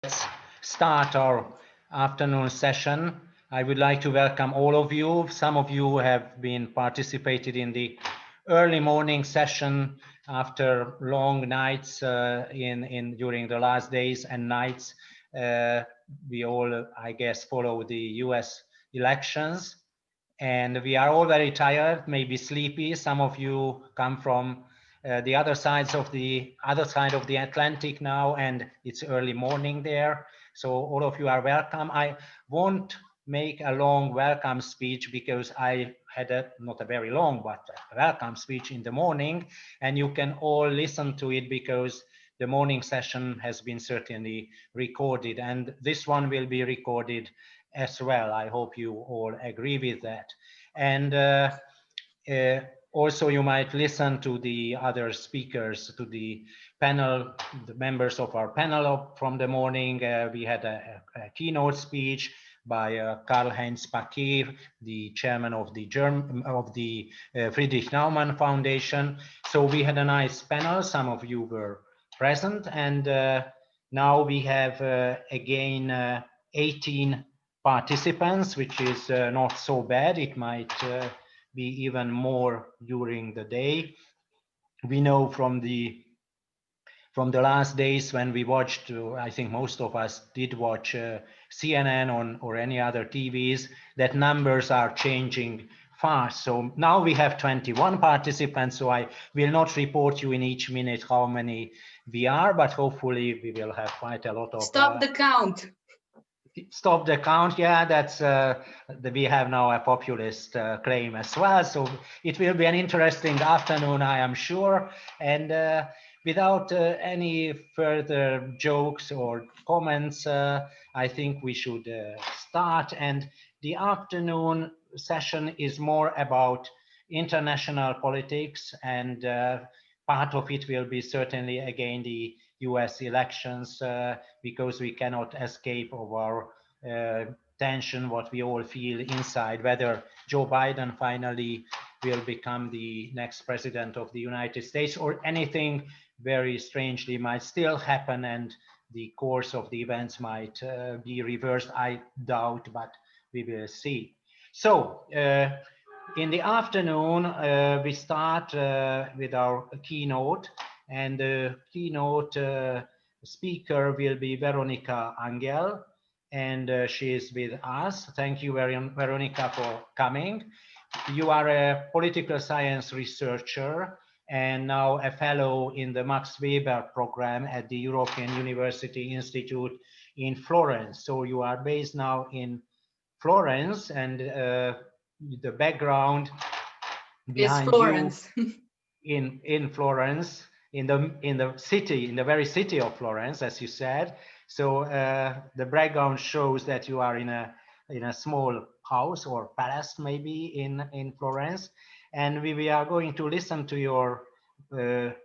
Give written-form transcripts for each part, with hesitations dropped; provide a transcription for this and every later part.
Let's start our afternoon session. I would like to welcome all of you. Some of you have been participated in the early morning session after long nights during the last days and nights. We all, I guess, follow the US elections, and we are all very tired, maybe sleepy. Some of you come from the other side of the Atlantic now, and it's early morning there. So all of you are welcome. I won't make a long welcome speech because I had not a very long, but a welcome speech in the morning, and you can all listen to it because the morning session has been certainly recorded, and this one will be recorded as well. I hope you all agree with that. And also, you might listen to the other speakers, to the panel, the members of our panel from the morning. We had a keynote speech by Karl-Heinz Paquet, the chairman of the Friedrich Naumann Foundation. So we had a nice panel. Some of you were present, and now we have again 18 participants, which is not so bad. It might be even more during the day. We know from the last days when we watched, I think most of us did watch CNN or any other TVs, that numbers are changing fast. So now we have 21 participants, so I will not report you in each minute how many we are, but hopefully we will have quite a lot of... Stop the count. Stop the count. Yeah, that's we have now a populist claim as well, so it will be an interesting afternoon, I am sure. And without any further jokes or comments, I think we should start. And the afternoon session is more about international politics, and part of it will be certainly again the US elections, because we cannot escape of our tension, what we all feel inside, whether Joe Biden finally will become the next president of the United States, or anything very strangely might still happen and the course of the events might be reversed. I doubt, but we will see. So in the afternoon, we start with our keynote, and the keynote speaker will be Veronica Anghel, and she is with us. Thank you, Veronica, for coming. You are a political science researcher and now a fellow in the Max Weber program at the European University Institute in Florence. So you are based now in Florence, and the background behind Florence. You in Florence, in the city, in the very city of Florence, as you said. So the background shows that you are in a small house or palace, maybe in Florence, and we are going to listen to your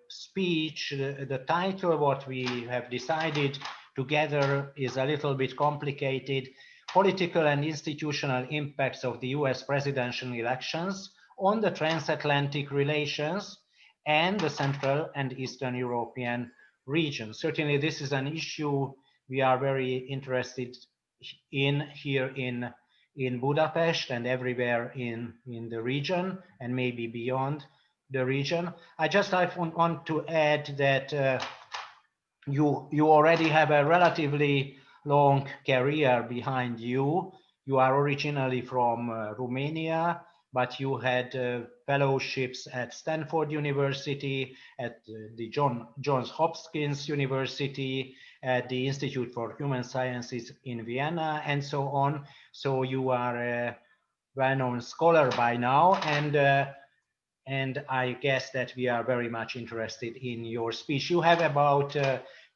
speech. The title, what we have decided together, is a little bit complicated: Political and Institutional Impacts of the US Presidential Elections on the Transatlantic Relations and the Central and Eastern European region. Certainly this is an issue we are very interested in here in Budapest and everywhere in the region, and maybe beyond the region. I just want to add that you already have a relatively long career behind you. You are originally from Romania, but you had fellowships at Stanford University, at the Johns Hopkins University, at the Institute for Human Sciences in Vienna, and so on. So you are a well-known scholar by now, and I guess that we are very much interested in your speech. You have about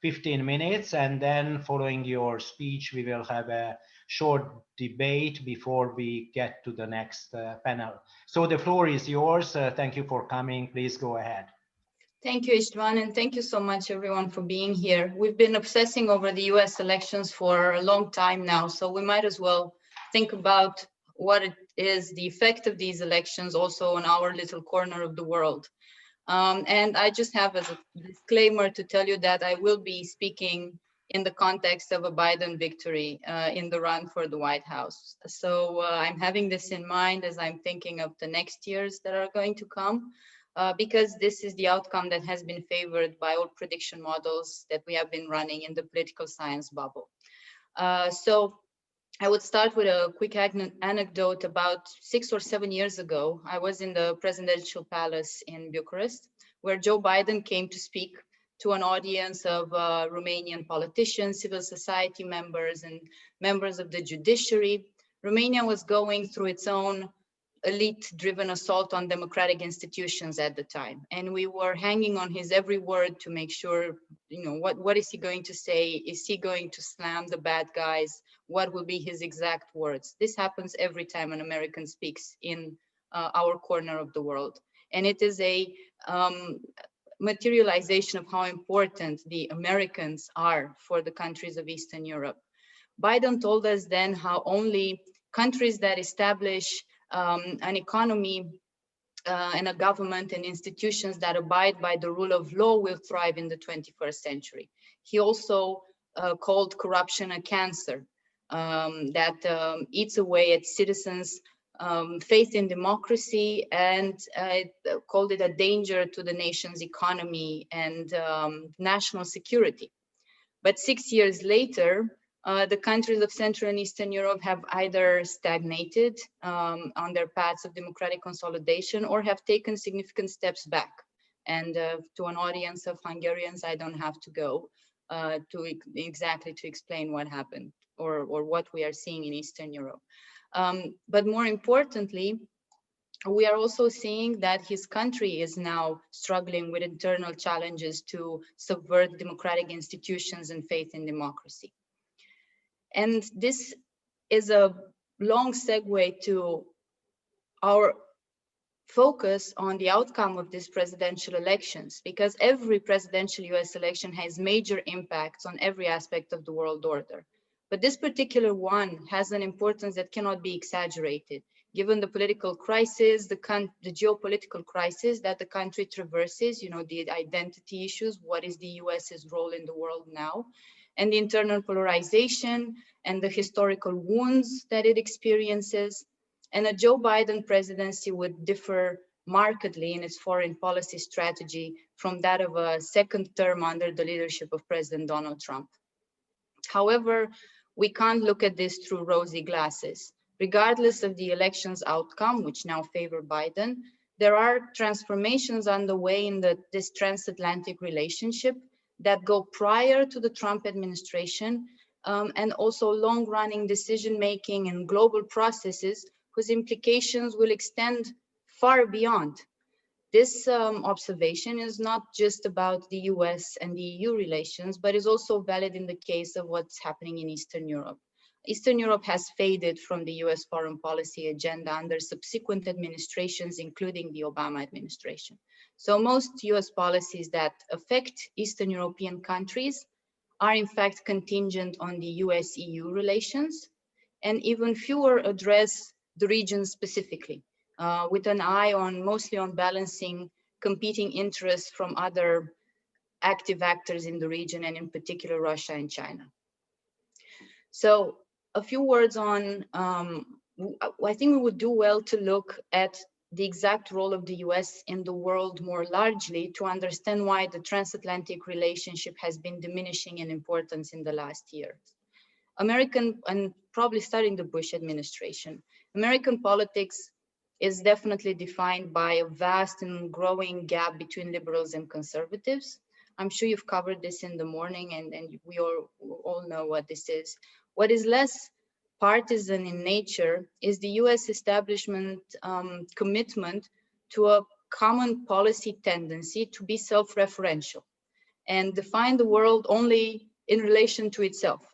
15 minutes, and then following your speech, we will have a short debate before we get to the next panel. So the floor is yours. Thank you for coming. Please go ahead. Thank you, István, and thank you so much, everyone, for being here. We've been obsessing over the US elections for a long time now, so we might as well think about what it is, the effect of these elections also on our little corner of the world. And I just have as a disclaimer to tell you that I will be speaking in the context of a Biden victory in the run for the White House. So I'm having this in mind as I'm thinking of the next years that are going to come, because this is the outcome that has been favored by all prediction models that we have been running in the political science bubble. So I would start with a quick anecdote. About 6 or 7 years ago, I was in the presidential palace in Bucharest, where Joe Biden came to speak to an audience of Romanian politicians, civil society members, and members of the judiciary. Romania was going through its own elite-driven assault on democratic institutions at the time, and we were hanging on his every word to make sure, you know, what is he going to say? Is he going to slam the bad guys? What will be his exact words? This happens every time an American speaks in our corner of the world, and it is a materialization of how important the Americans are for the countries of Eastern Europe. Biden told us then how only countries that establish an economy and a government and institutions that abide by the rule of law will thrive in the 21st century. He also called corruption a cancer that eats away at citizens' faith in democracy, and called it a danger to the nation's economy and national security. But 6 years later, the countries of Central and Eastern Europe have either stagnated on their paths of democratic consolidation or have taken significant steps back. And to an audience of Hungarians, I don't have to go exactly to explain what happened or what we are seeing in Eastern Europe. But more importantly, we are also seeing that his country is now struggling with internal challenges to subvert democratic institutions and faith in democracy. And this is a long segue to our focus on the outcome of these presidential elections, because every presidential US election has major impacts on every aspect of the world order. But this particular one has an importance that cannot be exaggerated, given the political crisis, the geopolitical crisis that the country traverses, you know, the identity issues, what is the US's role in the world now, and the internal polarization and the historical wounds that it experiences. And a Joe Biden presidency would differ markedly in its foreign policy strategy from that of a second term under the leadership of President Donald Trump. However, we can't look at this through rosy glasses. Regardless of the election's outcome, which now favor Biden, there are transformations underway in this transatlantic relationship that go prior to the Trump administration, and also long-running decision-making and global processes whose implications will extend far beyond. This observation is not just about the US and the EU relations, but is also valid in the case of what's happening in Eastern Europe. Eastern Europe has faded from the US foreign policy agenda under subsequent administrations, including the Obama administration. So most US policies that affect Eastern European countries are in fact contingent on the US-EU relations, and even fewer address the region specifically, with an eye on mostly on balancing competing interests from other active actors in the region, and in particular Russia and China. So a few words on, I think we would do well to look at the exact role of the US in the world more largely to understand why the transatlantic relationship has been diminishing in importance in the last years. American, and probably starting the Bush administration, American politics is definitely defined by a vast and growing gap between liberals and conservatives. I'm sure you've covered this in the morning, and we all know what this is. What is less partisan in nature is the US establishment commitment to a common policy tendency to be self-referential and define the world only in relation to itself.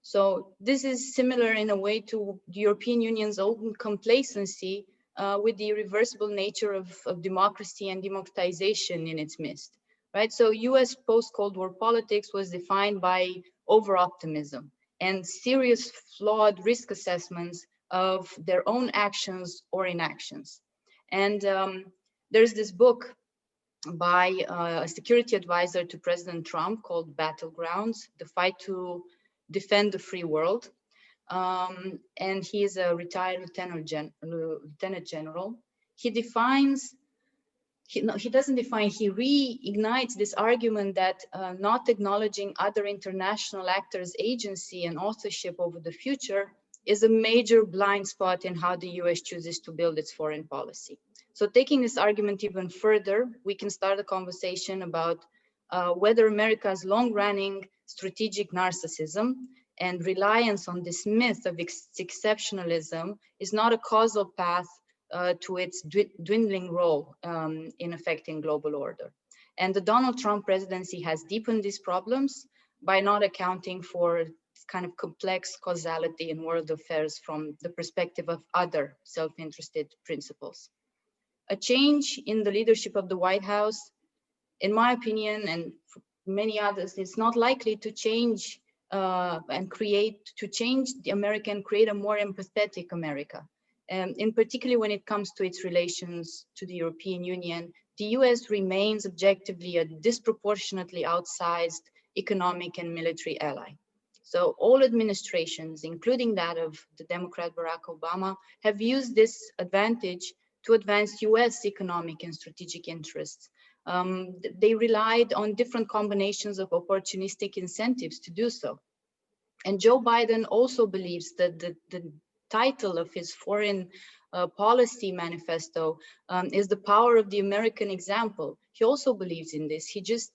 So this is similar in a way to the European Union's own complacency with the irreversible nature of democracy and democratization in its midst, right? So US post-Cold War politics was defined by over-optimism and serious flawed risk assessments of their own actions or inactions. And there's this book by a security advisor to President Trump called Battlegrounds, the fight to defend the free world. And he is a retired lieutenant general. He defines, he doesn't define, he reignites this argument that not acknowledging other international actors' agency and authorship over the future is a major blind spot in how the US chooses to build its foreign policy. So taking this argument even further, we can start a conversation about whether America's long-running strategic narcissism and reliance on this myth of exceptionalism is not a causal path to its dwindling role in affecting global order. And the Donald Trump presidency has deepened these problems by not accounting for kind of complex causality in world affairs from the perspective of other self-interested principles. A change in the leadership of the White House, in my opinion, and for many others, is not likely to change change the America and create a more empathetic America. In particular, when it comes to its relations to the European Union, the US remains objectively a disproportionately outsized economic and military ally. So all administrations, including that of the Democrat Barack Obama, have used this advantage to advance US economic and strategic interests. They relied on different combinations of opportunistic incentives to do so. And Joe Biden also believes that the title of his foreign policy manifesto is the power of the American example. He also believes in this. He just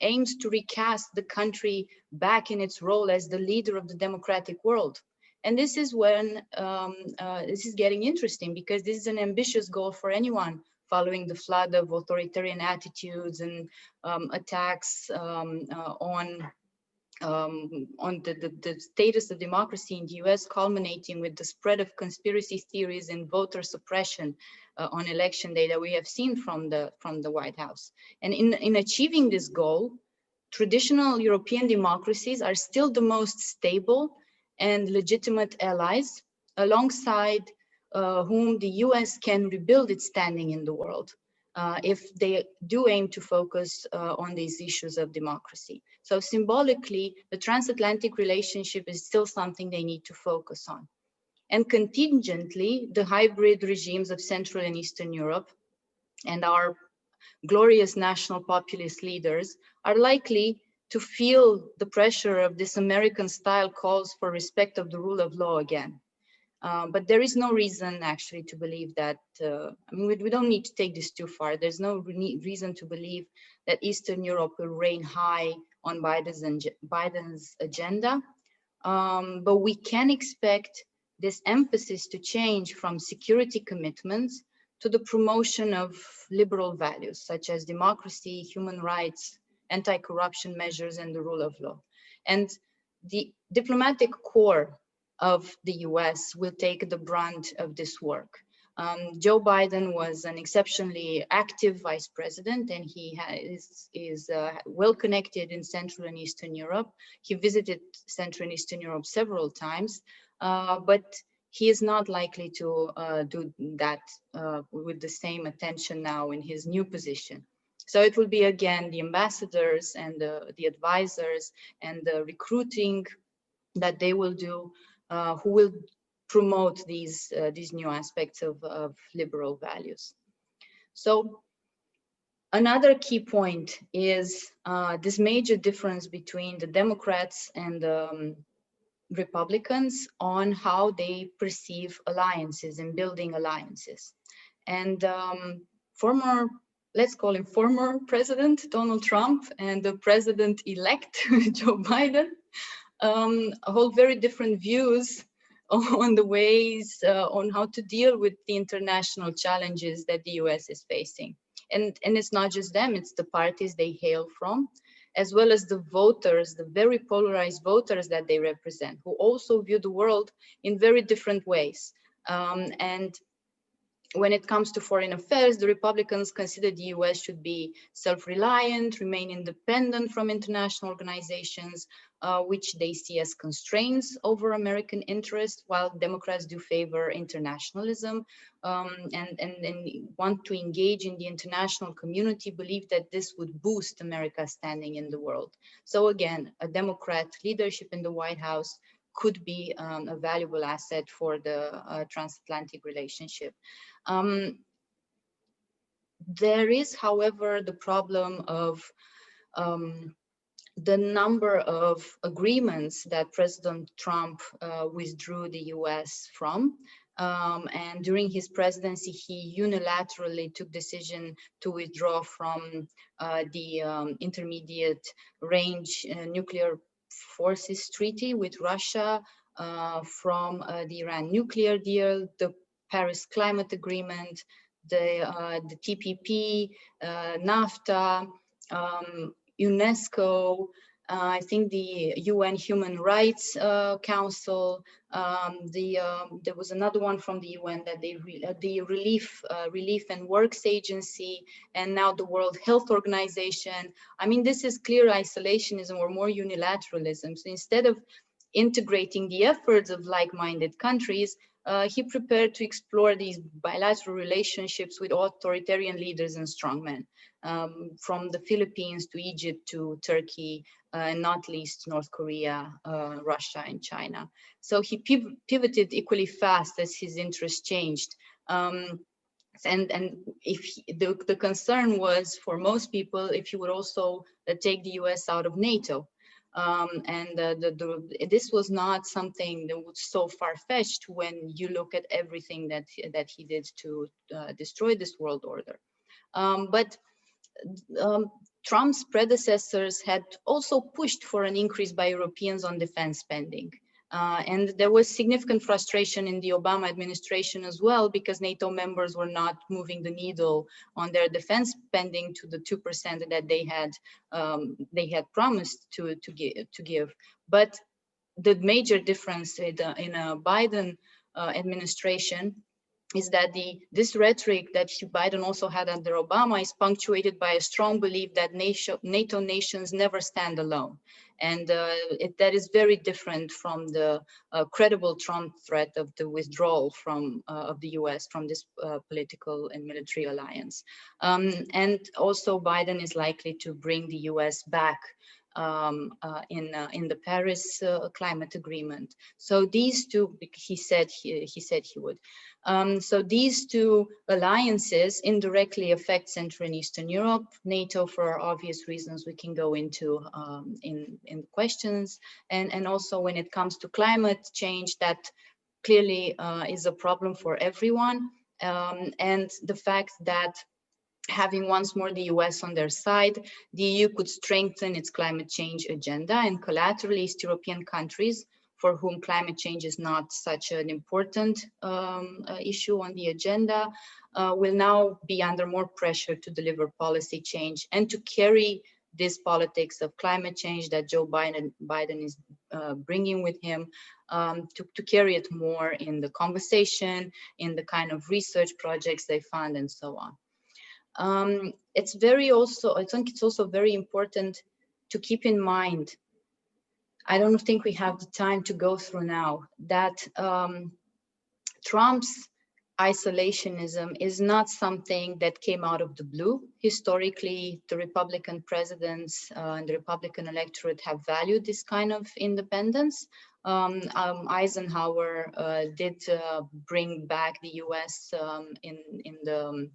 aims to recast the country back in its role as the leader of the democratic world. And this is when this is getting interesting, because this is an ambitious goal for anyone following the flood of authoritarian attitudes and attacks on the status of democracy in the US, culminating with the spread of conspiracy theories and voter suppression on election day that we have seen from the White House. And in achieving this goal, traditional European democracies are still the most stable and legitimate allies, alongside whom the US can rebuild its standing in the world. If they do aim to focus on these issues of democracy. So symbolically, the transatlantic relationship is still something they need to focus on. And contingently, the hybrid regimes of Central and Eastern Europe and our glorious national populist leaders are likely to feel the pressure of this American-style calls for respect of the rule of law again. But there is no reason actually to believe that, I mean, we don't need to take this too far. There's no reason to believe that Eastern Europe will reign high on Biden's agenda. But we can expect this emphasis to change from security commitments to the promotion of liberal values, such as democracy, human rights, anti-corruption measures, and the rule of law. And the diplomatic core of the US will take the brunt of this work. Joe Biden was an exceptionally active vice president, and he is well connected in Central and Eastern Europe. He visited Central and Eastern Europe several times, but he is not likely to do that with the same attention now in his new position. So it will be again the ambassadors and the advisors and the recruiting that they will do who will promote these new aspects of liberal values. So another key point is this major difference between the Democrats and the Republicans on how they perceive alliances and building alliances. And let's call him former President Donald Trump and the President-elect Joe Biden hold very different views on the ways on how to deal with the international challenges that the US is facing. And it's not just them, it's the parties they hail from, as well as the voters, the very polarized voters that they represent, who also view the world in very different ways. And when it comes to foreign affairs, the Republicans consider the US should be self-reliant, remain independent from international organizations, which they see as constraints over American interests, while Democrats do favor internationalism and want to engage in the international community, believe that this would boost America's standing in the world. So again, a Democrat leadership in the White House could be a valuable asset for the transatlantic relationship. There is, however, the problem of the number of agreements that President Trump withdrew the US from. And during his presidency, he unilaterally took decision to withdraw from the intermediate range nuclear forces treaty with Russia, from the Iran nuclear deal, the Paris Climate Agreement, the TPP, NAFTA, UNESCO, I think the UN Human Rights Council, there was another one from the UN that the Relief and Works Agency, and now the World Health Organization. I mean, this is clear isolationism or more unilateralism. So instead of integrating the efforts of like-minded countries, he prepared to explore these bilateral relationships with authoritarian leaders and strongmen, from the Philippines to Egypt to Turkey, and not least North Korea, Russia, and China. So he pivoted equally fast as his interests changed. And if the concern was for most people, if he would also take the US out of NATO. This was not something that was so far-fetched when you look at everything that he did to destroy this world order. But Trump's predecessors had also pushed for an increase by Europeans on defense spending. And there was significant frustration in the Obama administration as well, because NATO members were not moving the needle on their defense spending to the 2% that they had promised to give. But the major difference in a Biden administration is that this rhetoric that Biden also had under Obama is punctuated by a strong belief that NATO nations never stand alone. And that is very different from the credible Trump threat of the withdrawal of the US from this political and military alliance. And also Biden is likely to bring the US back in the Paris climate agreement. So these two, he said he would. So these two alliances indirectly affect Central and Eastern Europe. NATO, for obvious reasons, we can go into in questions, and also when it comes to climate change, that clearly is a problem for everyone. And the fact that having once more the US on their side, the EU could strengthen its climate change agenda, and collaterally East European countries, for whom climate change is not such an important issue on the agenda, will now be under more pressure to deliver policy change and to carry this politics of climate change that Joe Biden is bringing with him, to carry it more in the conversation, in the kind of research projects they fund, and so on. I think it's also very important to keep in mind, I don't think we have the time to go through now, that Trump's isolationism is not something that came out of the blue. Historically, the Republican presidents and the Republican electorate have valued this kind of independence. Eisenhower did bring back the US in the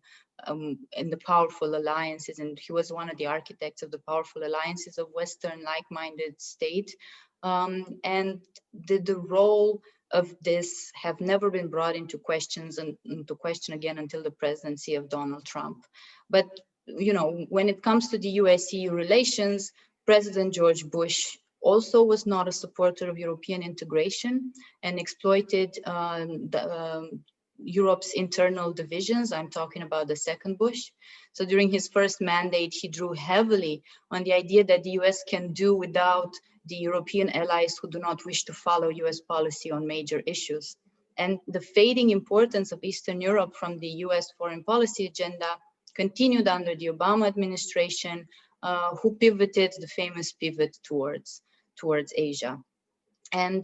powerful alliances, and he was one of the architects of the powerful alliances of Western like-minded state. And the role of this have never been brought into question again until the presidency of Donald Trump. But when it comes to the US-EU relations, President George Bush also was not a supporter of European integration and exploited Europe's internal divisions. I'm talking about the second Bush. So during his first mandate, he drew heavily on the idea that the US can do without the European allies who do not wish to follow US policy on major issues. And the fading importance of Eastern Europe from the US foreign policy agenda continued under the Obama administration, who pivoted the famous pivot towards Asia. And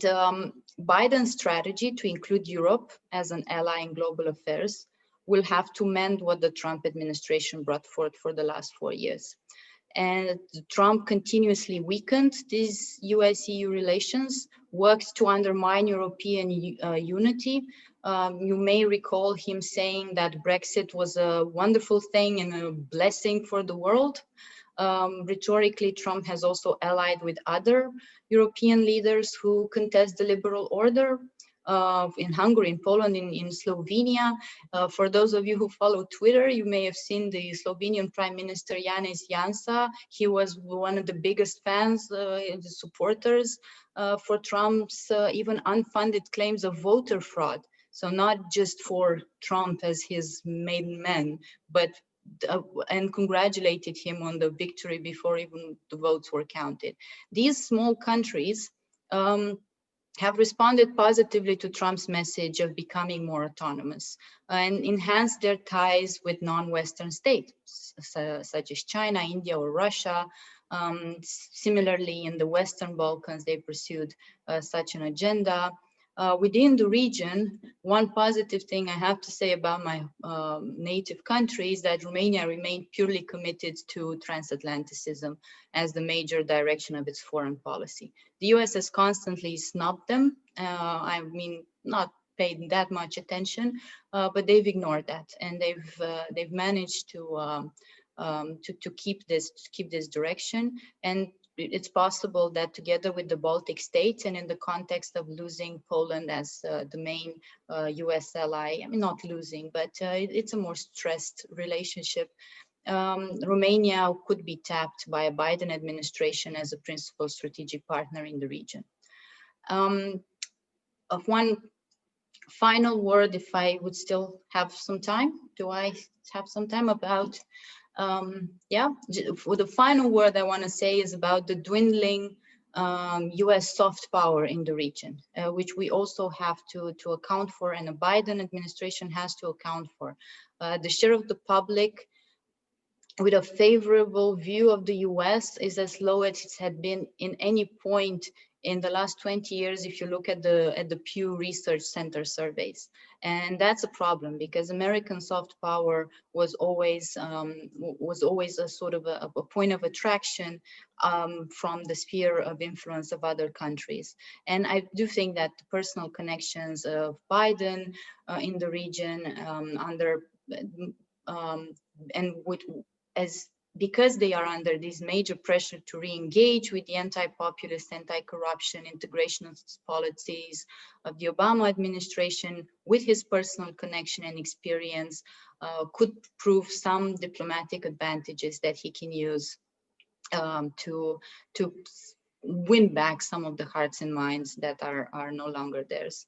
Biden's strategy to include Europe as an ally in global affairs will have to mend what the Trump administration brought forth for the last 4 years. And Trump continuously weakened these US-EU relations, worked to undermine European unity. You may recall him saying that Brexit was a wonderful thing and a blessing for the world. Rhetorically, Trump has also allied with other European leaders who contest the liberal order. In Hungary, in Poland, in Slovenia. For those of you who follow Twitter, you may have seen the Slovenian Prime Minister Janez Janša. He was one of the biggest fans, the supporters for Trump's even unfunded claims of voter fraud. So not just for Trump as his main man, but and congratulated him on the victory before even the votes were counted. These small countries have responded positively to Trump's message of becoming more autonomous and enhanced their ties with non-Western states, such as China, India, or Russia. Similarly, in the Western Balkans, they pursued such an agenda. Within the region, one positive thing I have to say about my native country is that Romania remained purely committed to transatlanticism as the major direction of its foreign policy. The US has constantly snubbed them. I mean, not paid that much attention, but they've ignored that, and they've managed to keep this direction. And it's possible that together with the Baltic states and in the context of losing Poland as the main US ally, I mean, not losing, but it's a more stressed relationship. Romania could be tapped by a Biden administration as a principal strategic partner in the region. Of one final word, if I would still have some time, do I have some time about for the final word I want to say is about the dwindling US soft power in the region, which we also have to account for, and the Biden administration has to account for. The share of the public with a favorable view of the US is as low as it had been in any point in the last 20 years, if you look at the Pew Research Center surveys. And that's a problem, because American soft power was always a sort of a point of attraction from the sphere of influence of other countries. And I do think that the personal connections of Biden in the region because they are under this major pressure to re-engage with the anti-populist, anti-corruption, integrationist policies of the Obama administration, with his personal connection and experience, could prove some diplomatic advantages that he can use to win back some of the hearts and minds that are no longer theirs.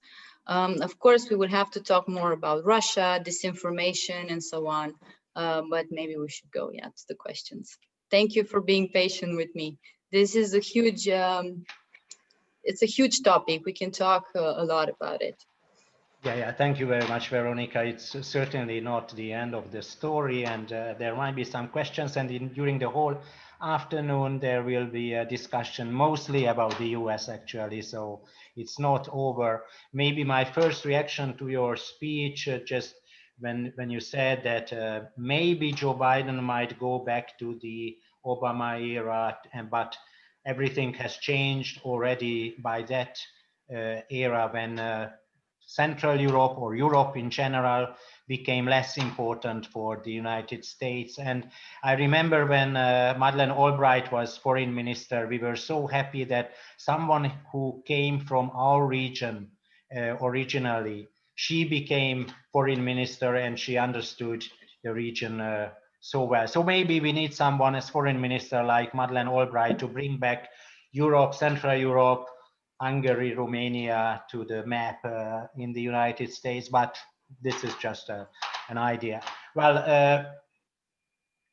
Of course, we will have to talk more about Russia, disinformation, and so on. But maybe we should go to the questions. Thank you for being patient with me. This is a huge, it's a huge topic. We can talk a lot about it. Yeah, thank you very much, Veronica. It's certainly not the end of the story, and there might be some questions, and during the whole afternoon there will be a discussion mostly about the US actually, so it's not over. Maybe my first reaction to your speech, just when you said that maybe Joe Biden might go back to the Obama era, but everything has changed already by that era, when Central Europe, or Europe in general, became less important for the United States. And I remember when Madeleine Albright was foreign minister, we were so happy that someone who came from our region originally, she became foreign minister, and she understood the region so well. So maybe we need someone as foreign minister like Madeleine Albright to bring back Europe, Central Europe, Hungary, Romania to the map in the United States, but this is just an idea. Well,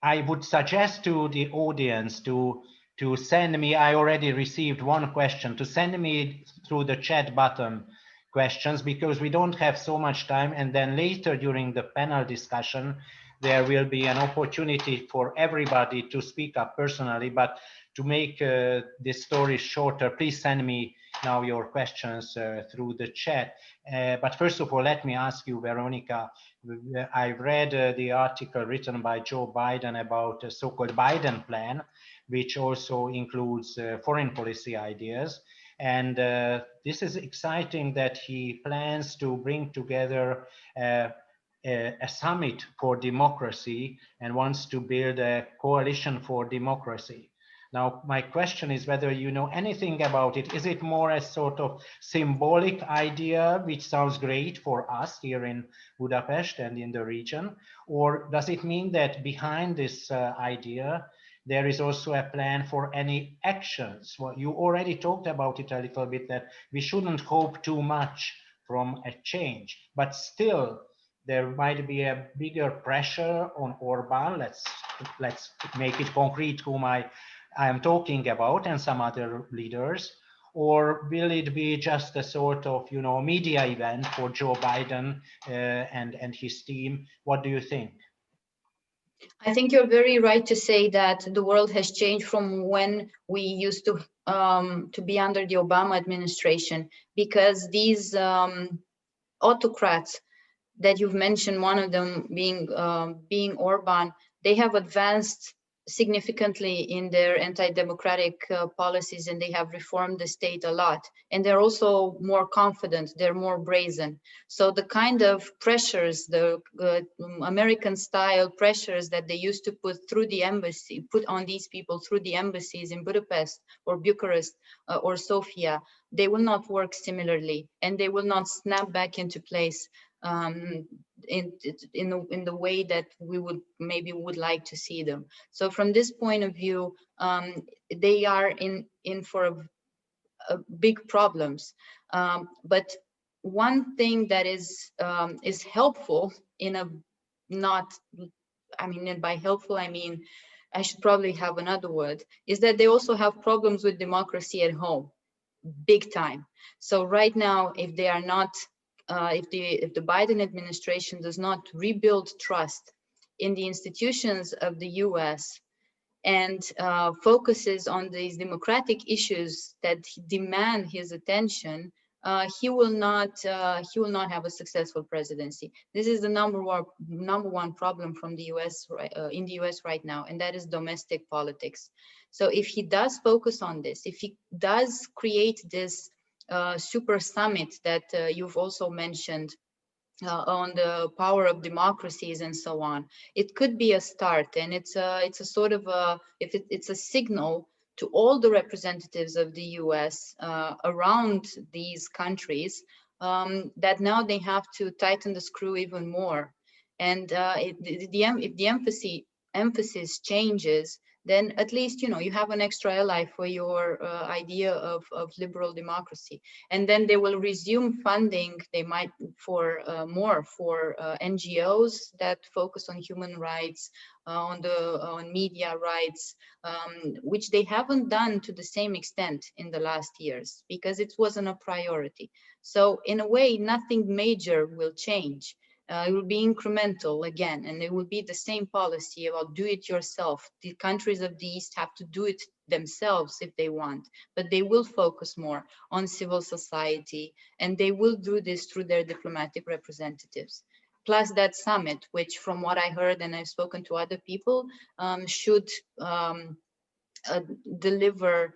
I would suggest to the audience to send me, I already received one question, to send me through the chat button questions, because we don't have so much time. And then later during the panel discussion, there will be an opportunity for everybody to speak up personally. But to make this story shorter, please send me now your questions through the chat. But first of all, let me ask you, Veronica, I've read the article written by Joe Biden about the so-called Biden plan, which also includes foreign policy ideas. And this is exciting that he plans to bring together a summit for democracy and wants to build a coalition for democracy. Now, my question is whether you know anything about it. Is it more a sort of symbolic idea, which sounds great for us here in Budapest and in the region? Or does it mean that behind this idea, there is also a plan for any actions? Well, you already talked about it a little bit, that we shouldn't hope too much from a change, but still there might be a bigger pressure on Orban. Let's make it concrete whom I am talking about, and some other leaders. Or will it be just a sort of, you know, media event for Joe Biden and his team? What do you think? I think you're very right to say that the world has changed from when we used to be under the Obama administration, because these autocrats that you've mentioned, one of them being Orban, they have advanced significantly in their anti-democratic policies, and they have reformed the state a lot. And they're also more confident, they're more brazen. So the kind of pressures, the American-style pressures that they used to put on these people through the embassies in Budapest or Bucharest or Sofia, they will not work similarly, and they will not snap back into place in the way that we would like to see them. So from this point of view, they are in for a big problems. But one thing that is helpful in a not, I mean, and by helpful I mean, I should probably have another word, is that they also have problems with democracy at home, big time. So right now, if they are not if the Biden administration does not rebuild trust in the institutions of the US and focuses on these democratic issues that demand his attention, he will not have a successful presidency. This is the number one problem from the US in the US right now, and that is domestic politics. So if he does focus on this, if he does create this super summit that you've also mentioned on the power of democracies and so on, it could be a start, and it's a sort of it's a signal to all the representatives of the US around these countries that now they have to tighten the screw even more. And if the emphasis changes, then at least, you know, you have an extra ally for your idea of liberal democracy. And then they will resume funding, they might, for more for NGOs that focus on human rights, on media rights, which they haven't done to the same extent in the last years because it wasn't a priority. So in a way, nothing major will change. It will be incremental again, and it will be the same policy about do it yourself. The countries of the East have to do it themselves if they want, but they will focus more on civil society, and they will do this through their diplomatic representatives. Plus that summit, which from what I heard and I've spoken to other people, should deliver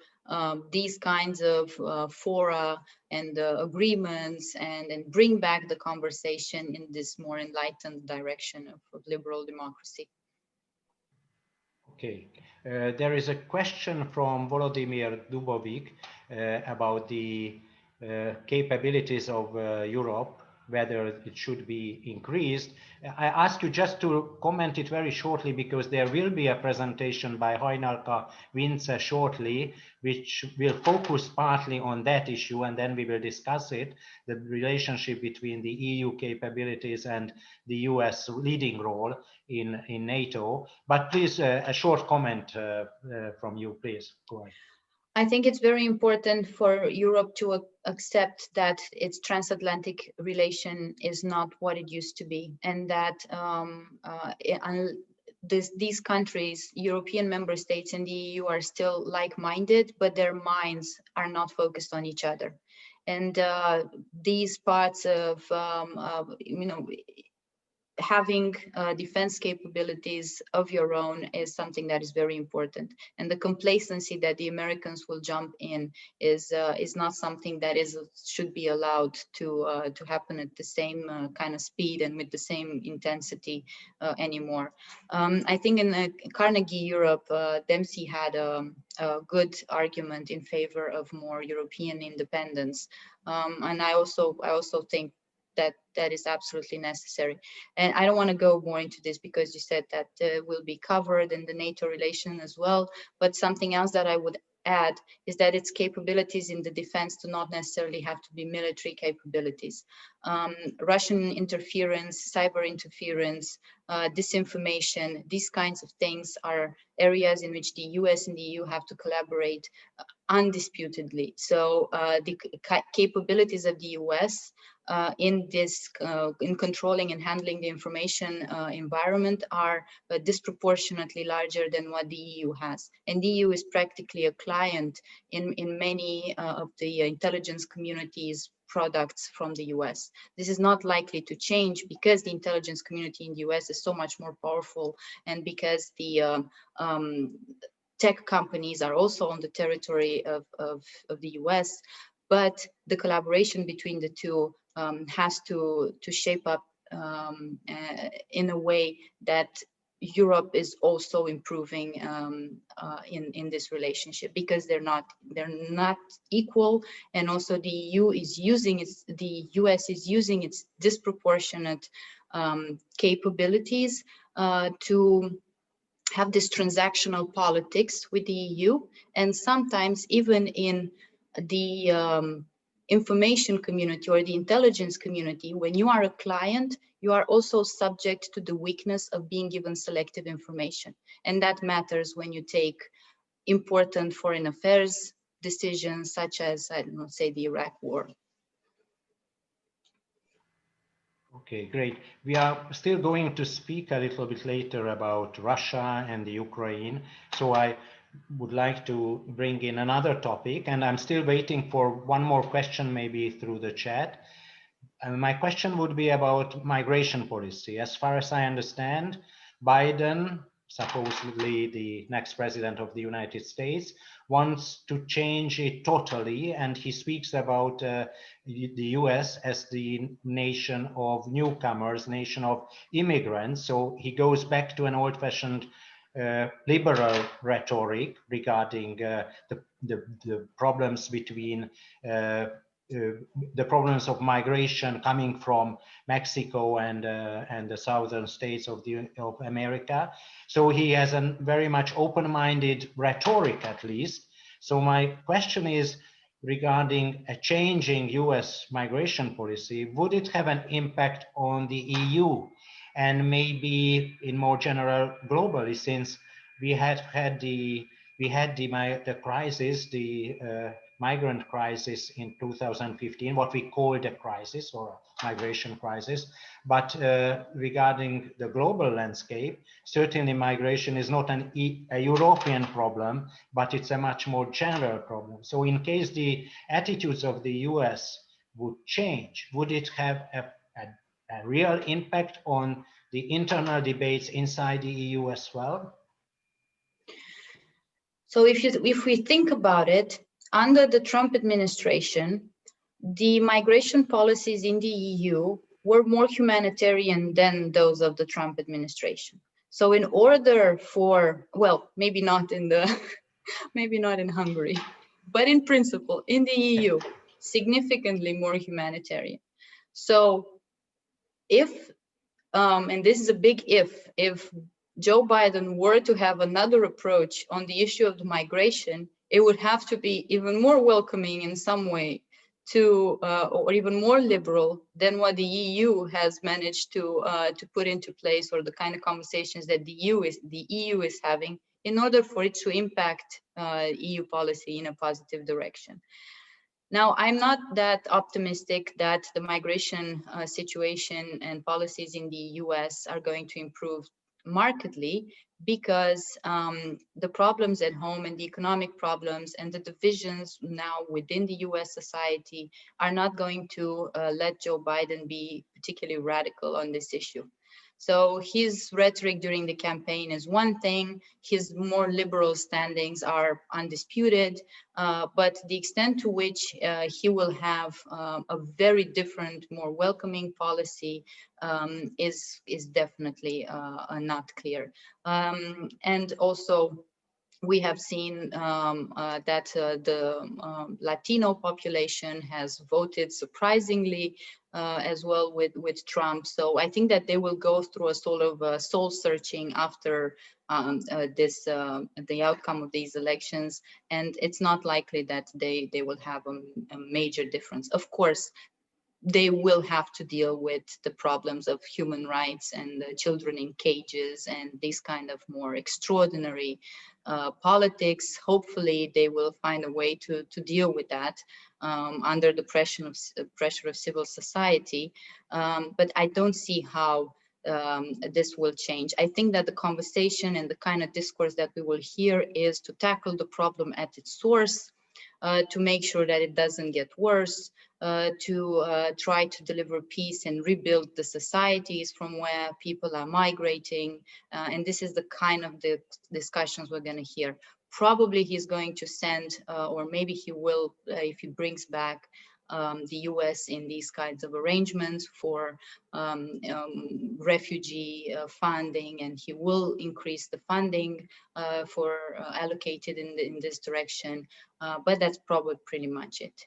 these kinds of fora and agreements and bring back the conversation in this more enlightened direction of liberal democracy. Okay, there is a question from Volodymyr Dubovic about the capabilities of Europe, whether it should be increased. I ask you just to comment it very shortly, because there will be a presentation by Hajnalka Vince shortly, which will focus partly on that issue, and then we will discuss it, the relationship between the EU capabilities and the US leading role in NATO. But please, a short comment from you, please. Go ahead. I think it's very important for Europe to accept that its transatlantic relation is not what it used to be, and that these countries, European member states and the EU, are still like-minded, but their minds are not focused on each other. And these parts of, having defense capabilities of your own is something that is very important, and the complacency that the Americans will jump in is not something that should be allowed to happen at the same kind of speed and with the same intensity anymore. I think in the Carnegie Europe, Dempsey had a good argument in favor of more European independence, and I also think that is absolutely necessary. And I don't want to go more into this because you said that will be covered in the NATO relation as well. But something else that I would add is that its capabilities in the defense do not necessarily have to be military capabilities. Russian interference, cyber interference, disinformation, these kinds of things are areas in which the US and the EU have to collaborate undisputedly. So the capabilities of the US in controlling and handling the information environment are disproportionately larger than what the EU has. And the EU is practically a client in many of the intelligence community's products from the US. This is not likely to change because the intelligence community in the US is so much more powerful, and because the tech companies are also on the territory of the US. But the collaboration between the two has to shape up in a way that Europe is also improving in this relationship, because they're not equal, and also the US is using its disproportionate capabilities to have this transactional politics with the EU, and sometimes even in the information community or the intelligence community, when you are a client, you are also subject to the weakness of being given selective information. And that matters when you take important foreign affairs decisions, such as, I don't know, say the Iraq war. Okay, great. We are still going to speak a little bit later about Russia and the Ukraine. So I would like to bring in another topic, and I'm still waiting for one more question, maybe through the chat. And my question would be about migration policy. As far as I understand, Biden, supposedly the next president of the United States, wants to change it totally, and he speaks about the US as the nation of newcomers, nation of immigrants. So he goes back to an old-fashioned liberal rhetoric regarding the problems between the problems of migration coming from Mexico and the southern states of America. So he has a very much open-minded rhetoric, at least. So my question is regarding a changing US migration policy. Would it have an impact on the EU, and maybe in more general globally, since we had the crisis, the migrant crisis in 2015, what we called a crisis or a migration crisis. But regarding the global landscape, certainly migration is not a European problem, but it's a much more general problem. So in case the attitudes of the US would change, would it have a real impact on the internal debates inside the EU as well? So if we think about it, under the Trump administration, the migration policies in the EU were more humanitarian than those of the Trump administration. So in order for, well, maybe not in Hungary, but in principle, in the EU, significantly more humanitarian. So if, and this is a big if Joe Biden were to have another approach on the issue of the migration, it would have to be even more welcoming in some way to, or even more liberal than what the EU has managed to put into place, or the kind of conversations that the EU is having in order for it to impact EU policy in a positive direction. Now, I'm not that optimistic that the migration situation and policies in the US are going to improve markedly, because the problems at home and the economic problems and the divisions now within the US society are not going to let Joe Biden be particularly radical on this issue. So his rhetoric during the campaign is one thing, his more liberal standings are undisputed, but the extent to which he will have a very different, more welcoming policy is definitely not clear. And also, we have seen that the Latino population has voted surprisingly as well with Trump. So I think that they will go through a sort of soul searching after the outcome of these elections, and it's not likely that they will have a major difference. Of course, they will have to deal with the problems of human rights and children in cages and these kind of more extraordinary politics. Hopefully, they will find a way to deal with that under the pressure of civil society. But I don't see how this will change. I think that the conversation and the kind of discourse that we will hear is to tackle the problem at its source, to make sure that it doesn't get worse, to try to deliver peace and rebuild the societies from where people are migrating. And this is the kind of the discussions we're going to hear. Probably he's going to send, or maybe he will, if he brings back the US in these kinds of arrangements for refugee funding, and he will increase the funding for allocated in this direction. But that's probably pretty much it.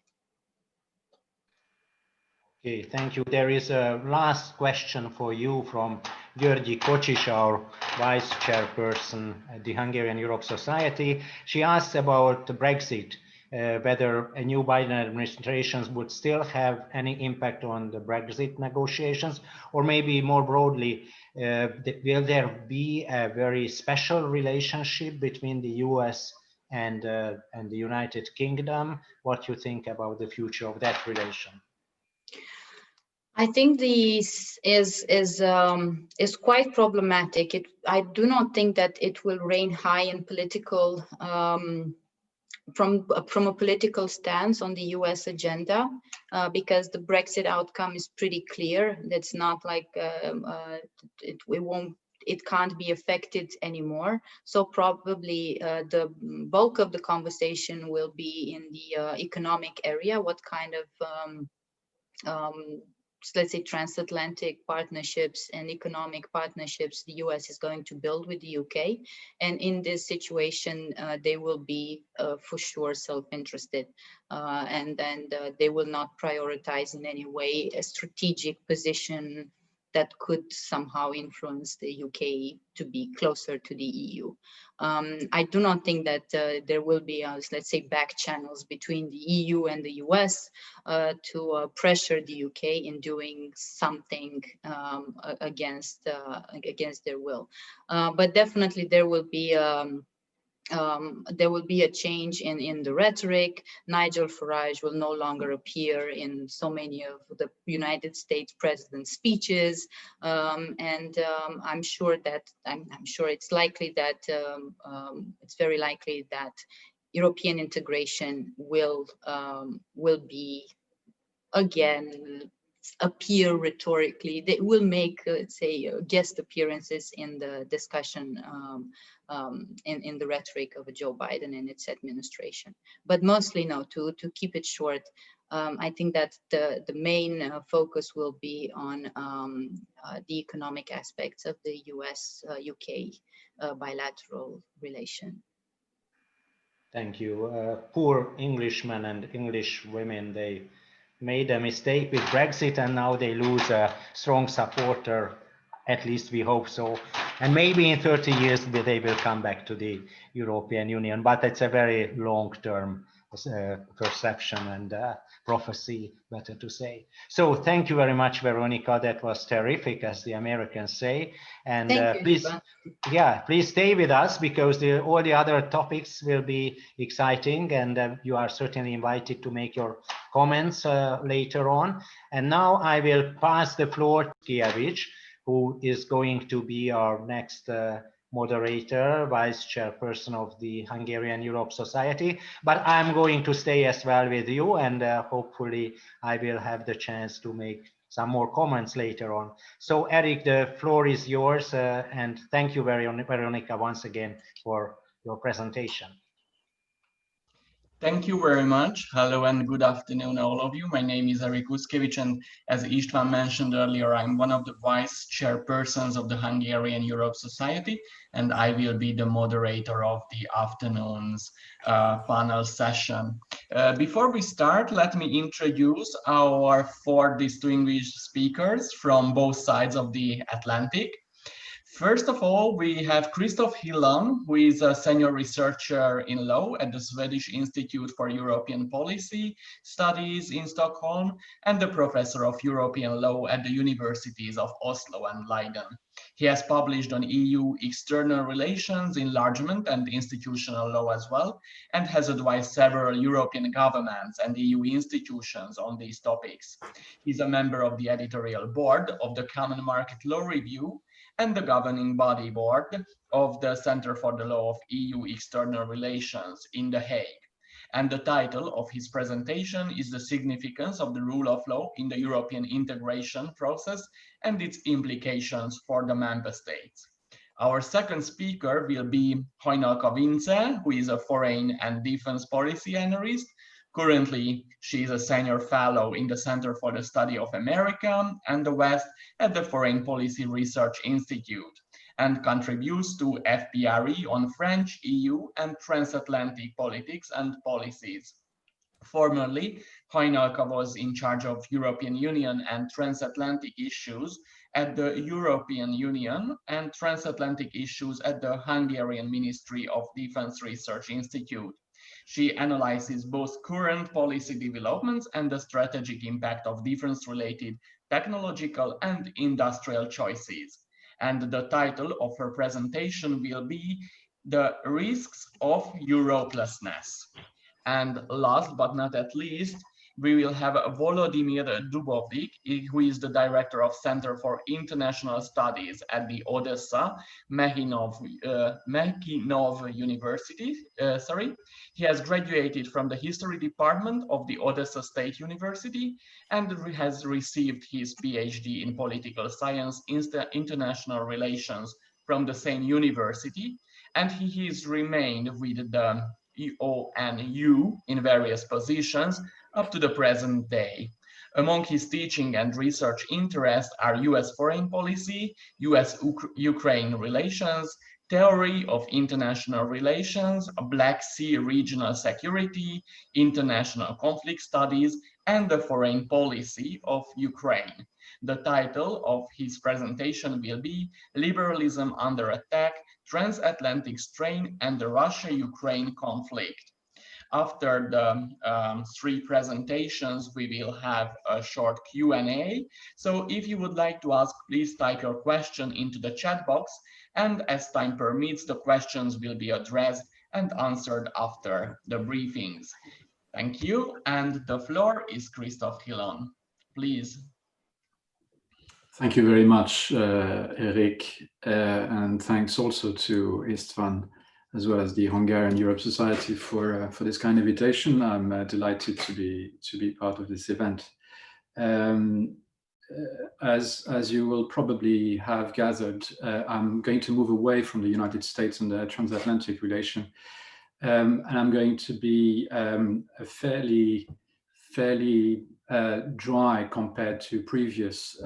Okay, thank you. There is a last question for you from György Kocsis, our vice chairperson at the Hungarian Europe Society. She asks about Brexit, whether a new Biden administration would still have any impact on the Brexit negotiations, or maybe more broadly, will there be a very special relationship between the US and the United Kingdom? What do you think about the future of that relation? I think this is quite problematic. I do not think that it will reign high in political from a political stance on the US agenda, because the Brexit outcome is pretty clear. It's not like it can't be affected anymore. So probably the bulk of the conversation will be in the economic area. What kind of let's say transatlantic partnerships and economic partnerships the US is going to build with the UK. And in this situation, they will be for sure self-interested, and they will not prioritize in any way a strategic position that could somehow influence the UK to be closer to the EU. I do not think that there will be, let's say, back channels between the EU and the US to pressure the UK in doing something against their will. But definitely there will be a change in the rhetoric. Nigel Farage will no longer appear in so many of the United States president's speeches, and I'm sure it's likely that it's very likely that European integration will be again appear rhetorically. They will make, let's say, guest appearances in the discussion in the rhetoric of Joe Biden and its administration. But mostly, no, to keep it short, I think that the main focus will be on the economic aspects of the US-UK bilateral relation. Thank you. Poor Englishmen and English women, they made a mistake with Brexit, and now they lose a strong supporter. At least we hope so. And maybe in 30 years they will come back to the European Union, but it's a very long-term perception and prophecy, better to say. So thank you very much, Veronica. That was terrific, as the Americans say. And Thank you, please, Istvan. please stay with us, because all the other topics will be exciting, and you are certainly invited to make your comments later on. And now I will pass the floor to Uszkiewicz, who is going to be our next moderator, vice chairperson of the Hungarian Europe Society. But I'm going to stay as well with you, and hopefully I will have the chance to make some more comments later on. So Erik, the floor is yours, and thank you, Veronica, once again for your presentation. Thank you very much. Hello and good afternoon, all of you. My name is Erik Uszkiewicz, and as István mentioned earlier, I'm one of the vice chairpersons of the Hungarian Europe Society, and I will be the moderator of the afternoon's panel session. Before we start, let me introduce our 4 distinguished speakers from both sides of the Atlantic. First of all, we have Christophe Hillion, who is a senior researcher in law at the Swedish Institute for European Policy Studies in Stockholm and the professor of European law at the universities of Oslo and Leiden. He has published on EU external relations, enlargement, and institutional law as well, and has advised several European governments and EU institutions on these topics. He's a member of the editorial board of the Common Market Law Review and the governing body board of the Center for the Law of EU External Relations in The Hague. And the title of his presentation is The Significance of the Rule of Law in the European Integration Process and its Implications for the Member States. Our second speaker will be Hajnalka Vince, who is a foreign and defense policy analyst. Currently, she is a senior fellow in the Center for the Study of America and the West at the Foreign Policy Research Institute, and contributes to FPRE on French, EU, and transatlantic politics and policies. Formerly, Hajnalka was in charge of European Union and transatlantic issues at the European Union and transatlantic issues at the Hungarian Ministry of Defense Research Institute. She analyzes both current policy developments and the strategic impact of defense-related technological and industrial choices. And the title of her presentation will be The Risks of Europelessness. And last but not at least, we will have Volodymyr Dubovnik, who is the director of Center for International Studies at the Odessa Mechinov University. He has graduated from the History Department of the Odessa State University and has received his PhD in Political Science, International Relations from the same university, and he has remained with the EONU in various positions up to the present day. Among his teaching and research interests are US foreign policy, US-Ukraine relations, theory of international relations, Black Sea regional security, international conflict studies, and the foreign policy of Ukraine. The title of his presentation will be Liberalism Under Attack, Transatlantic Strain, and the Russia-Ukraine Conflict. After the 3 presentations, we will have a short Q&A. So if you would like to ask, please type your question into the chat box, and as time permits, the questions will be addressed and answered after the briefings. Thank you, and the floor is Christophe Hillion. Please. Thank you very much, Erik, and thanks also to István, as well as the Hungarian Europe Society for this kind invitation. I'm delighted to be part of this event. As you will probably have gathered, I'm going to move away from the United States and the transatlantic relation, and I'm going to be a fairly dry compared to previous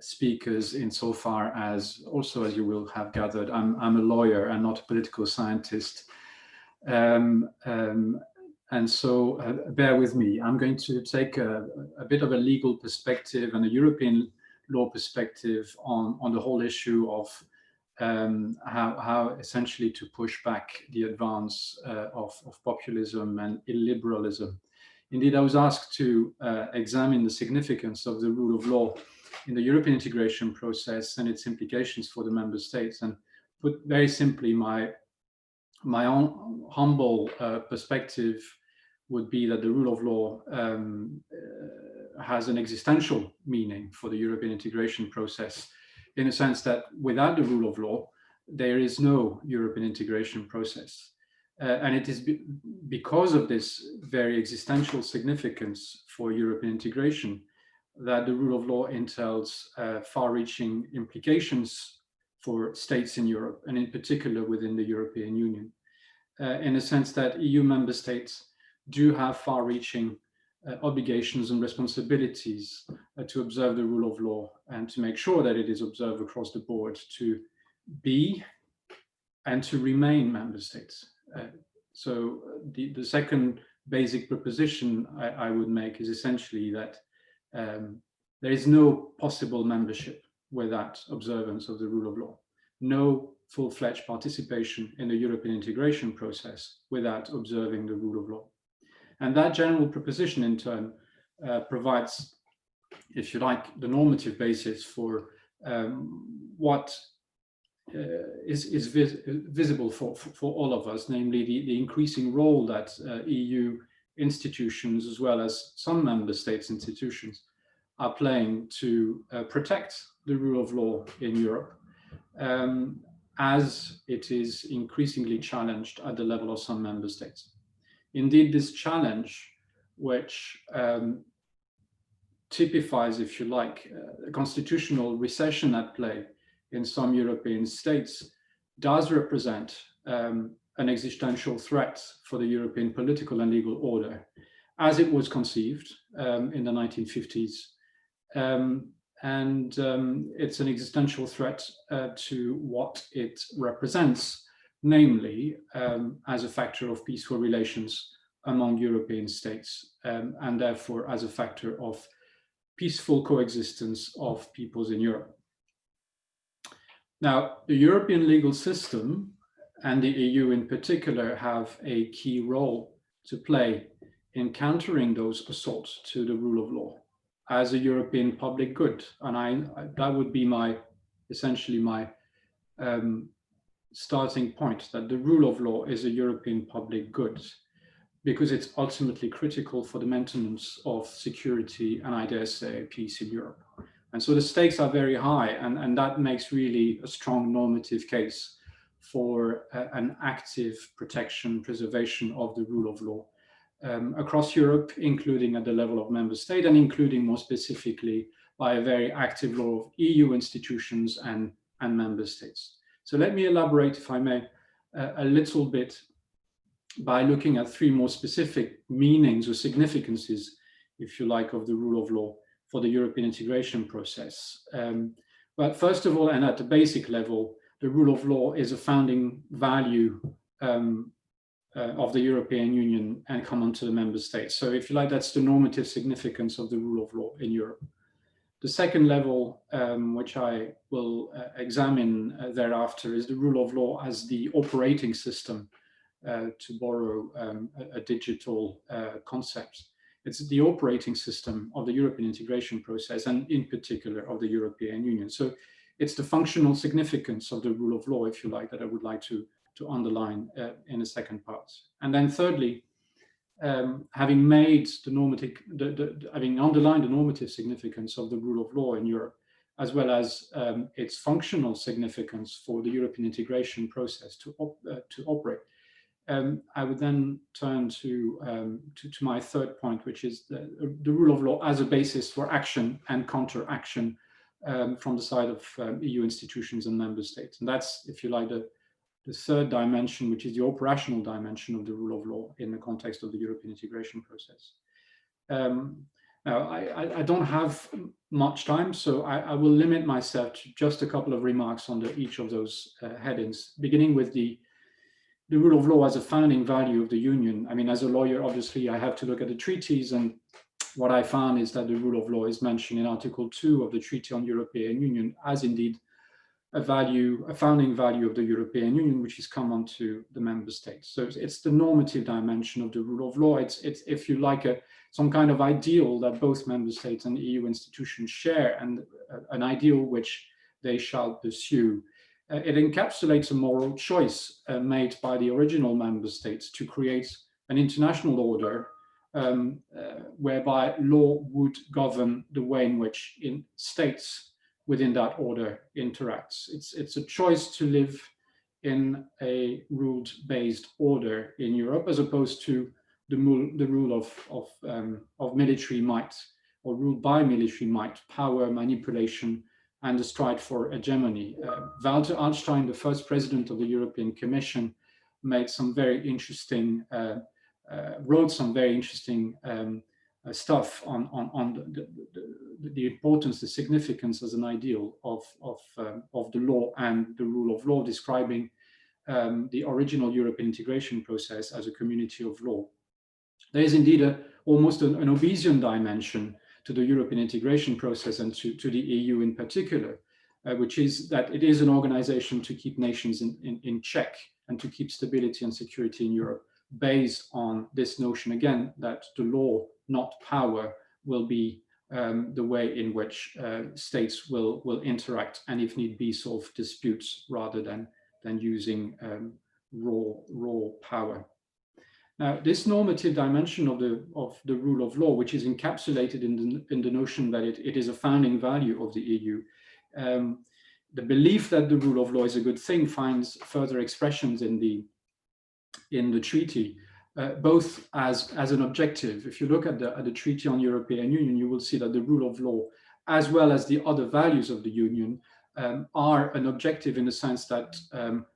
speakers, insofar as, also as you will have gathered, I'm a lawyer and not a political scientist. And so bear with me. I'm going to take a bit of a legal perspective and a European law perspective on the whole issue of how essentially to push back the advance of populism and illiberalism. Indeed, I was asked to examine the significance of the rule of law in the European integration process and its implications for the member states. And put very simply, my own humble perspective would be that the rule of law has an existential meaning for the European integration process, in a sense that without the rule of law, there is no European integration process. And it is because of this very existential significance for European integration that the rule of law entails far-reaching implications for states in Europe, and in particular within the European Union, in a sense that EU member states do have far-reaching obligations and responsibilities to observe the rule of law and to make sure that it is observed across the board, to be and to remain member states. So the second basic proposition I would make is essentially that there is no possible membership without observance of the rule of law, no full-fledged participation in the European integration process without observing the rule of law. And that general proposition in turn provides, if you like, the normative basis for what is visible for all of us, namely the increasing role that EU institutions, as well as some member states' institutions, are playing to protect the rule of law in Europe, as it is increasingly challenged at the level of some member states. Indeed, this challenge, which typifies, if you like, a constitutional recession at play in some European states, does represent an existential threat for the European political and legal order, as it was conceived in the 1950s. It's an existential threat to what it represents, namely as a factor of peaceful relations among European states, and therefore as a factor of peaceful coexistence of peoples in Europe. Now, the European legal system and the EU in particular have a key role to play in countering those assaults to the rule of law as a European public good. And that would be essentially my starting point, that the rule of law is a European public good, because it's ultimately critical for the maintenance of security and, I dare say, peace in Europe. And so the stakes are very high, and that makes really a strong normative case for an active protection, preservation of the rule of law across Europe, including at the level of member state, and including more specifically by a very active role of EU institutions and member states. So let me elaborate, if I may, a little bit by looking at three more specific meanings or significances, if you like, of the rule of law for the European integration process. But first of all, and at the basic level, the rule of law is a founding value of the European Union and common to the member states. So if you like, that's the normative significance of the rule of law in Europe. The second level, which I will examine thereafter, is the rule of law as the operating system, to borrow a digital concept. It's the operating system of the European integration process, and in particular of the European Union. So it's the functional significance of the rule of law, if you like, that I would like to underline in a second part. And then thirdly, having made the normative, having underlined the normative significance of the rule of law in Europe, as well as its functional significance for the European integration process to operate, I would then turn to my third point, which is the rule of law as a basis for action and counteraction from the side of EU institutions and member states. And that's, if you like, the third dimension, which is the operational dimension of the rule of law in the context of the European integration process. Now, I don't have much time, so I will limit myself to just a couple of remarks under each of those headings, beginning with the rule of law as a founding value of the Union. I mean, as a lawyer, obviously, I have to look at the treaties, and what I found is that the rule of law is mentioned in Article 2 of the Treaty on European Union as indeed a founding value of the European Union, which is common to the member states. So it's the normative dimension of the rule of law. It's if you like, some kind of ideal that both member states and EU institutions share, and an ideal which they shall pursue. It encapsulates a moral choice made by the original member states to create an international order whereby law would govern the way in which states within that order interacts. It's a choice to live in a rule-based order in Europe, as opposed to the rule of military might, or rule by military might, power, manipulation, and the strive for hegemony. Walter Arnstein, the first president of the European Commission, made some very interesting, wrote some very interesting stuff on the importance, the significance as an ideal of the law and the rule of law, describing the original European integration process as a community of law. There is indeed almost an Hobbesian dimension to the European integration process, and to the EU in particular, which is that it is an organization to keep nations in check and to keep stability and security in Europe, based on this notion, again, that the law, not power, will be the way in which states will interact, and if need be, solve disputes rather than using raw power. Now, this normative dimension of the rule of law, which is encapsulated in the notion that it is a founding value of the EU, the belief that the rule of law is a good thing finds further expressions in the treaty, both as an objective. If you look at the Treaty on European Union, you will see that the rule of law, as well as the other values of the Union, are an objective in the sense that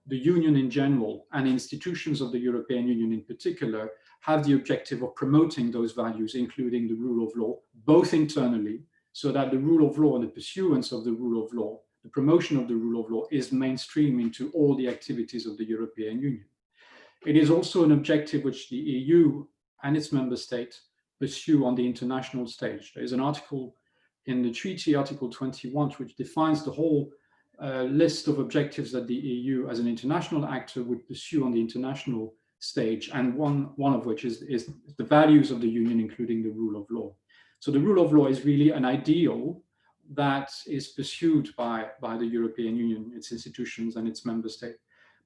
the Union in general and institutions of the European Union in particular have the objective of promoting those values, including the rule of law, both internally, so that the rule of law and the pursuance of the rule of law, the promotion of the rule of law, is mainstream into all the activities of the European Union. It is also an objective which the EU and its member states pursue on the international stage. There is an article in the treaty, Article 21, which defines the whole list of objectives that the EU as an international actor would pursue on the international stage, and one of which is the values of the Union, including the rule of law. So the rule of law is really an ideal that is pursued by the European Union, its institutions and its member states.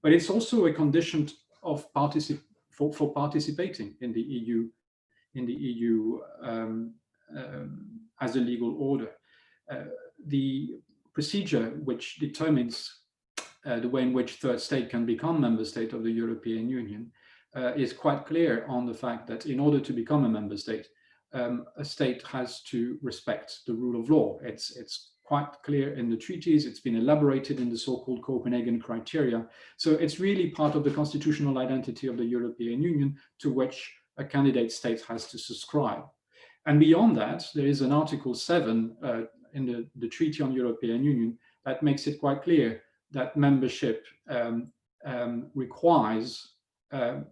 But it's also a condition of for participating in the EU as a legal order. The procedure which determines the way in which third state can become member state of the European Union is quite clear on the fact that in order to become a member state, a state has to respect the rule of law. It's quite clear in the treaties. It's been elaborated in the so-called Copenhagen criteria. So it's really part of the constitutional identity of the European Union, to which a candidate state has to subscribe. And beyond that, there is an Article 7 in the Treaty on European Union that makes it quite clear that membership requires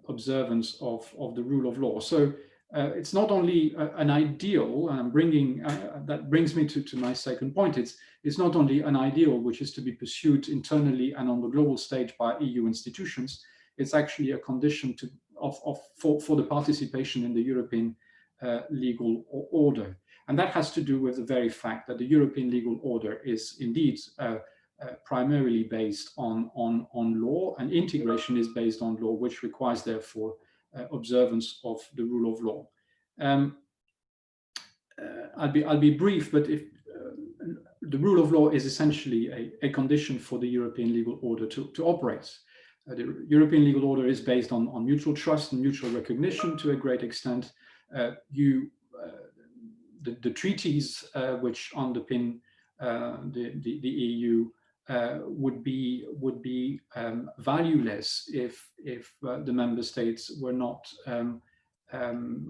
observance of the rule of law. So it's not only an ideal, and I'm bringing that brings me to my second point. It's not only an ideal which is to be pursued internally and on the global stage by EU institutions. It's actually a condition for the participation in the European legal order, and that has to do with the very fact that the European legal order is indeed primarily based on law, and integration is based on law, which requires therefore observance of the rule of law. I'll be brief, but if the rule of law is essentially a condition for the European legal order to operate. The European legal order is based on mutual trust and mutual recognition to a great extent. The treaties which underpin the EU would be valueless if the member states were not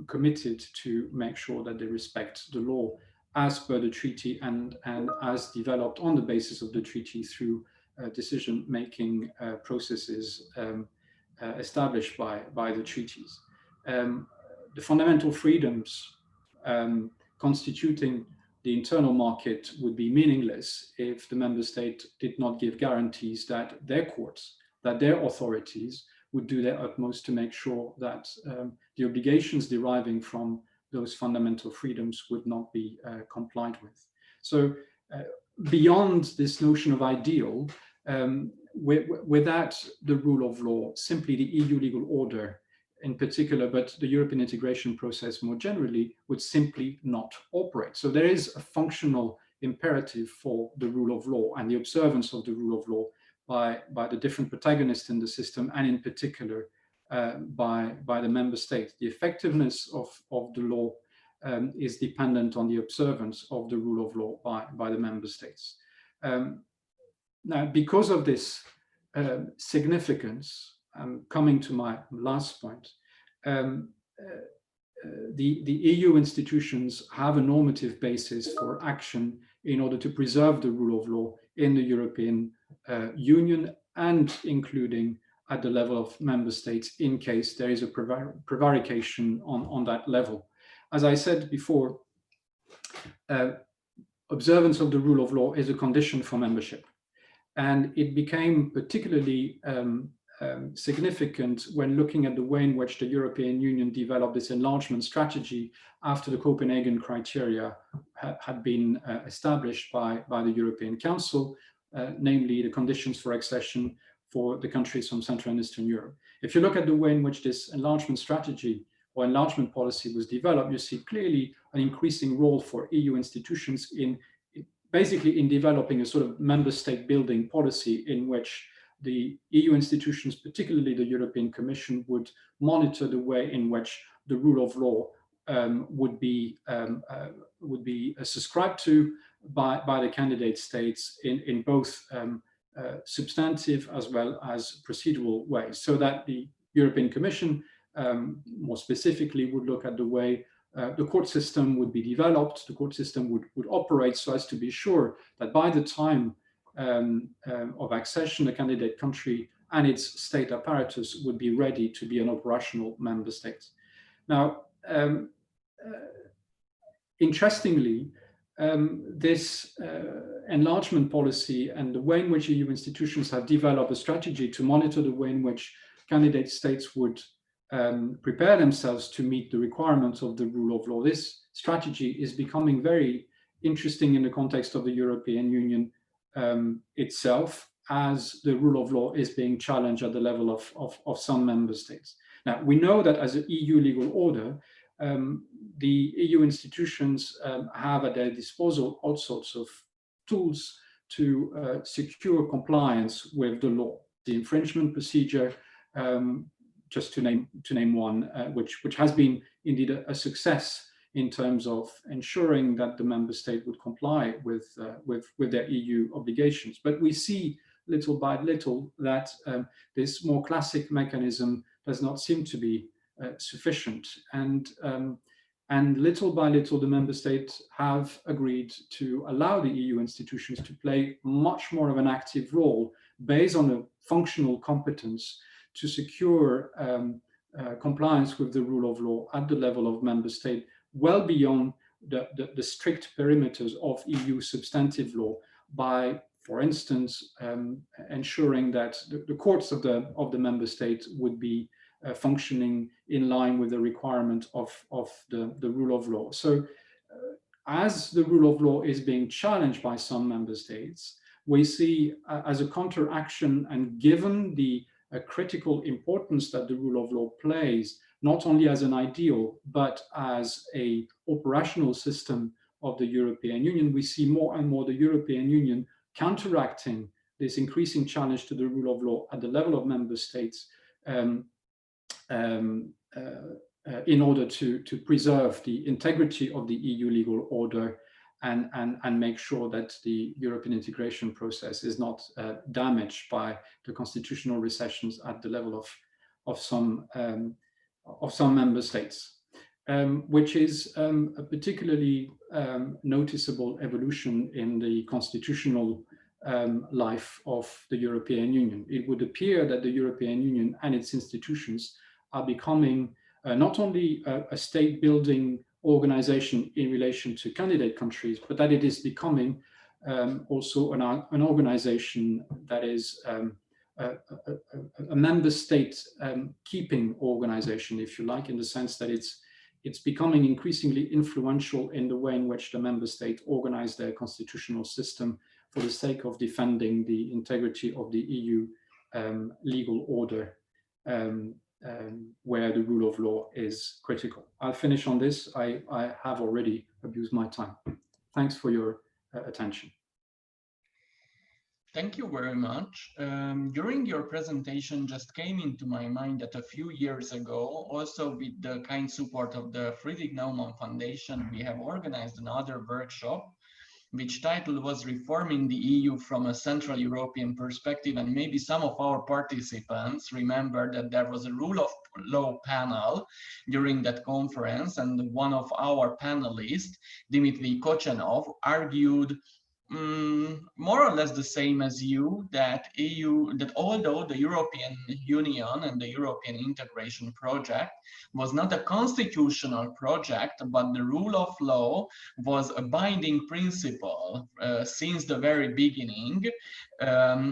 committed to make sure that they respect the law as per the treaty and as developed on the basis of the treaty through decision-making processes established by the treaties. The fundamental freedoms constituting the internal market would be meaningless if the member state did not give guarantees that their courts, that their authorities would do their utmost to make sure that the obligations deriving from those fundamental freedoms would not be complied with. So beyond this notion of ideal, without the rule of law, simply the EU legal order in particular, but the European integration process more generally, would simply not operate. So there is a functional imperative for the rule of law and the observance of the rule of law by the different protagonists in the system, and in particular by the member states. The effectiveness of the law is dependent on the observance of the rule of law by the member states. Now, because of this significance, I'm coming to my last point. The EU institutions have a normative basis for action in order to preserve the rule of law in the European Union, and including at the level of member states in case there is a prevarication on that level. As I said before, observance of the rule of law is a condition for membership. And it became particularly significant when looking at the way in which the European Union developed this enlargement strategy after the Copenhagen criteria had been established by the European Council, namely the conditions for accession for the countries from Central and Eastern Europe. If you look at the way in which this enlargement strategy or enlargement policy was developed, you see clearly an increasing role for EU institutions in basically in developing a sort of member state building policy in which the EU institutions, particularly the European Commission, would monitor the way in which the rule of law would be subscribed to by the candidate states in both substantive as well as procedural ways, so that the European Commission more specifically would look at the way the court system would be developed, the court system would operate, so as to be sure that by the time of accession, the candidate country and its state apparatus would be ready to be an operational member state. Now, interestingly, this enlargement policy and the way in which EU institutions have developed a strategy to monitor the way in which candidate states would prepare themselves to meet the requirements of the rule of law, this strategy is becoming very interesting in the context of the European Union itself, as the rule of law is being challenged at the level of some member states. Now, we know that as an EU legal order, the EU institutions have at their disposal all sorts of tools to secure compliance with the law. The infringement procedure, just to name one, which has been indeed a success in terms of ensuring that the member state would comply with their EU obligations. But we see little by little that this more classic mechanism does not seem to be sufficient. And little by little, the member states have agreed to allow the EU institutions to play much more of an active role based on a functional competence to secure compliance with the rule of law at the level of member state, well beyond the strict perimeters of EU substantive law, by, for instance, ensuring that the courts of the member state would be functioning in line with the requirement of the rule of law. So as the rule of law is being challenged by some member states, we see as a counteraction, and given the critical importance that the rule of law plays, not only as an ideal, but as an operational system of the European Union, we see more and more the European Union counteracting this increasing challenge to the rule of law at the level of member states in order to preserve the integrity of the EU legal order and make sure that the European integration process is not damaged by the constitutional recessions at the level of some member states, which is a particularly noticeable evolution in the constitutional life of the European Union. It would appear that the European Union and its institutions are becoming not only a state building organization in relation to candidate countries, but that it is becoming also an organization that is a member state keeping organization, if you like, in the sense that it's becoming increasingly influential in the way in which the member state organize their constitutional system for the sake of defending the integrity of the EU legal order, where the rule of law is critical. I'll finish on this. I have already abused my time. Thanks for your attention. Thank you very much. During your presentation, just came into my mind that a few years ago, also with the kind support of the Friedrich Naumann Foundation, we have organized another workshop, which title was Reforming the EU from a Central European Perspective. And maybe some of our participants remember that there was a rule of law panel during that conference, and one of our panelists, Dmitry Kochenov, argued more or less the same as you, that although the European Union and the European integration project was not a constitutional project, but the rule of law was a binding principle since the very beginning.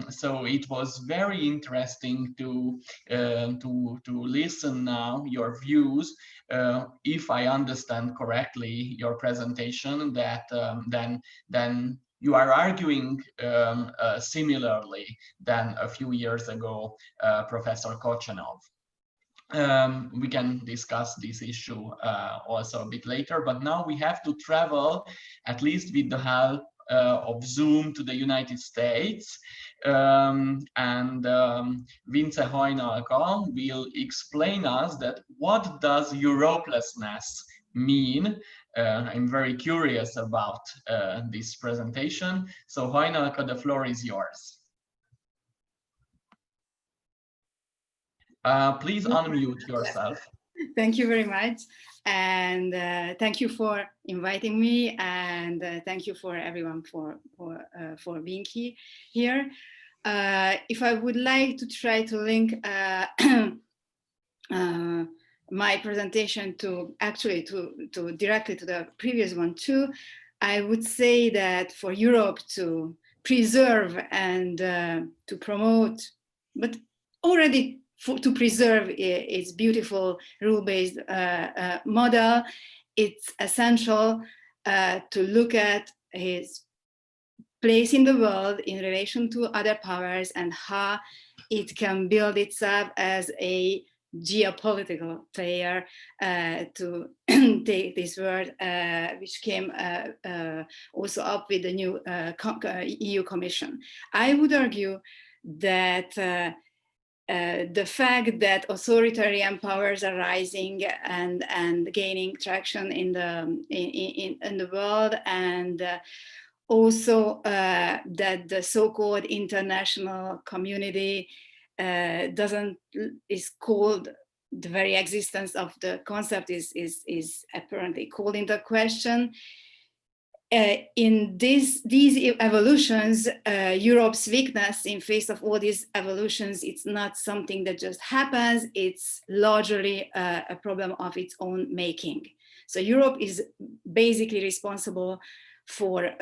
So it was very interesting to listen now your views. If I understand correctly your presentation, that then you are arguing similarly than a few years ago, Professor Kochenov. We can discuss this issue also a bit later, but now we have to travel, at least with the help of Zoom, to the United States. Vince Hajnalka will explain us that what does Europelessness mean. I'm very curious about this presentation. So Hajnalka, the floor is yours. Please unmute yourself. Thank you very much. And thank you for inviting me, and thank you for everyone for being here. If I would like to try to link my presentation to directly to the previous one too, I would say that for Europe to preserve and to promote, but already to preserve its beautiful rule-based model, it's essential to look at its place in the world in relation to other powers and how it can build itself as a geopolitical player, to take this word, which came also up with the new EU Commission. I would argue that the fact that authoritarian powers are rising and gaining traction in the world, and also that the so-called international community is called, the very existence of the concept is apparently called into question. In these evolutions, Europe's weakness in face of all these evolutions, it's not something that just happens, it's largely a problem of its own making. So Europe is basically responsible for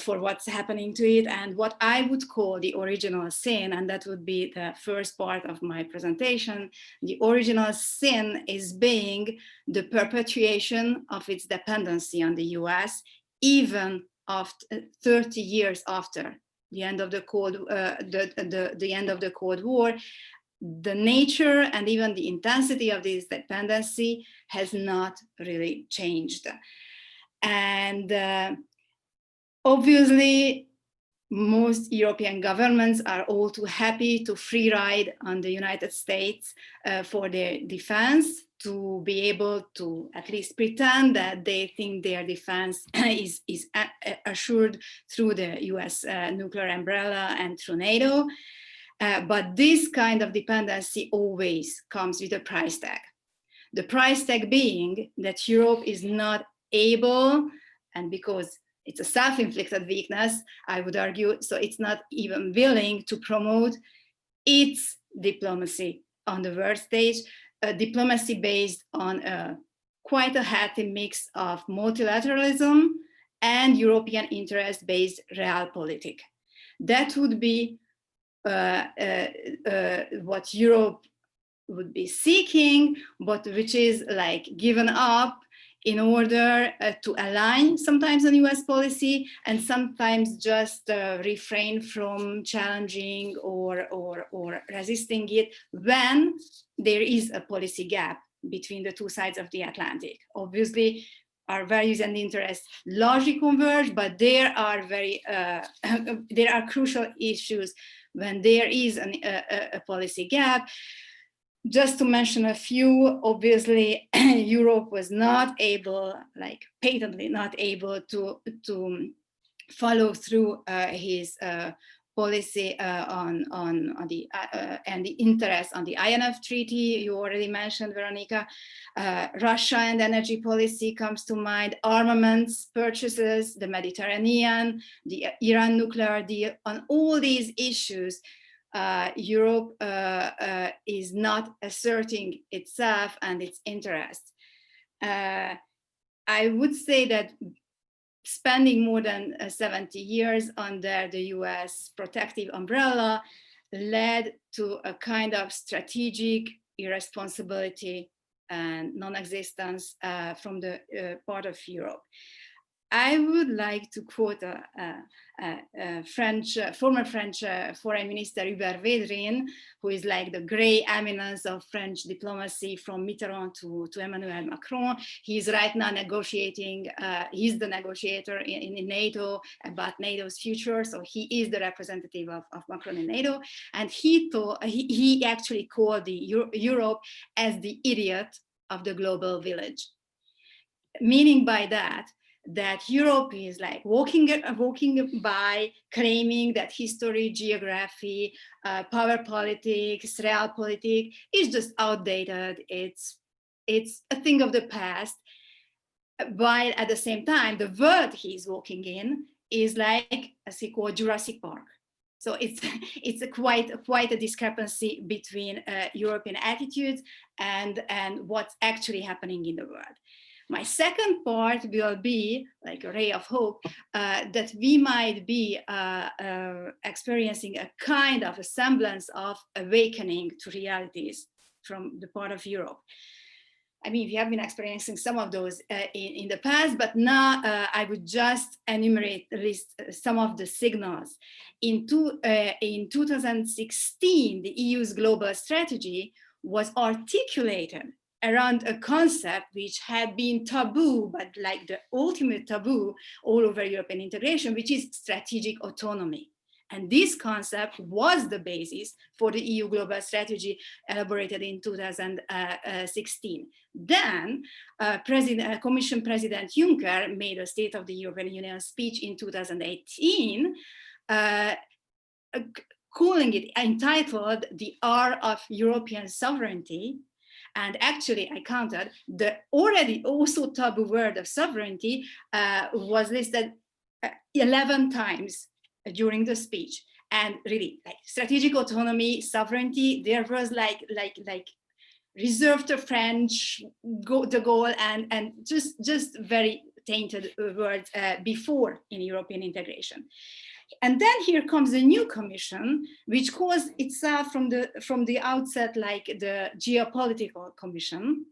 what's happening to it, and what I would call the original sin, and that would be the first part of my presentation. The original sin is being the perpetuation of its dependency on the US, even after 30 years after the end of the Cold War. The nature and even the intensity of this dependency has not really changed, and obviously, most European governments are all too happy to free ride on the United States for their defense, to be able to at least pretend that they think their defense is assured through the US nuclear umbrella and through NATO. But this kind of dependency always comes with a price tag. The price tag being that Europe is not able, and because it's a self-inflicted weakness, I would argue, so it's not even willing to promote its diplomacy on the world stage, a diplomacy based on a quite a healthy mix of multilateralism and European interest-based realpolitik. That would be what Europe would be seeking, but which is like given up in order to align sometimes on US policy and sometimes just refrain from challenging or resisting it when there is a policy gap between the two sides of the Atlantic. Obviously, our values and interests largely converge, but there are there are crucial issues when there is a policy gap. Just to mention a few, obviously, Europe was not able, like patently not able to follow through his policy on the and the interest on the INF treaty. You already mentioned, Veronica. Russia and energy policy comes to mind, armaments purchases, the Mediterranean, the Iran nuclear deal. On all these issues, Europe is not asserting itself and its interests. I would say that spending more than 70 years under the US protective umbrella led to a kind of strategic irresponsibility and non-existence from the part of Europe. I would like to quote a former French foreign minister, Hubert Védrine, who is like the gray eminence of French diplomacy from Mitterrand to Emmanuel Macron. He's right now negotiating, he's the negotiator in NATO about NATO's future. So he is the representative of Macron in NATO. And he actually called Europe as the idiot of the global village. Meaning by that Europe is like walking by, claiming that history, geography, power politics, realpolitik is just outdated. It's a thing of the past. While at the same time, the world he's walking in is like, as he called, Jurassic Park. So it's quite a discrepancy between European attitudes and what's actually happening in the world. My second part will be like a ray of hope that we might be experiencing a kind of a semblance of awakening to realities from the part of Europe. I mean, we have been experiencing some of those in the past, but now I would just enumerate at least some of the signals. In 2016, the EU's global strategy was articulated around a concept which had been taboo, but like the ultimate taboo all over European integration, which is strategic autonomy. And this concept was the basis for the EU global strategy elaborated in 2016. Then Commission President Juncker made a State of the European Union speech in 2018, calling it, entitled "The Hour of European Sovereignty." And actually, I counted, the already also taboo word of sovereignty was listed 11 times during the speech. And really, like strategic autonomy, sovereignty, there was like reserved to French, de Gaulle, and just very tainted words before in European integration. And then here comes a new commission, which calls itself from the outset like the geopolitical commission,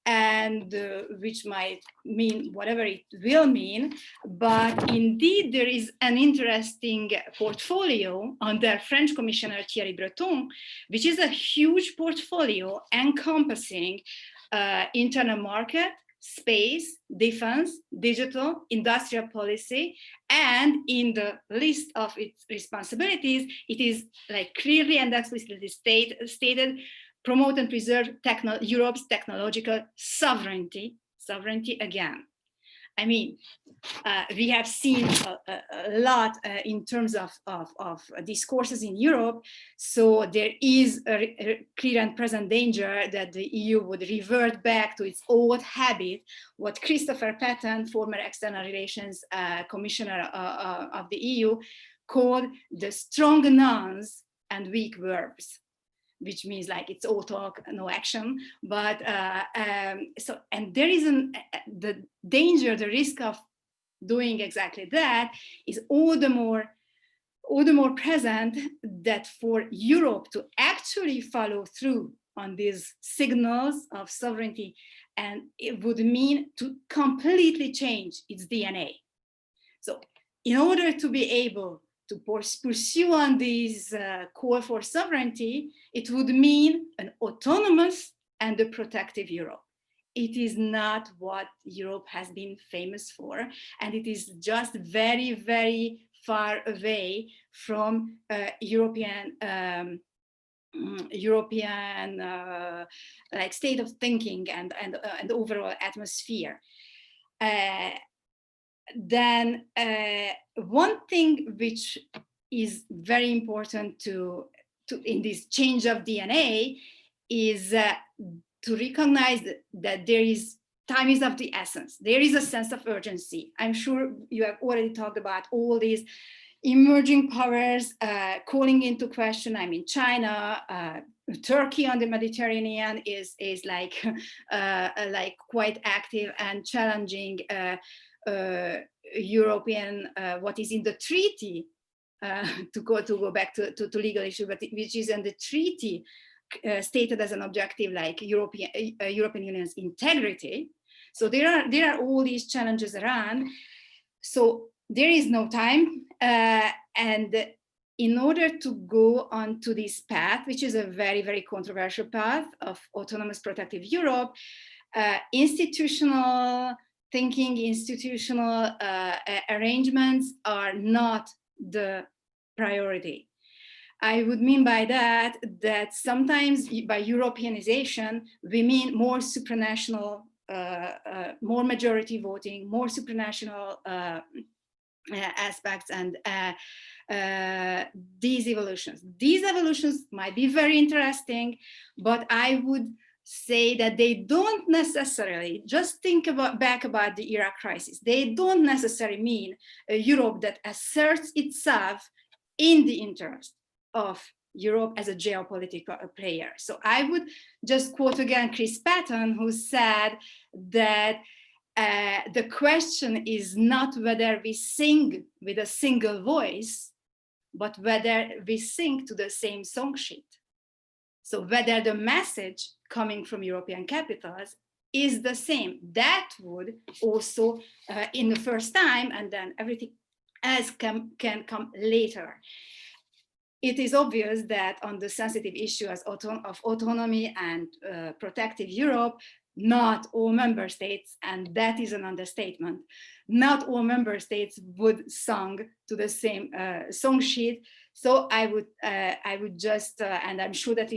and which might mean whatever it will mean. But indeed, there is an interesting portfolio under French Commissioner Thierry Breton, which is a huge portfolio encompassing internal market, space, defense, digital, industrial policy, and in the list of its responsibilities, it is like clearly and explicitly stated, promote and preserve Europe's technological sovereignty again. I mean, we have seen a lot in terms of discourses in Europe. So there is a clear and present danger that the EU would revert back to its old habit, what Christophe Patten, former External Relations Commissioner of the EU, called the strong nouns and weak verbs. which means like it's all talk, no action. But and there is the danger, the risk of doing exactly that is all the more present, that for Europe to actually follow through on these signals of sovereignty, and it would mean to completely change its DNA. So in order to be able to pursue on this call for sovereignty, it would mean an autonomous and a protective Europe. It is not what Europe has been famous for, and it is just very, very far away from European like state of thinking and overall atmosphere. Then one thing which is very important to in this change of DNA is to recognize that time is of the essence. There is a sense of urgency. I'm sure you have already talked about all these emerging powers calling into question. I mean, China, Turkey on the Mediterranean is like quite active and challenging European what is in the treaty. To go back to legal issue, but which is in the treaty. Stated as an objective like European Union's integrity. So there are all these challenges around. So there is no time, and in order to go on to this path, which is a very, very controversial path of autonomous protective Europe, institutional thinking, institutional arrangements are not the priority. I would mean by that sometimes by Europeanization, we mean more supranational, more majority voting, more supranational aspects, and these evolutions might be very interesting, but I would say that they don't necessarily, just think back about the Iraq crisis, they don't necessarily mean a Europe that asserts itself in the interest of Europe as a geopolitical player. So I would just quote again Chris Patton, who said that the question is not whether we sing with a single voice, but whether we sing to the same song sheet. So whether the message coming from European capitals is the same. That would also, in the first time, and then everything else can come later. It is obvious that on the sensitive issue of autonomy and protective Europe, not all member states, and that is an understatement, not all member states would sing to the same song sheet. So I would just, and I'm sure that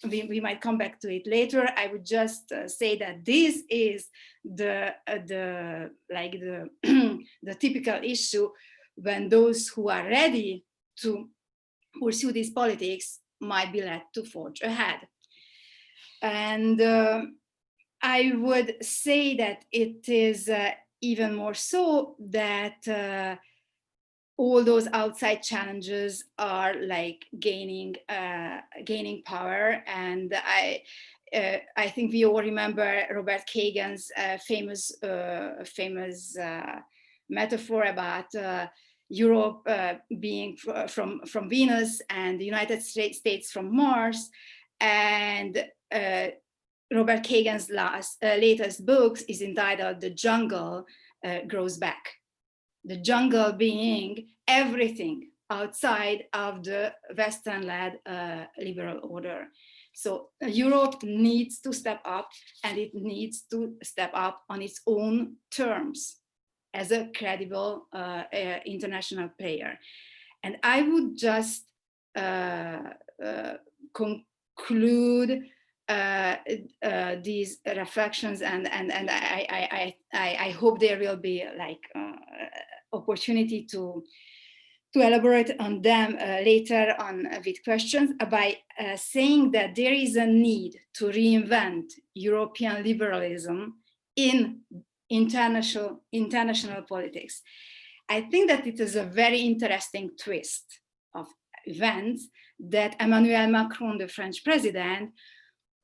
we might come back to it later. I would just say that this is the typical issue when those who are ready to pursue these politics might be led to forge ahead. And I would say that it is even more so that all those outside challenges are like gaining power. And I think we all remember Robert Kagan's famous metaphor about Europe being from Venus and the United States from Mars. And Robert Kagan's latest book is entitled "The Jungle Grows Back." The jungle being everything outside of the Western-led liberal order. So Europe needs to step up, and it needs to step up on its own terms as a credible international player. And I would just conclude these reflections, and I hope there will be like opportunity to elaborate on them later on with questions, by saying that there is a need to reinvent European liberalism in international politics. I think that it is a very interesting twist of events that Emmanuel Macron, the French president,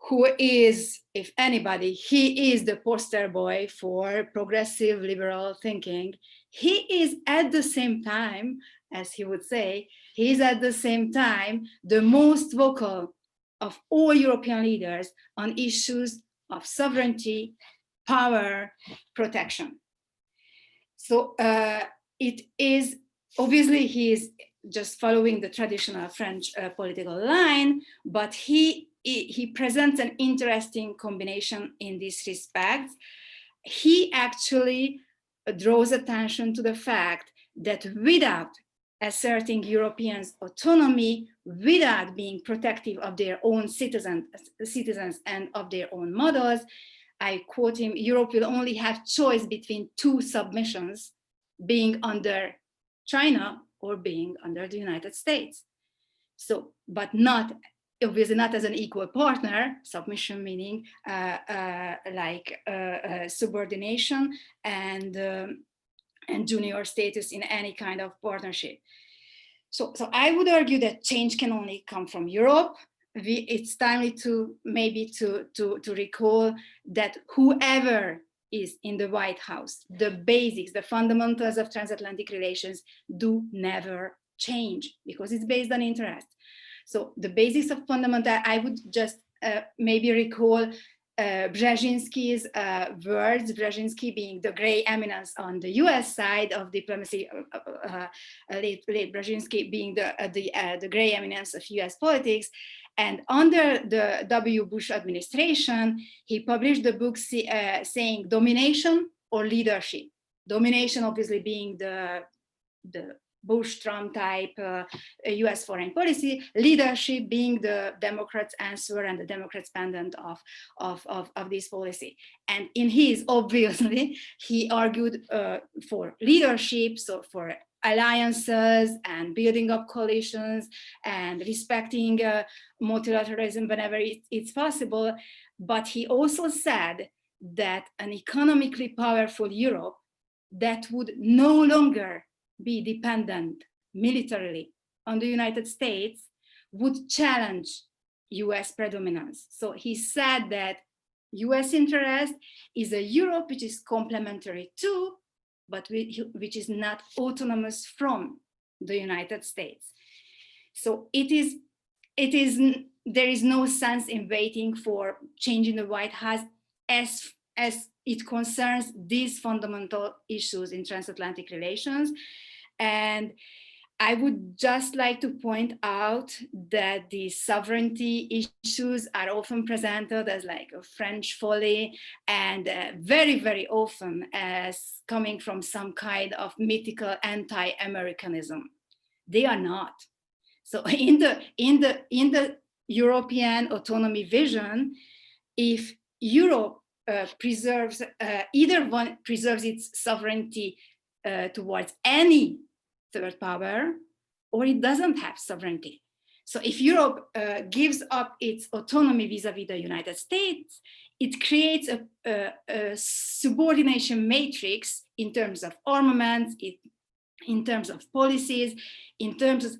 who is, if anybody, he is the poster boy for progressive liberal thinking. He is at the same time, as he would say, he is at the same time the most vocal of all European leaders on issues of sovereignty, power, protection. So it is, obviously he is just following the traditional French political line, but he presents an interesting combination in this respect. He actually draws attention to the fact that without asserting Europeans' autonomy, without being protective of their own citizens and of their own models, I quote him, Europe will only have choice between two submissions, being under China or being under the United States. So, but not, obviously not as an equal partner, submission meaning subordination and junior status in any kind of partnership. So I would argue that change can only come from Europe. It's timely to maybe to recall that whoever is in the White House, the basics, the fundamentals of transatlantic relations do never change because it's based on interest. So the basics of fundamental, I would just maybe recall Brzezinski's words, Brzezinski being the gray eminence on the US side of diplomacy, late Brzezinski being the gray eminence of US politics. And under the W. Bush administration, he published the book saying domination or leadership. Domination obviously being the Bush-Trump type US foreign policy, leadership being the Democrats' answer and the Democrats' pendant of this policy. And in his, obviously, he argued for leadership, so for alliances and building up coalitions and respecting multilateralism whenever it's possible. But he also said that an economically powerful Europe that would no longer be dependent militarily on the United States would challenge US predominance. So he said that US interest is a Europe which is complementary to, but which is not autonomous from the United States. So there is no sense in waiting for changing the White House as it concerns these fundamental issues in transatlantic relations. And I would just like to point out that the sovereignty issues are often presented as like a French folly and very, very often as coming from some kind of mythical anti-Americanism. They are not. So in the European autonomy vision, if Europe preserves its sovereignty towards any third power, or it doesn't have sovereignty. So if Europe gives up its autonomy vis-a-vis the United States, it creates a subordination matrix in terms of armaments, in terms of policies, in terms of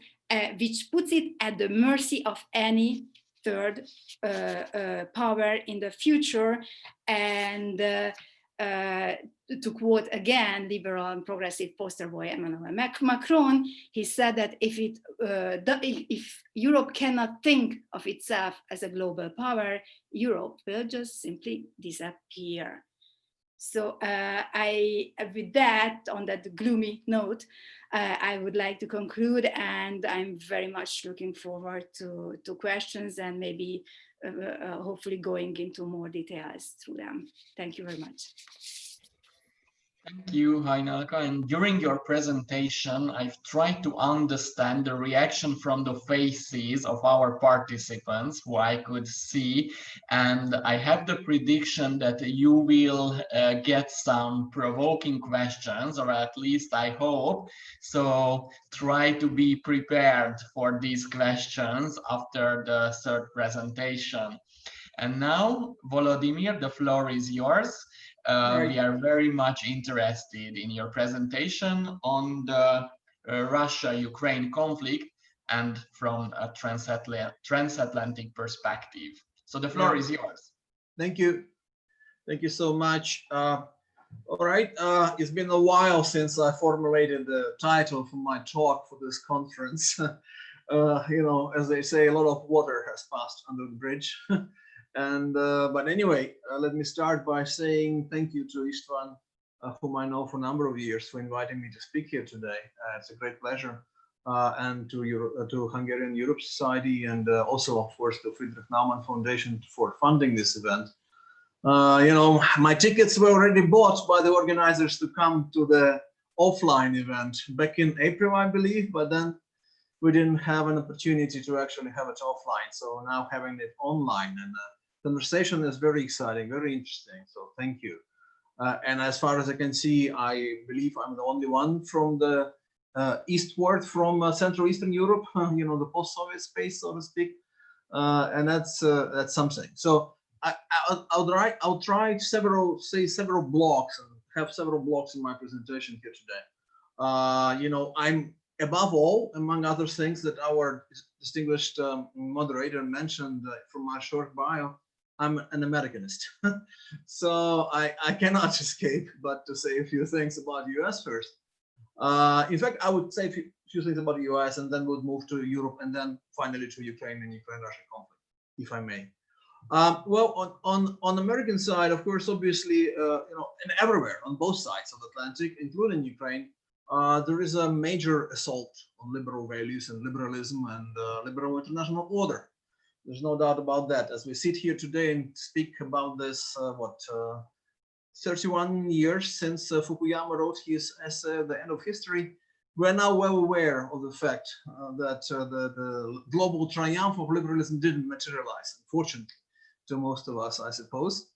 which puts it at the mercy of any third power in the future. And to quote again liberal and progressive poster boy Emmanuel Macron, he said that if Europe cannot think of itself as a global power, Europe will just simply disappear. So with that, on that gloomy note, I would like to conclude, and I'm very much looking forward to questions and maybe hopefully going into more details through them. Thank you very much. Thank you, Heinelka. And during your presentation, I've tried to understand the reaction from the faces of our participants who I could see. And I have the prediction that you will get some provoking questions, or at least I hope. So try to be prepared for these questions after the third presentation. And now, Volodymyr, the floor is yours. We are very much interested in your presentation on the Russia-Ukraine conflict. and from a transatlantic perspective. So the floor is yours. Thank you. Thank you so much. All right, it's been a while since I formulated the title for my talk for this conference. You know, as they say, a lot of water has passed under the bridge. And but anyway, let me start by saying thank you to István, whom I know for a number of years, for inviting me to speak here today. It's a great pleasure. And to Hungarian Europe Society, and also, of course, to Friedrich Naumann Foundation for funding this event. You know, my tickets were already bought by the organizers to come to the offline event back in April, I believe, but then we didn't have an opportunity to actually have it offline. So now having it online, and the conversation is very exciting, very interesting. So thank you. And as far as I can see, I believe I'm the only one from the eastward, from Central Eastern Europe, you know, the post-Soviet space, so to speak. And that's something. So I'll try several blocks and have several blocks in my presentation here today. You know, I'm above all, among other things that our distinguished moderator mentioned from my short bio, I'm an Americanist. So I cannot escape but to say a few things about the US first. In fact, I would say a few things about the US, and then we'll move to Europe, and then finally to Ukraine and Ukraine-Russia conflict, if I may. Well, on American side, of course, obviously, you know, and everywhere on both sides of the Atlantic, including Ukraine, there is a major assault on liberal values and liberalism and liberal international order. There's no doubt about that. As we sit here today and speak about this, 31 years since Fukuyama wrote his essay, The End of History, we're now well aware of the fact that the global triumph of liberalism didn't materialize, unfortunately, to most of us, I suppose,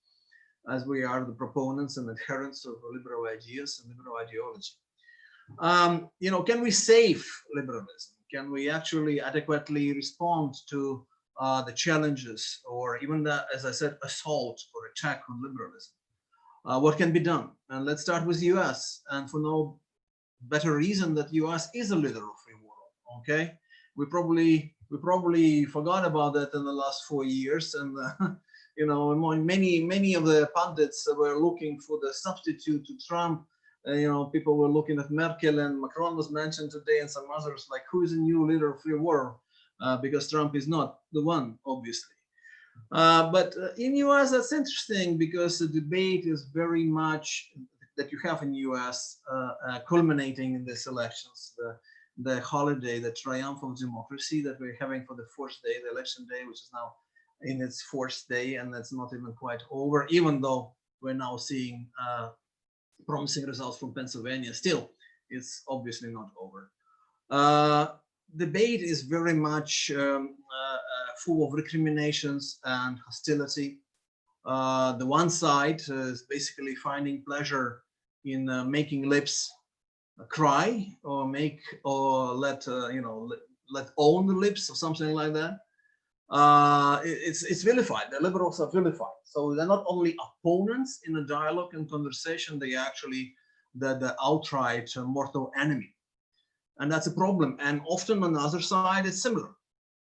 as we are the proponents and adherents of liberal ideas and liberal ideology. You know, can we save liberalism? Can we actually adequately respond to the challenges, or even the, as I said, assault or attack on liberalism? What can be done? And let's start with the US, and for no better reason that the US is a leader of free world. Okay, we probably forgot about that in the last 4 years, and you know, many of the pundits were looking for the substitute to Trump. You know, people were looking at Merkel, and Macron was mentioned today, and some others, like, who is the new leader of free world? Because Trump is not the one, obviously. But in US, that's interesting, because the debate is very much that you have in US culminating in these elections, the holiday, the triumph of democracy that we're having for the fourth day, the election day, which is now in its fourth day, and that's not even quite over, even though we're now seeing promising results from Pennsylvania. Still, it's obviously not over. Debate is very much full of recriminations and hostility. The one side is basically finding pleasure in making lips cry, or let own the lips, or something like that. It's vilified. The liberals are vilified. So they're not only opponents in a dialogue and conversation, they are actually the outright mortal enemy. And that's a problem. And often on the other side, it's similar.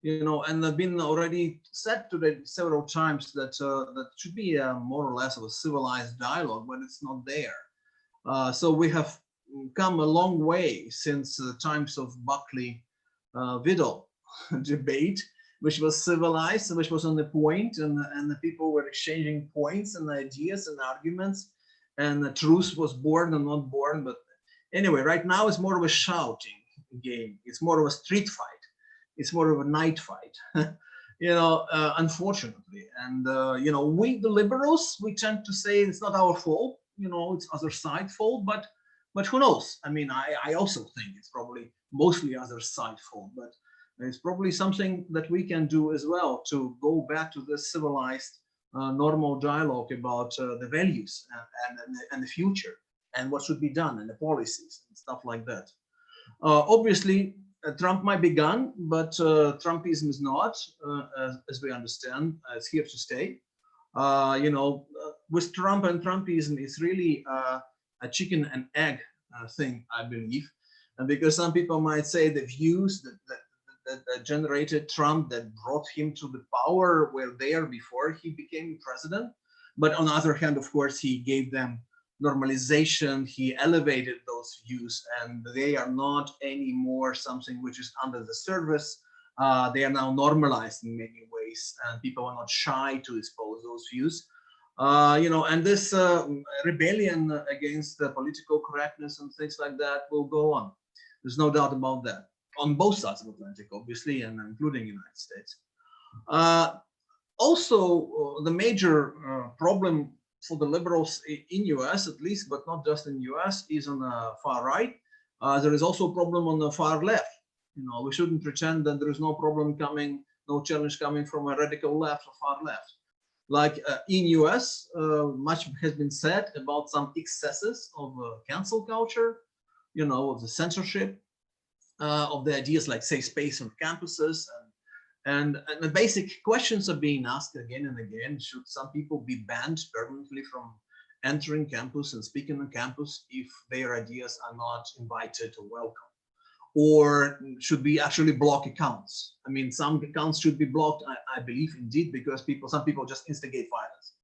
You know, and they've been already said today several times that that should be more or less of a civilized dialogue, but it's not there. So we have come a long way since the times of Buckley-Vidal debate, which was civilized, which was on the point, and the people were exchanging points and ideas and arguments, and the truth was born and not born. But anyway, right now it's more of a shouting game. It's more of a street fight. It's more of a night fight, you know, unfortunately. And, you know, we, the liberals, we tend to say it's not our fault, you know, it's other side fault, but who knows? I mean, I also think it's probably mostly other side fault, but it's probably something that we can do as well to go back to this civilized, normal dialogue about the values and the future and what should be done and the policies and stuff like that. Obviously, Trump might be gone, but Trumpism is not, as we understand. It's here to stay. You know, with Trump and Trumpism, it's really a chicken and egg thing, I believe. And because some people might say the views, that generated Trump, that brought him to the power, were there before he became president. But on the other hand, of course, he gave them normalization, he elevated those views, and they are not anymore something which is under the surface. They are now normalized in many ways, and people are not shy to expose those views. And this rebellion against political correctness and things like that will go on. There's no doubt about that, on both sides of the Atlantic, obviously, and including the United States. Also, the major problem for the liberals in US, at least, but not just in US, is on the far right. There is also a problem on the far left. We shouldn't pretend that there is no problem coming, no challenge coming from a radical left or far left. Like in US, much has been said about some excesses of cancel culture, of the censorship, of the ideas like safe space on campuses, and the basic questions are being asked again and again. Should some people be banned permanently from entering campus and speaking on campus if their ideas are not invited or welcome? Or should we actually block accounts? I mean, some accounts should be blocked, I believe, indeed, because some people just instigate violence.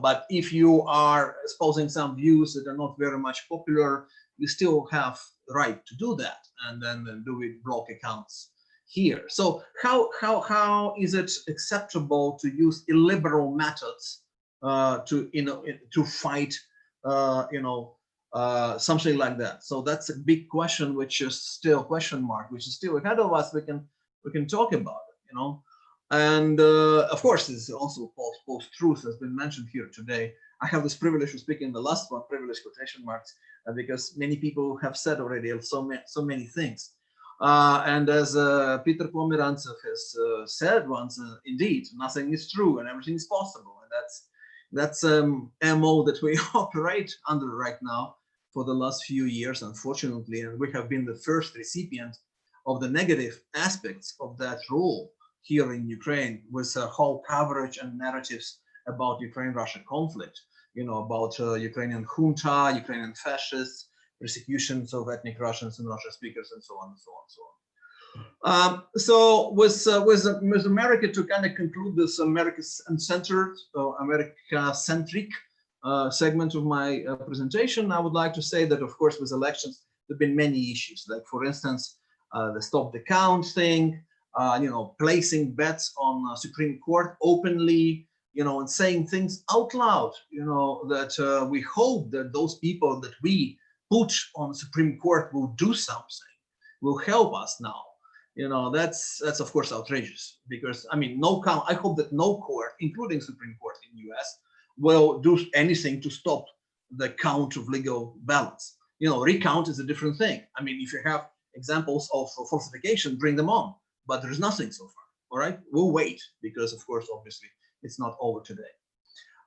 But if you are espousing some views that are not very much popular, you still have the right to do that, and then do it, block accounts here. So how is it acceptable to use illiberal methods to fight something like that? So that's a big question, which is still question mark, which is still ahead of us. We can talk about it, and of course, there's also post-truth has been mentioned here today. I have this privilege of speaking the last one, privilege quotation marks, because many people have said already so many things. And as Peter Pomerantsev has said once, indeed, nothing is true and everything is possible, and that's MO that we operate under right now for the last few years, unfortunately, and we have been the first recipient of the negative aspects of that role here in Ukraine, with whole coverage and narratives about Ukraine-Russia conflict, about Ukrainian junta, Ukrainian fascists, persecutions of ethnic Russians and Russian speakers, and so on and so on and so on. So with America, to kind of conclude this America-centered, America-centric segment of my presentation, I would like to say that, of course, with elections, there have been many issues, like, for instance, the stop the count thing, placing bets on Supreme Court openly, and saying things out loud, that we hope that those people that we put on the Supreme Court will do something, will help us now. That's of course outrageous, because I hope that no court, including Supreme Court in the US, will do anything to stop the count of legal ballots. Recount is a different thing. I mean, if you have examples of falsification, bring them on, but there's nothing so far. All right, we'll wait, because of course, obviously, it's not over today.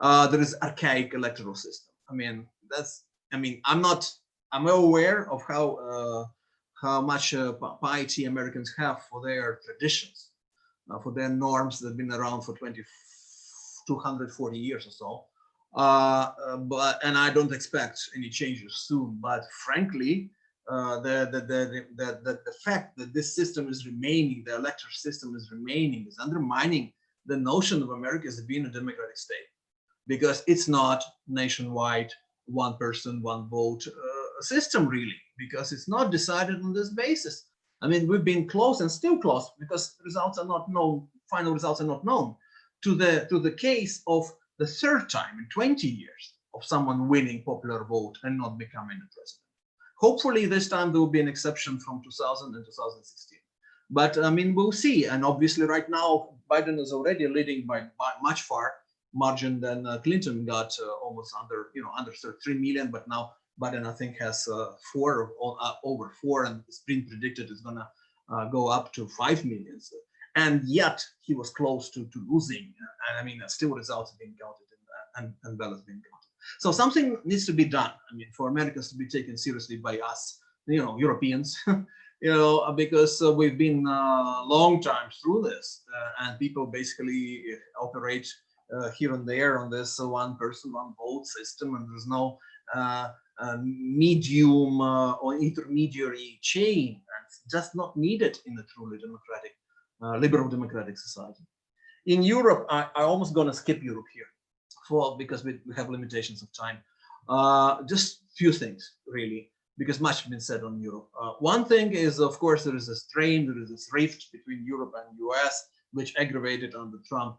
There is archaic electoral system. I'm well aware of how much piety Americans have for their traditions, for their norms that have been around for 240 years or so. And I don't expect any changes soon. But frankly, the fact that this system is remaining, the electoral system is remaining, is undermining the notion of America as being a democratic state, because it's not nationwide, one person, one vote system, really, because it's not decided on this basis. I mean, we've been close and still close, because results are not known, final results are not known, to the case of the third time in 20 years of someone winning popular vote and not becoming the president. Hopefully this time there will be an exception from 2000 and 2016. But I mean, we'll see. And obviously right now, Biden is already leading by much far margin than Clinton got, almost under 3 million. But now Biden, I think, has over 4, and it's been predicted it's gonna go up to 5 million. And yet he was close to losing. And I mean, still results being counted and ballots being counted. So something needs to be done. I mean, for Americans to be taken seriously by us, Europeans, because we've been a long time through this, and people basically operate here and there on this one person, one vote system, and there's no medium or intermediary chain. And It's just not needed in a truly democratic, liberal democratic society. In Europe, I almost gonna skip Europe here because we have limitations of time. Just few things really, because much has been said on Europe. One thing is, of course, there is a strain, there is this rift between Europe and US, which aggravated under Trump.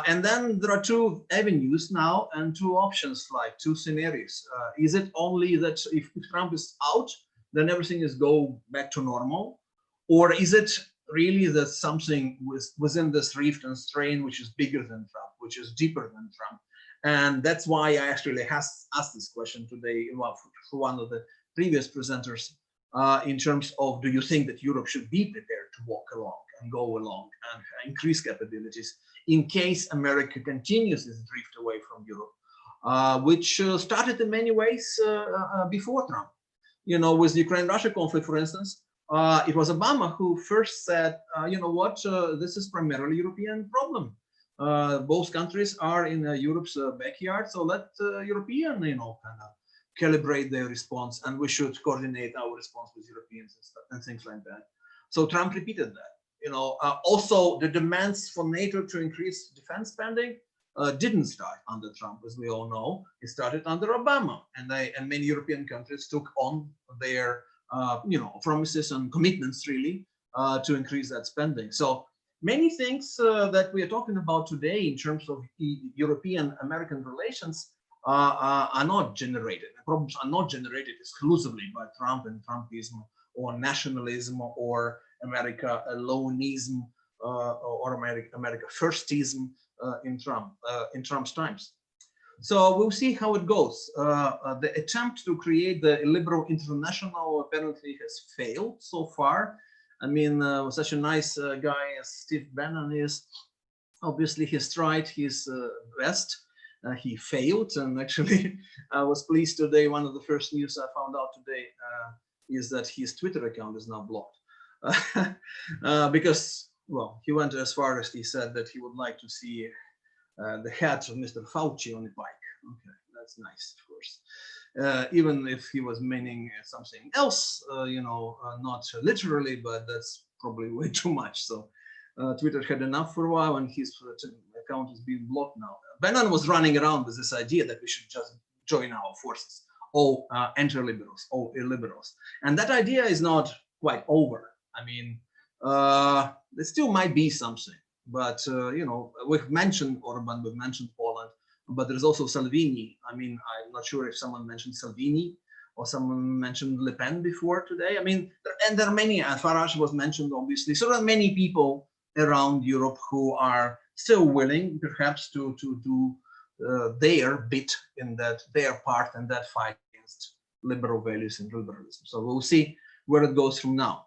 And then there are two avenues now and two options, like two scenarios. Is it only that if Trump is out, then everything is go back to normal? Or is it really that something within this rift and strain which is bigger than Trump, which is deeper than Trump? And that's why I actually asked this question today for one of the previous presenters in terms of, do you think that Europe should be prepared to walk along and go along and increase capabilities in case America continues this drift away from Europe, which started in many ways before Trump. You know, with the Ukraine-Russia conflict, for instance, it was Obama who first said, you know what, this is primarily European problem. Both countries are in Europe's backyard, so let European, you know, kind of calibrate their response, and we should coordinate our response with Europeans and stuff and things like that. So Trump repeated that. You know, also the demands for NATO to increase defense spending didn't start under Trump, as we all know. It started under Obama, and many European countries took on their you know, promises and commitments really to increase that spending. So many things that we are talking about today in terms of European-American relations are not generated. The problems are not generated exclusively by Trump and Trumpism or nationalism or America aloneism or America firstism in Trump's times. So we'll see how it goes. The attempt to create the liberal international apparently has failed so far. I mean, such a nice guy as Steve Bannon is, obviously he's tried his best. He failed, and actually I was pleased today. One of the first news I found out today is that his Twitter account is now blocked because, well, he went as far as he said that he would like to see the head of Mr. Fauci on the bike. Okay, that's nice, of course. Even if he was meaning something else, you know, not literally, but that's probably way too much. So Twitter had enough for a while, and his account is being blocked now. Bannon was running around with this idea that we should just join our forces, all anti-liberals, all illiberals. And that idea is not quite over. I mean, there still might be something, but, you know, we've mentioned Orban, we've mentioned Poland, but there's also Salvini. I mean, I'm not sure if someone mentioned Salvini or someone mentioned Le Pen before today. I mean, and there are many, Farage was mentioned, obviously. So there are many people around Europe who are still willing, perhaps, to do their bit in that, their part in that fight against liberal values and liberalism. So we'll see where it goes from now.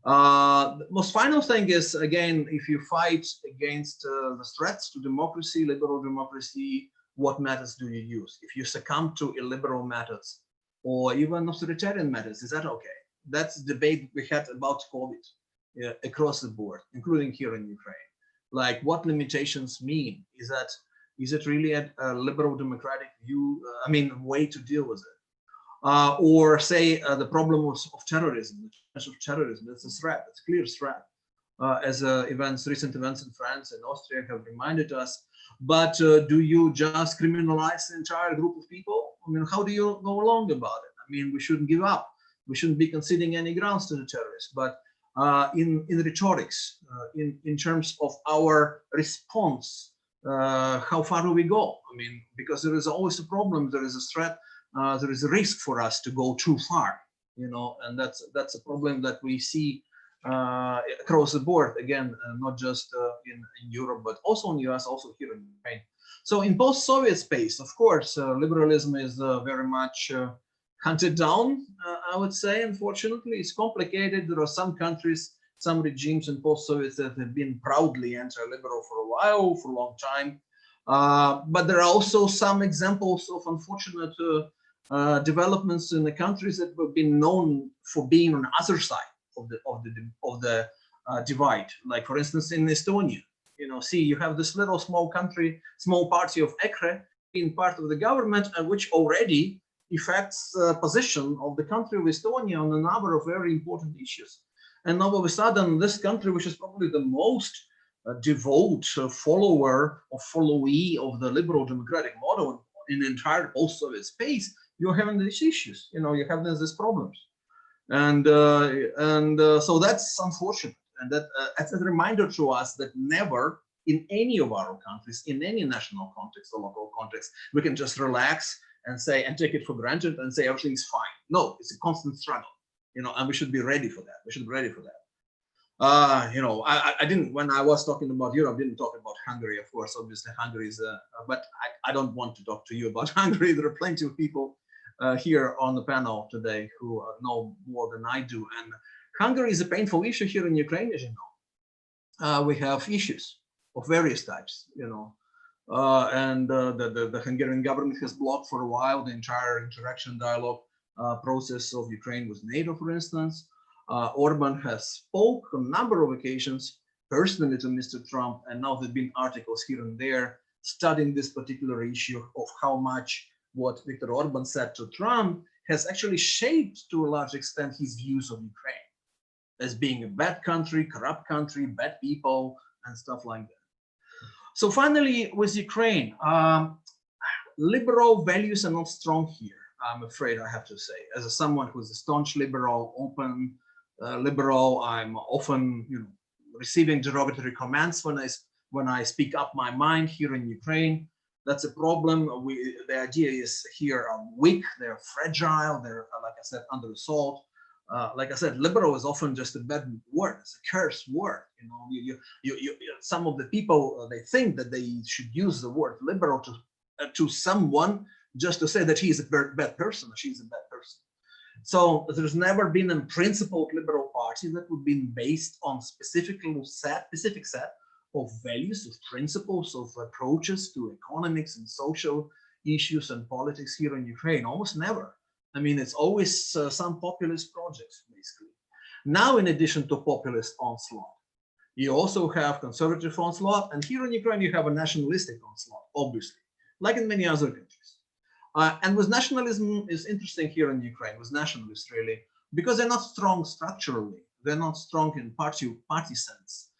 The most final thing is, again, if you fight against the threats to democracy, liberal democracy, what methods do you use? If you succumb to illiberal methods or even authoritarian methods, is that okay? That's the debate we had about COVID across the board, including here in Ukraine. Like, what limitations mean? Is it really a liberal democratic view? I mean, way to deal with it? Or say the problem of terrorism, the of terrorism. That's a threat. It's a clear threat, as recent events in France and Austria have reminded us. But do you just criminalize the entire group of people? I mean, how do you go along about it? I mean, we shouldn't give up. We shouldn't be conceding any grounds to the terrorists. But in rhetorics, in terms of our response, how far do we go? I mean, because there is always a problem. There is a threat. There is a risk for us to go too far, you know, and that's a problem that we see across the board. Again, not just in Europe, but also in the US, also here in Ukraine. So in post-Soviet space, of course, liberalism is very much hunted down, I would say. Unfortunately, it's complicated. There are some countries, some regimes in post-Soviet that have been proudly anti-liberal for a while, for a long time. But there are also some examples of unfortunate developments in the countries that have been known for being on the other side of the divide. Like, for instance, in Estonia, you know, see, you have this little small country, small party of EKRE being part of the government, which already affects the position of the country of Estonia on a number of very important issues. And now all of a sudden, this country, which is probably the most devout follower or followee of the liberal democratic model in the entire post-Soviet space, you're having these issues. You know, you're having these problems, and so that's unfortunate. And that as a reminder to us that never in any of our countries, in any national context or local context, we can just relax and say and take it for granted and say everything's fine. No, it's a constant struggle, you know, and we should be ready for that. We should be ready for that. You know, I didn't, when I was talking about Europe, I didn't talk about Hungary, of course. Obviously, Hungary is, but I don't want to talk to you about Hungary. There are plenty of people here on the panel today who know more than I do. And Hungary is a painful issue here in Ukraine, as you know. We have issues of various types, you know, and the Hungarian government has blocked for a while the entire interaction dialogue process of Ukraine with NATO, for instance. Orban has spoke on a number of occasions personally to Mr. Trump, and now there have been articles here and there studying this particular issue of how much what Viktor Orban said to Trump has actually shaped to a large extent his views of Ukraine as being a bad country, corrupt country, bad people, and stuff like that. So finally, with Ukraine, liberal values are not strong here, I'm afraid I have to say. As someone who's a staunch liberal, open liberal, I'm often, you know, receiving derogatory comments when I speak up my mind here in Ukraine. That's a problem. The idea is here are weak, they're fragile, they're, like I said, under assault. Like I said, liberal is often just a bad word. It's a curse word. You know, some of the people they think that they should use the word liberal to someone just to say that he is a bad person or she's a bad person. So there's never been a principled liberal party that would be based on specific set of values, of principles, of approaches to economics and social issues and politics here in Ukraine. Almost never. I mean, it's always some populist projects, basically. Now, in addition to populist onslaught, you also have conservative onslaught, and here in Ukraine, you have a nationalistic onslaught, obviously, like in many other countries. And with nationalism is interesting here in Ukraine, with nationalists really, because they're not strong structurally. They're not strong in party sense.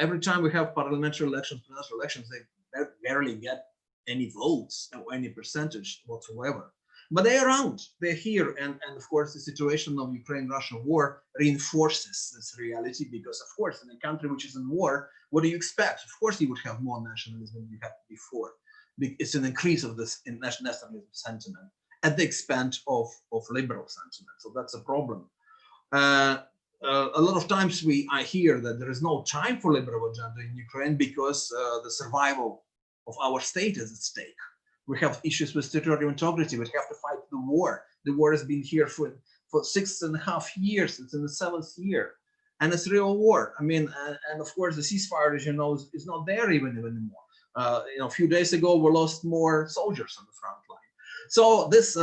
Every time we have parliamentary elections, presidential elections, they barely get any votes or any percentage whatsoever. But they're around, they're here. And of course, the situation of Ukraine-Russia war reinforces this reality because, of course, in a country which is in war, what do you expect? Of course, you would have more nationalism than you had before. It's an increase of this nationalism sentiment at the expense of liberal sentiment. So that's a problem. A lot of times I hear that there is no time for liberal agenda in Ukraine because the survival of our state is at stake. We have issues with territorial integrity. We have to fight the war. The war has been here for 6.5 years. It's in the 7th year, and it's real war. I mean, and of course, the ceasefire, as you know, is not there even anymore. You know, a few days ago, we lost more soldiers on the front line. So this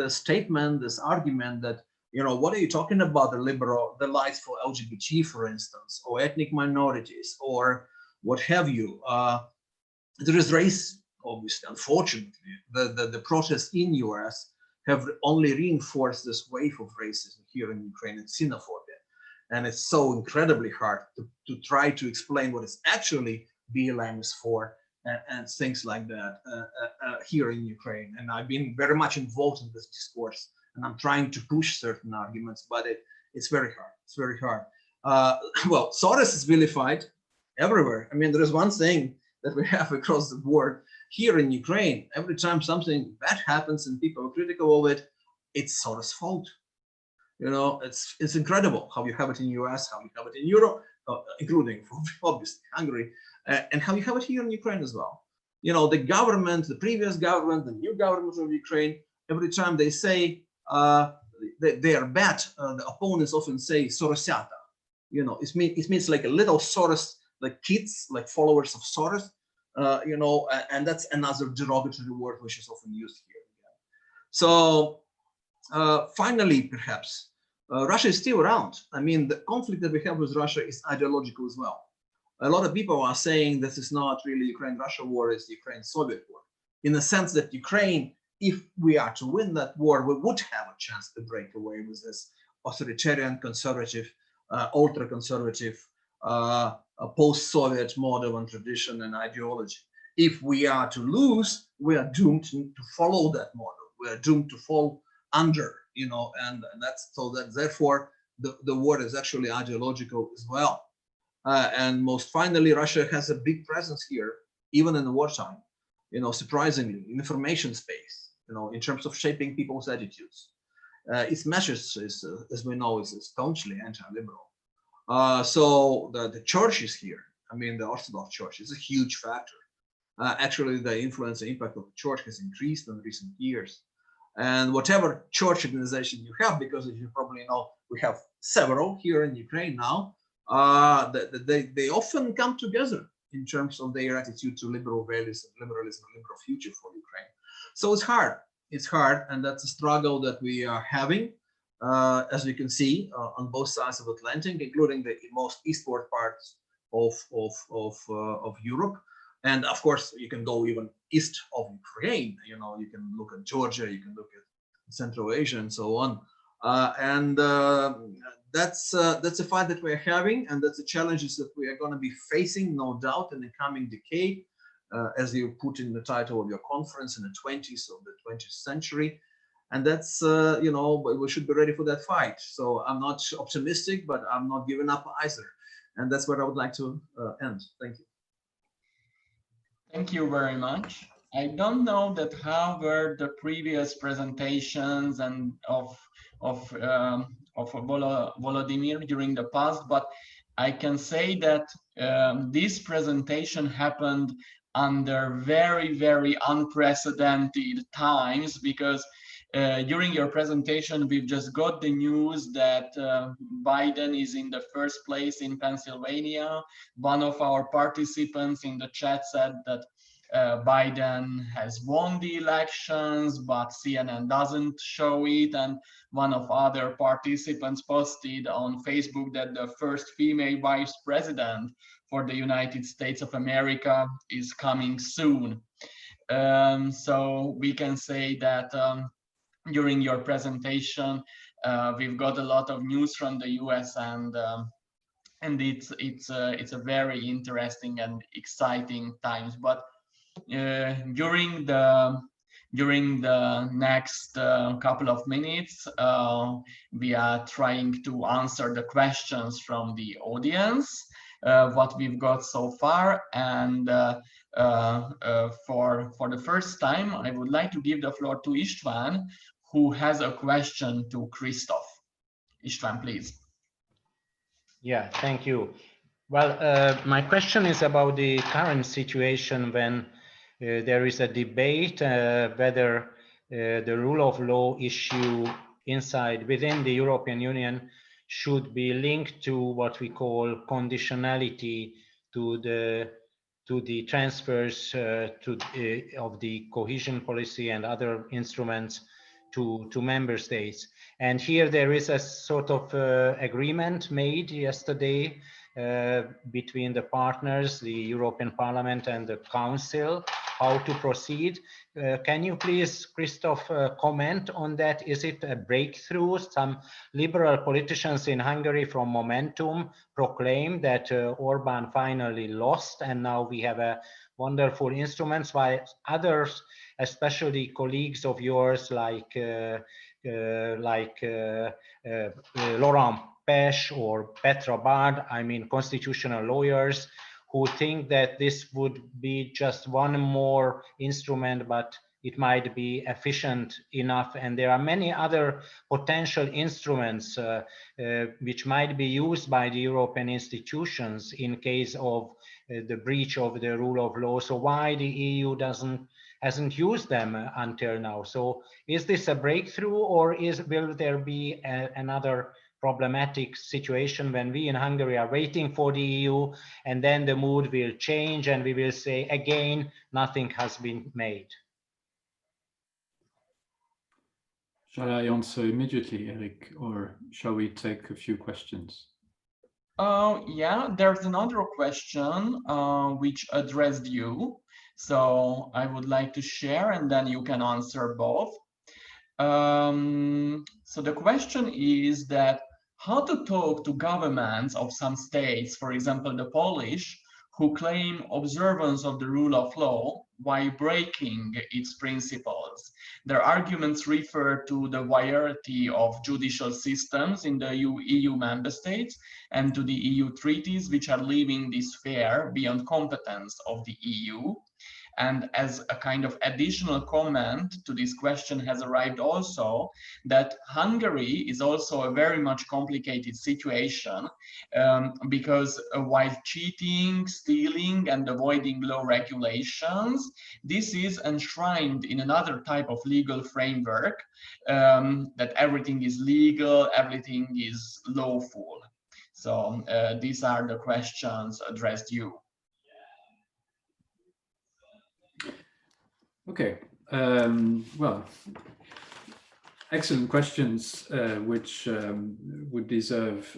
the statement, this argument that, you know, what are you talking about the lives for LGBT, for instance, or ethnic minorities, or what have you? There is race, obviously, unfortunately. The protests in US have only reinforced this wave of racism here in Ukraine and xenophobia. And it's so incredibly hard to try to explain what is actually BLM is for and things like that here in Ukraine. And I've been very much involved in this discourse, and I'm trying to push certain arguments, but it's very hard. It's very hard. Well, Soros is vilified everywhere. I mean, there is one thing that we have across the board here in Ukraine. Every time something bad happens and people are critical of it, it's Soros' fault. You know, it's incredible how you have it in US, how you have it in Europe, including obviously Hungary, and how you have it here in Ukraine as well. You know, the government, the previous government, the new government of Ukraine, every time they say they are bad, the opponents often say Sorosiata. You know, it means like a little Soros, like kids, like followers of Soros, you know, and that's another derogatory word which is often used here. So finally, perhaps, Russia is still around. I mean, the conflict that we have with Russia is ideological as well. A lot of people are saying this is not really Ukraine-Russia war, it's the Ukraine-Soviet war. In the sense that Ukraine, if we are to win that war, we would have a chance to break away with this authoritarian, conservative, ultra-conservative, post-Soviet model and tradition and ideology. If we are to lose, we are doomed to follow that model. We are doomed to fall under, and that's so that therefore the war is actually ideological as well. And most finally, Russia has a big presence here, even in the wartime, surprisingly, in information space, in terms of shaping people's attitudes. Its message is, as we know, is staunchly anti-liberal. So the church is here. I mean, the Orthodox Church is a huge factor. Actually, the influence and impact of the church has increased in recent years. And whatever church organization you have, because as you probably know, we have several here in Ukraine now, they often come together in terms of their attitude to liberal values and liberalism and liberal future for Ukraine. So it's hard. It's hard, and that's a struggle that we are having, as you can see, on both sides of the Atlantic, including the most eastward parts of Europe. And of course, you can go even east of Ukraine. You can look at Georgia, you can look at Central Asia, and so on. That's a fight that we're having, and that's the challenges that we are going to be facing, no doubt, in the coming decade, as you put in the title of your conference, in the 20s of the 20th century. And that's, we should be ready for that fight. So I'm not optimistic, but I'm not giving up either. And that's what I would like to end. Thank you. Thank you very much. I don't know that how were the previous presentations and of Volodymyr during the past, but I can say that this presentation happened under very, very unprecedented times, because during your presentation, we've just got the news that Biden is in the first place in Pennsylvania. One of our participants in the chat said that Biden has won the elections, but CNN doesn't show it. And one of other participants posted on Facebook that the first female vice president for the United States of America is coming soon. So we can say that during your presentation, we've got a lot of news from the US, and it's a very interesting and exciting times. But during the next couple of minutes, we are trying to answer the questions from the audience, what we've got so far. And for the first time, I would like to give the floor to István, who has a question to Christophe. István, please. Yeah, thank you. Well, my question is about the current situation when there is a debate whether the rule of law issue within the European Union should be linked to what we call conditionality to the transfers of the cohesion policy and other instruments to member states. And here there is a sort of agreement made yesterday between the partners, the European Parliament and the Council, how to proceed. Can you please, Christophe, comment on that? Is it a breakthrough? Some liberal politicians in Hungary from Momentum proclaim that Orbán finally lost, and now we have a wonderful instruments, while others, especially colleagues of yours like Laurent Pesch or Petra Bard, I mean constitutional lawyers, who think that this would be just one more instrument, but it might be efficient enough. And there are many other potential instruments which might be used by the European institutions in case of the breach of the rule of law. So why the EU hasn't used them until now? So is this a breakthrough, or will there be another problematic situation when we in Hungary are waiting for the EU, and then the mood will change and we will say again nothing has been made? Shall I answer immediately, Erik, or shall we take a few questions? Yeah, there's another question which addressed you. So I would like to share, and then you can answer both. So the question is that how to talk to governments of some states, for example, the Polish, who claim observance of the rule of law while breaking its principles. Their arguments refer to the variety of judicial systems in the EU member states and to the EU treaties, which are leaving this sphere beyond competence of the EU. And as a kind of additional comment to this question has arrived also that Hungary is also a very much complicated situation because while cheating, stealing and avoiding law regulations, this is enshrined in another type of legal framework that everything is legal, everything is lawful. So these are the questions addressed you. Okay, well, excellent questions, which would deserve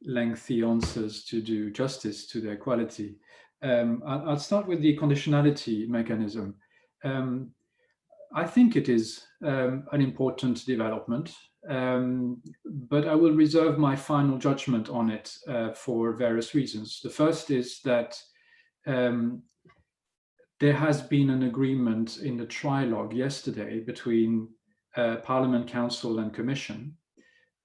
lengthy answers to do justice to their quality. I'll start with the conditionality mechanism. I think it is an important development, but I will reserve my final judgment on it for various reasons. The first is that there has been an agreement in the trilogue yesterday between Parliament, Council and Commission,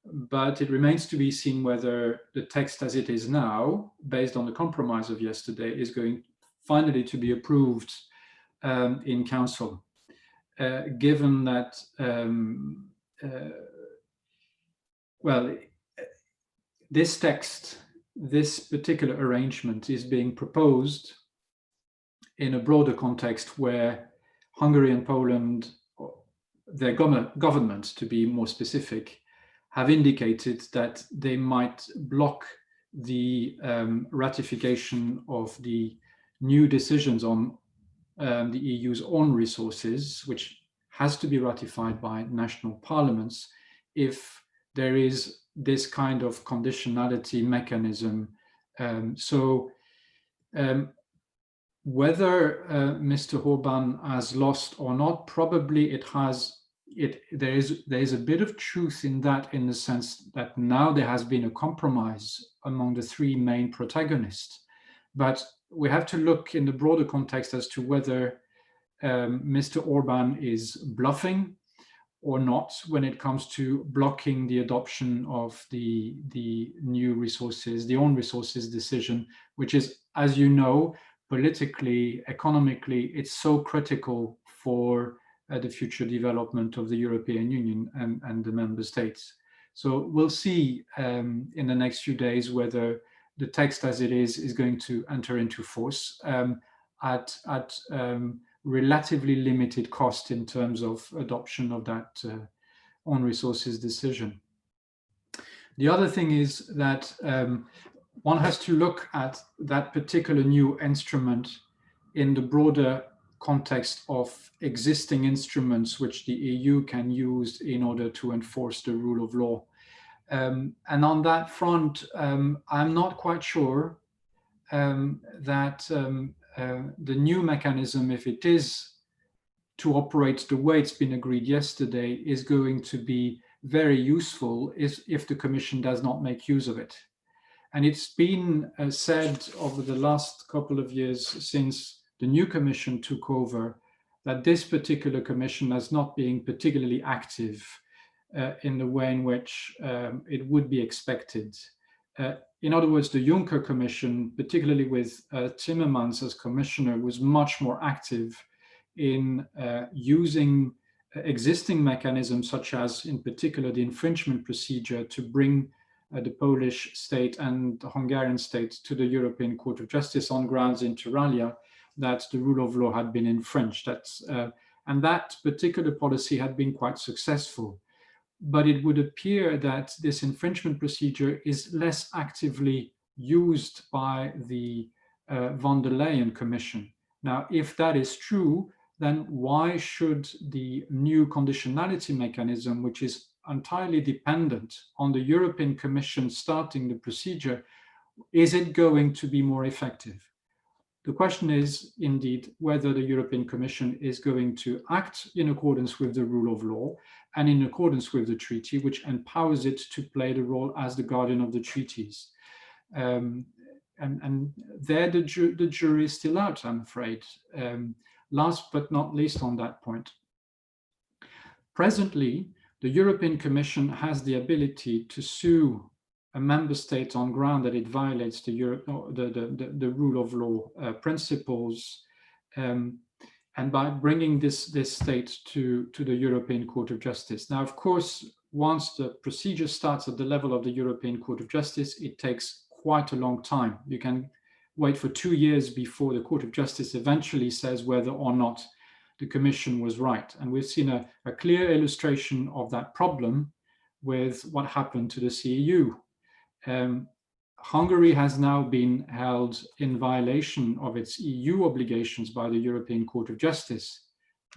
but it remains to be seen whether the text as it is now, based on the compromise of yesterday, is going finally to be approved in Council. Given that, well, this text, this particular arrangement is being proposed in a broader context where Hungary and Poland, their government, to be more specific, have indicated that they might block the ratification of the new decisions on the EU's own resources, which has to be ratified by national parliaments, if there is this kind of conditionality mechanism. Whether Mr. Orbán has lost or not, probably it has. There is a bit of truth in that, in the sense that now there has been a compromise among the three main protagonists. But we have to look in the broader context as to whether Mr. Orbán is bluffing or not when it comes to blocking the adoption of the new resources, the own resources decision, which is, as you know, politically, economically, it's so critical for the future development of the European Union and the member states. So we'll see in the next few days whether the text as it is going to enter into force at relatively limited cost in terms of adoption of that own resources decision. The other thing is that one has to look at that particular new instrument in the broader context of existing instruments which the EU can use in order to enforce the rule of law. And on that front, I'm not quite sure that the new mechanism, if it is to operate the way it's been agreed yesterday, is going to be very useful if the Commission does not make use of it. And it's been said over the last couple of years since the new Commission took over that this particular Commission has not been particularly active in the way in which it would be expected. In other words, the Juncker Commission, particularly with Timmermans as Commissioner, was much more active in using existing mechanisms, such as, in particular, the infringement procedure to bring the Polish state and the Hungarian state to the European Court of Justice on grounds inter alia that the rule of law had been infringed. And that particular policy had been quite successful. But it would appear that this infringement procedure is less actively used by the von der Leyen Commission. Now, if that is true, then why should the new conditionality mechanism, which is entirely dependent on the European Commission starting the procedure, is it going to be more effective? The question is indeed whether the European Commission is going to act in accordance with the rule of law and in accordance with the treaty, which empowers it to play the role as the guardian of the treaties. And there the jury is still out, I'm afraid. Last but not least on that point, presently, the European Commission has the ability to sue a member state on ground that it violates the rule of law principles, and by bringing this state to the European Court of Justice. Now, of course, once the procedure starts at the level of the European Court of Justice, it takes quite a long time. You can wait for 2 years before the Court of Justice eventually says whether or not the Commission was right. And we've seen a clear illustration of that problem with what happened to the CEU. Hungary has now been held in violation of its EU obligations by the European Court of Justice,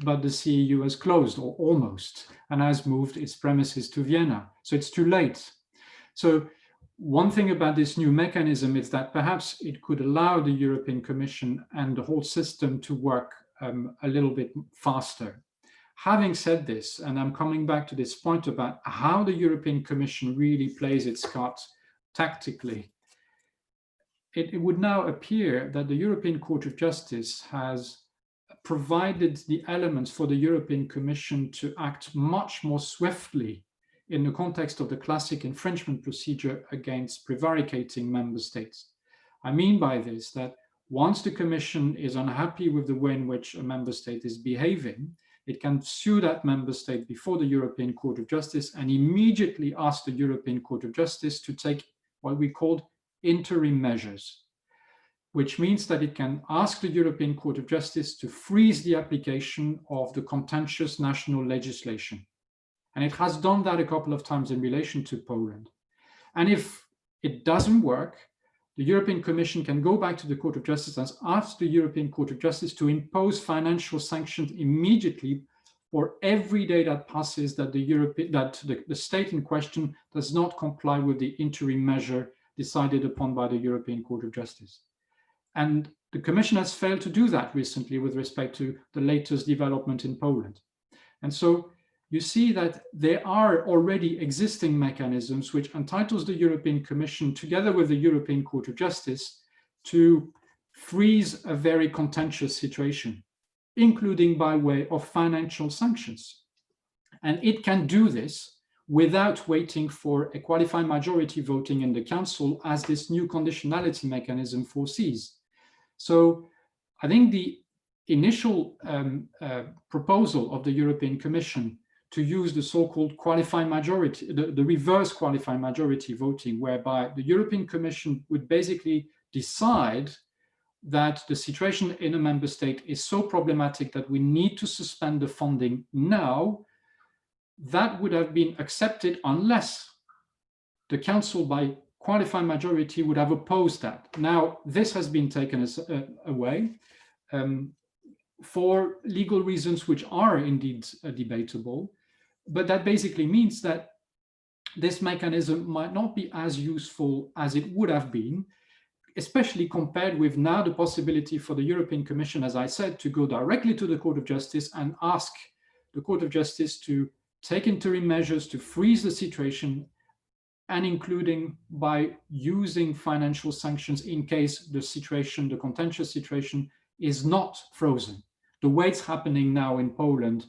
but the CEU has closed, or almost, and has moved its premises to Vienna. So it's too late. So one thing about this new mechanism is that perhaps it could allow the European Commission and the whole system to work a little bit faster. Having said this, and I'm coming back to this point about how the European Commission really plays its cards tactically, it would now appear that the European Court of Justice has provided the elements for the European Commission to act much more swiftly in the context of the classic infringement procedure against prevaricating member states. I mean by this that once the Commission is unhappy with the way in which a member state is behaving, it can sue that member state before the European Court of Justice and immediately ask the European Court of Justice to take what we called interim measures, which means that it can ask the European Court of Justice to freeze the application of the contentious national legislation. And it has done that a couple of times in relation to Poland. And if it doesn't work, the European Commission can go back to the Court of Justice and ask the European Court of Justice to impose financial sanctions immediately for every day that passes that the state in question does not comply with the interim measure decided upon by the European Court of Justice. And the Commission has failed to do that recently with respect to the latest development in Poland. And so you see that there are already existing mechanisms which entitles the European Commission, together with the European Court of Justice, to freeze a very contentious situation, including by way of financial sanctions. And it can do this without waiting for a qualified majority voting in the Council, as this new conditionality mechanism foresees. So I think the initial proposal of the European Commission to use the so-called qualified majority, the reverse qualified majority voting, whereby the European Commission would basically decide that the situation in a member state is so problematic that we need to suspend the funding now, that would have been accepted unless the Council by qualified majority would have opposed that. Now, this has been taken away for legal reasons which are indeed debatable, but that basically means that this mechanism might not be as useful as it would have been, especially compared with now the possibility for the European Commission, as I said, to go directly to the Court of Justice and ask the Court of Justice to take interim measures to freeze the situation, and including by using financial sanctions in case the situation, the contentious situation, is not frozen, the way it's happening now in Poland.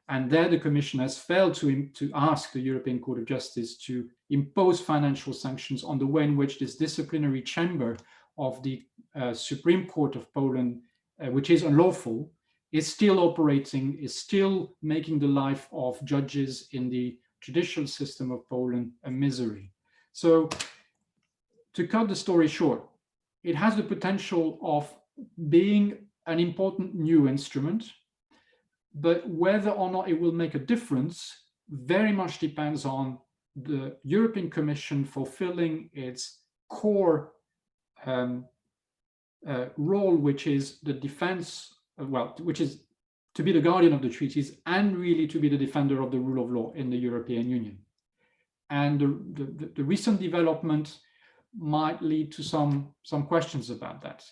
And there the Commission has failed to ask the European Court of Justice to impose financial sanctions on the way in which this disciplinary chamber of the Supreme Court of Poland, which is unlawful, is still operating, is still making the life of judges in the judicial system of Poland a misery. So to cut the story short, it has the potential of being an important new instrument, but whether or not it will make a difference very much depends on the European Commission fulfilling its core role, which is the defense, which is to be the guardian of the treaties and really to be the defender of the rule of law in the European Union. And the recent development might lead to some questions about that.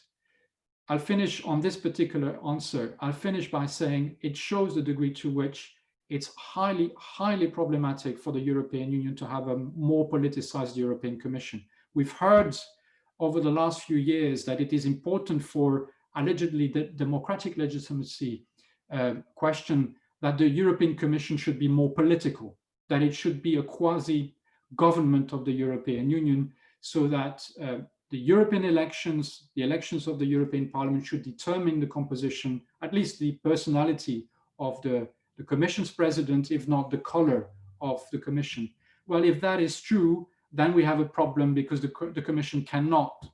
I'll finish on this particular answer. I'll finish by saying it shows the degree to which it's highly, highly problematic for the European Union to have a more politicized European Commission. We've heard over the last few years that it is important for allegedly the democratic legitimacy question that the European Commission should be more political, that it should be a quasi-government of the European Union, so that the European elections, the elections of the European Parliament should determine the composition, at least the personality of the Commission's president, if not the color of the Commission. Well, if that is true, then we have a problem, because the Commission cannot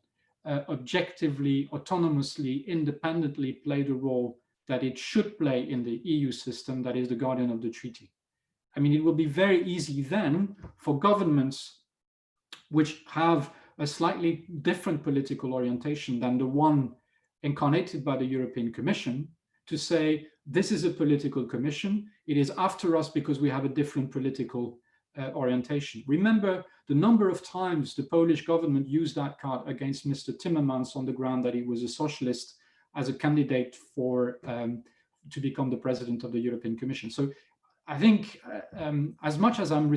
objectively, autonomously, independently play the role that it should play in the EU system, that is the guardian of the treaty. I mean, it will be very easy then for governments which have a slightly different political orientation than the one incarnated by the European Commission to say, this is a political commission, it is after us because we have a different political orientation. Remember the number of times the Polish government used that card against Mr. Timmermans on the ground that he was a socialist as a candidate for to become the president of the European Commission. So I think as much as I'm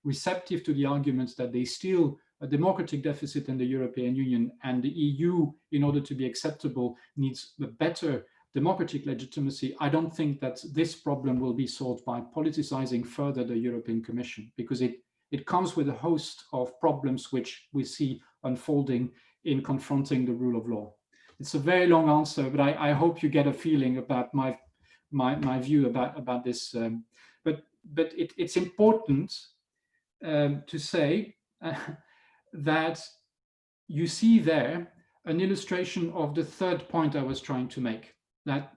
receptive to the arguments that there's still a democratic deficit in the European Union, and the EU, in order to be acceptable, needs a better democratic legitimacy, I don't think that this problem will be solved by politicizing further the European Commission, because it comes with a host of problems which we see unfolding in confronting the rule of law. It's a very long answer, but I hope you get a feeling about my view about this. But it's important to say that you see there an illustration of the third point I was trying to make, that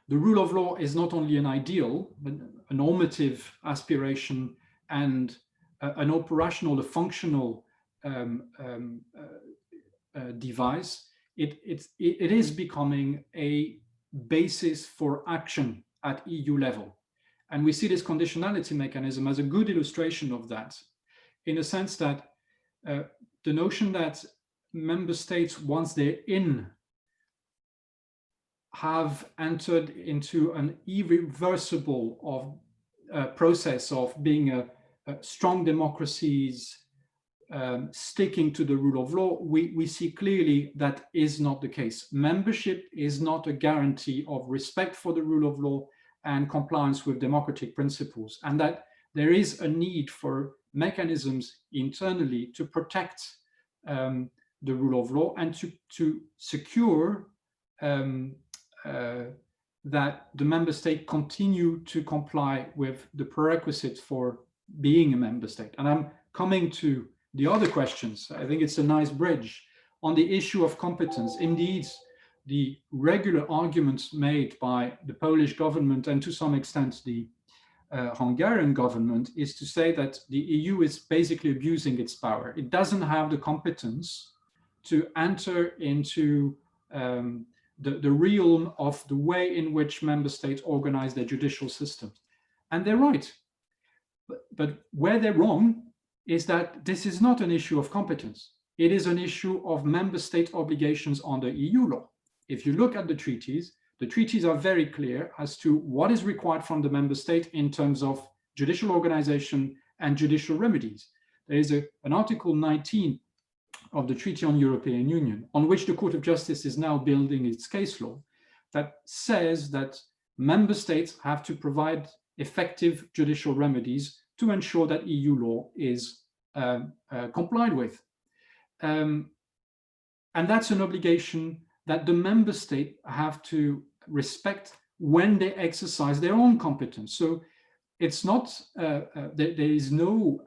the rule of law is not only an ideal, but a normative aspiration and an operational, a functional device. It is becoming a basis for action at EU level. And we see this conditionality mechanism as a good illustration of that, in the sense that the notion that member states, once they're in, have entered into an irreversible process of being strong democracies, sticking to the rule of law, we see clearly that is not the case. Membership is not a guarantee of respect for the rule of law and compliance with democratic principles, and that there is a need for mechanisms internally to protect the rule of law and to secure that the member state continue to comply with the prerequisites for being a member state. And I'm coming to the other questions. I think it's a nice bridge on the issue of competence. Indeed, the regular arguments made by the Polish government and to some extent the Hungarian government is to say that the EU is basically abusing its power. It doesn't have the competence to enter into the realm of the way in which member states organize their judicial systems. And they're right. But where they're wrong is that this is not an issue of competence. It is an issue of member state obligations under EU law. If you look at the treaties are very clear as to what is required from the member state in terms of judicial organization and judicial remedies. There is an Article 19 of the Treaty on European Union, on which the Court of Justice is now building its case law, that says that member states have to provide effective judicial remedies to ensure that EU law is complied with. And that's an obligation that the member state have to respect when they exercise their own competence. So it's not, there is no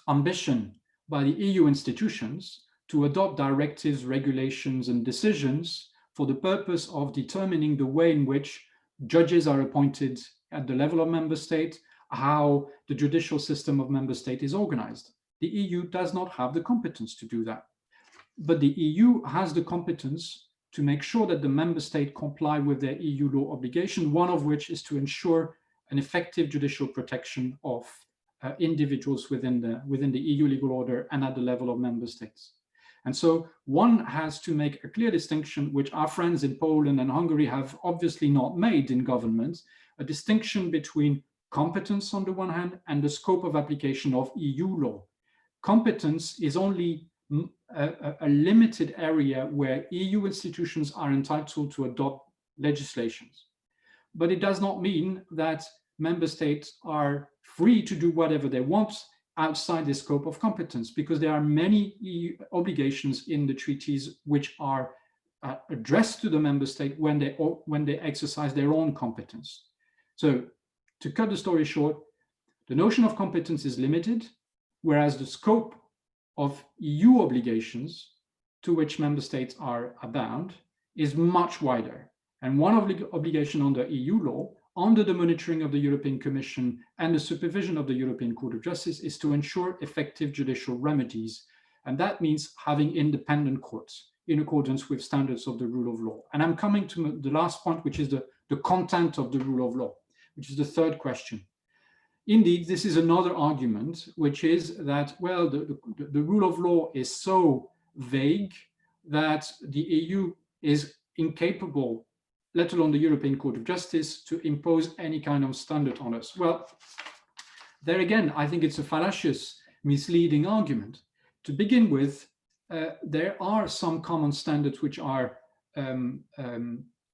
ambition by the EU institutions to adopt directives, regulations, and decisions for the purpose of determining the way in which judges are appointed at the level of member state, how the judicial system of member state is organized. The EU does not have the competence to do that. But the EU has the competence to make sure that the member state comply with their EU law obligation, one of which is to ensure an effective judicial protection of individuals within the EU legal order and at the level of member states. And so one has to make a clear distinction, which our friends in Poland and Hungary have obviously not made in government, a distinction between competence on the one hand and the scope of application of EU law. Competence is only a limited area where EU institutions are entitled to adopt legislations. But it does not mean that member states are free to do whatever they want outside the scope of competence, because there are many EU obligations in the treaties which are addressed to the member state when they exercise their own competence. So to cut the story short, the notion of competence is limited, whereas the scope of EU obligations to which member states are bound is much wider. And one obligation under EU law, under the monitoring of the European Commission and the supervision of the European Court of Justice, is to ensure effective judicial remedies. And that means having independent courts in accordance with standards of the rule of law. And I'm coming to the last point, which is the content of the rule of law, which is the third question. Indeed, this is another argument, which is that, well, the rule of law is so vague that the EU is incapable, let alone the European Court of Justice, to impose any kind of standard on us. Well, there again, I think it's a fallacious, misleading argument. To begin with, there are some common standards which are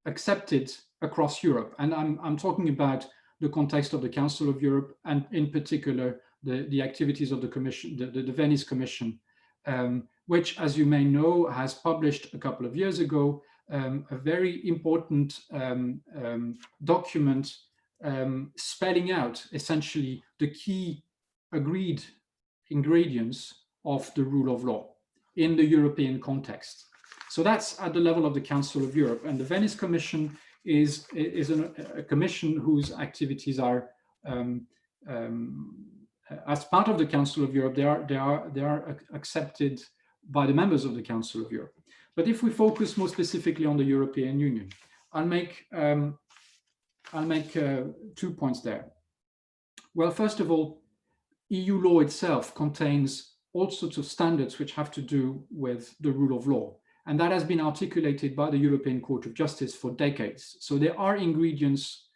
accepted across Europe. And I'm talking about the context of the Council of Europe, and in particular, the activities of the Commission, the Venice Commission, which, as you may know, has published a couple of years ago a very important document spelling out essentially the key agreed ingredients of the rule of law in the European context. So that's at the level of the Council of Europe, and the Venice Commission is a commission whose activities are, as part of the Council of Europe, they are accepted by the members of the Council of Europe. But if we focus more specifically on the European Union, I'll make 2 points there. Well, first of all, EU law itself contains all sorts of standards which have to do with the rule of law. And that has been articulated by the European Court of Justice for decades. So there are ingredients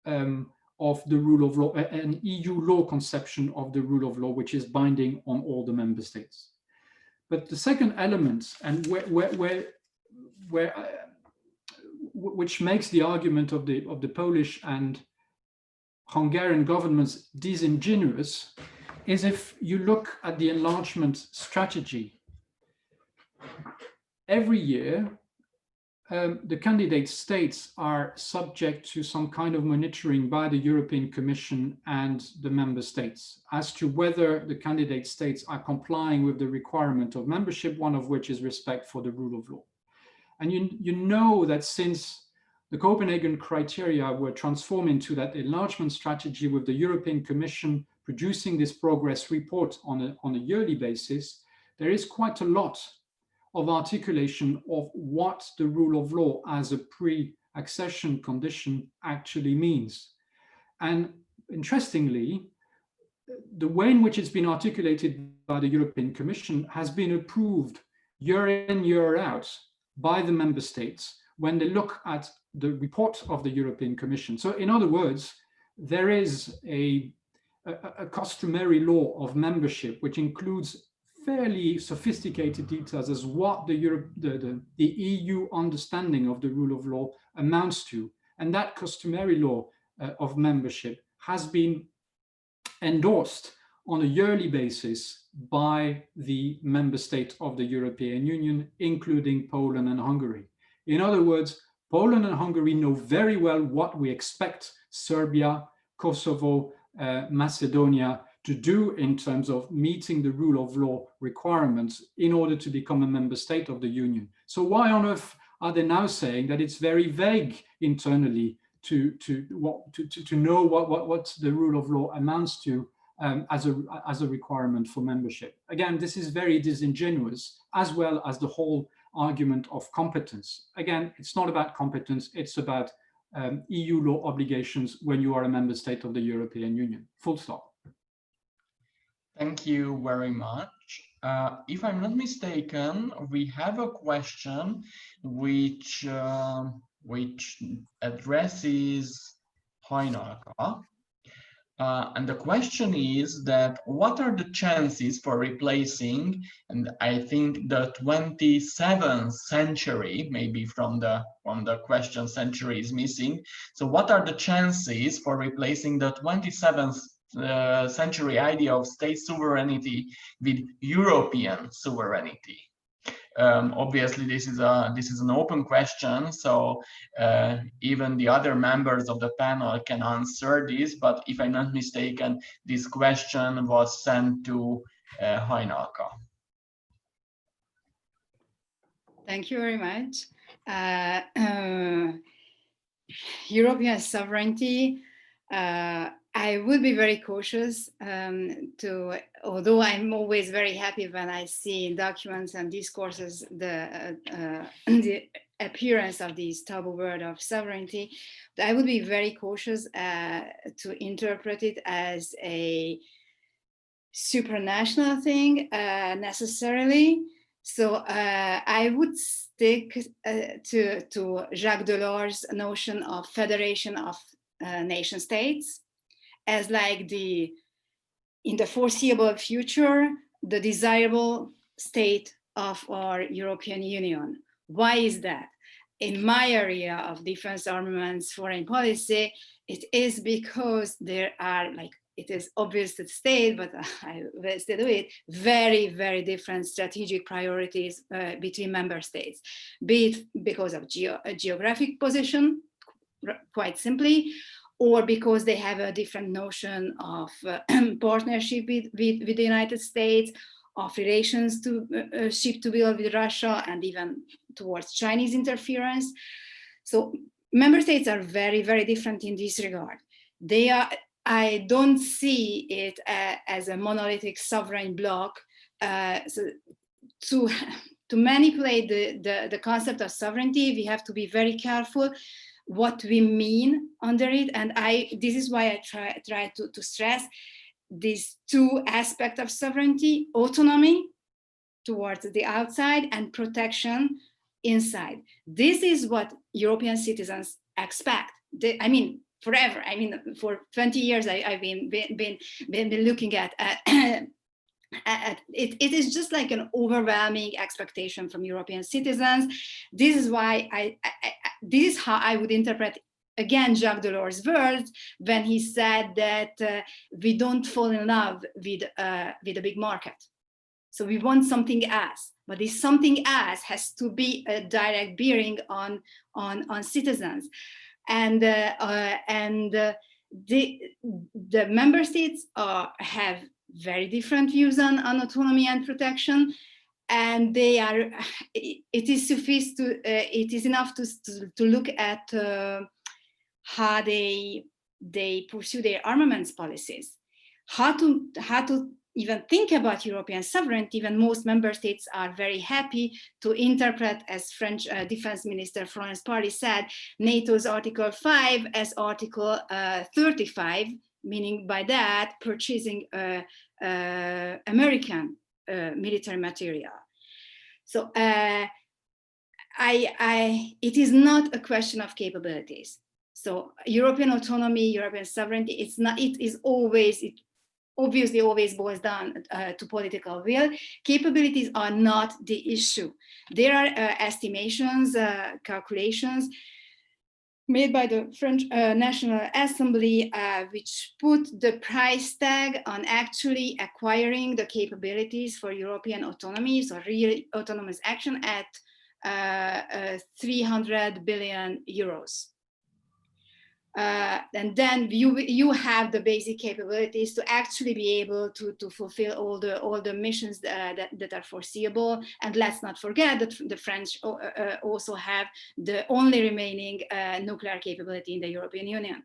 of the rule of law, an EU law conception of the rule of law, which is binding on all the member states. But the second element, and which makes the argument of the Polish and Hungarian governments disingenuous, is if you look at the enlargement strategy. Every year, the candidate states are subject to some kind of monitoring by the European Commission and the member states as to whether the candidate states are complying with the requirement of membership, one of which is respect for the rule of law. And you know that since the Copenhagen criteria were transformed into that enlargement strategy, with the European Commission producing this progress report on a yearly basis, there is quite a lot of articulation of what the rule of law as a pre-accession condition actually means. And interestingly, the way in which it's been articulated by the European Commission has been approved year in, year out by the member states when they look at the report of the European Commission. So in other words, there is a customary law of membership, which includes fairly sophisticated details as what the EU understanding of the rule of law amounts to. And that customary law of membership has been endorsed on a yearly basis by the member states of the European Union, including Poland and Hungary. In other words, Poland and Hungary know very well what we expect Serbia, Kosovo, Macedonia to do in terms of meeting the rule of law requirements in order to become a member state of the Union. So why on earth are they now saying that it's very vague internally to know what the rule of law amounts to as a requirement for membership? Again, this is very disingenuous, as well as the whole argument of competence. Again, it's not about competence, it's about EU law obligations when you are a member state of the European Union. Full stop. Thank you very much. If I'm not mistaken, we have a question which addresses Hajnalka. And the question is that what are the chances for replacing, and I think the 27th century, maybe from the question century is missing. So what are the chances for replacing the 27th century idea of state sovereignty with European sovereignty? Obviously, this is an open question, so even the other members of the panel can answer this. But if I'm not mistaken, this question was sent to Hajnalka. Thank you very much. European sovereignty. I would be very cautious although I'm always very happy when I see in documents and discourses the appearance of this taboo word of sovereignty, but I would be very cautious to interpret it as a supranational thing necessarily. So I would stick to Jacques Delors' notion of federation of nation states as like in the foreseeable future, the desirable state of our European Union. Why is that? In my area of defense, armaments, foreign policy, it is because there are, like, it is obvious to state, but I will still do it, very, very different strategic priorities between member states, be it because of geographic position, quite simply, or because they have a different notion of partnership with the United States, of relations to ship to build with Russia, and even towards Chinese interference. So member states are very, very different in this regard. They are, I don't see it as a monolithic sovereign bloc. So to manipulate the concept of sovereignty, we have to be very careful what we mean under it. And this is why I try to stress these two aspects of sovereignty: autonomy towards the outside and protection inside. This is what European citizens expect. I mean, forever. I mean, for 20 years, I've been looking at it. It is just like an overwhelming expectation from European citizens. This is why this is how I would interpret, again, Jacques Delors' words when he said that we don't fall in love with a big market. So we want something else, but this something else has to be a direct bearing on citizens. And the member states have very different views on autonomy and protection, and they are. It is enough to look at how they pursue their armaments policies, how to even think about European sovereignty when most member states are very happy to interpret, as French Defense Minister Florence said, NATO's Article 5 as Article 35, meaning by that purchasing American military material. So it is not a question of capabilities. So European autonomy, European sovereignty, it's not. It is always. It obviously always boils down to political will. Capabilities are not the issue. There are estimations, calculations made by the French National Assembly, which put the price tag on actually acquiring the capabilities for European autonomy, so real autonomous action, at 300 billion euros. And then you have the basic capabilities to actually be able to fulfill all the missions that are foreseeable. And let's not forget that the French also have the only remaining nuclear capability in the European Union.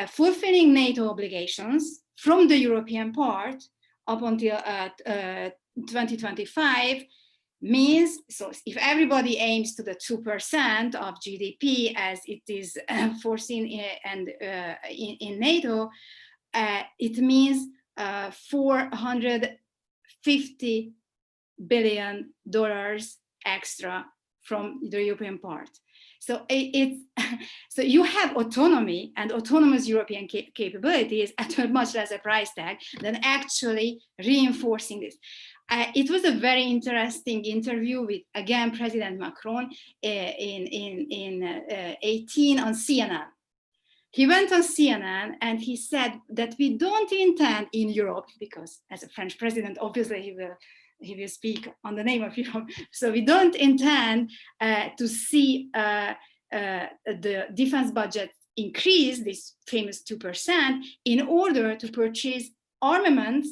Fulfilling NATO obligations from the European part up until 2025 means, so if everybody aims to the 2% of GDP as it is foreseen in NATO, it means 440 $50 billion extra from the European part. So so you have autonomy and autonomous European capabilities at a much lesser price tag than actually reinforcing this. It was a very interesting interview with, again, President Macron in 18 on CNN. He went on CNN and he said that we don't intend in Europe, because as a French president, obviously he will speak on the name of Europe. So we don't intend to see the defense budget increase, this famous 2%, in order to purchase armaments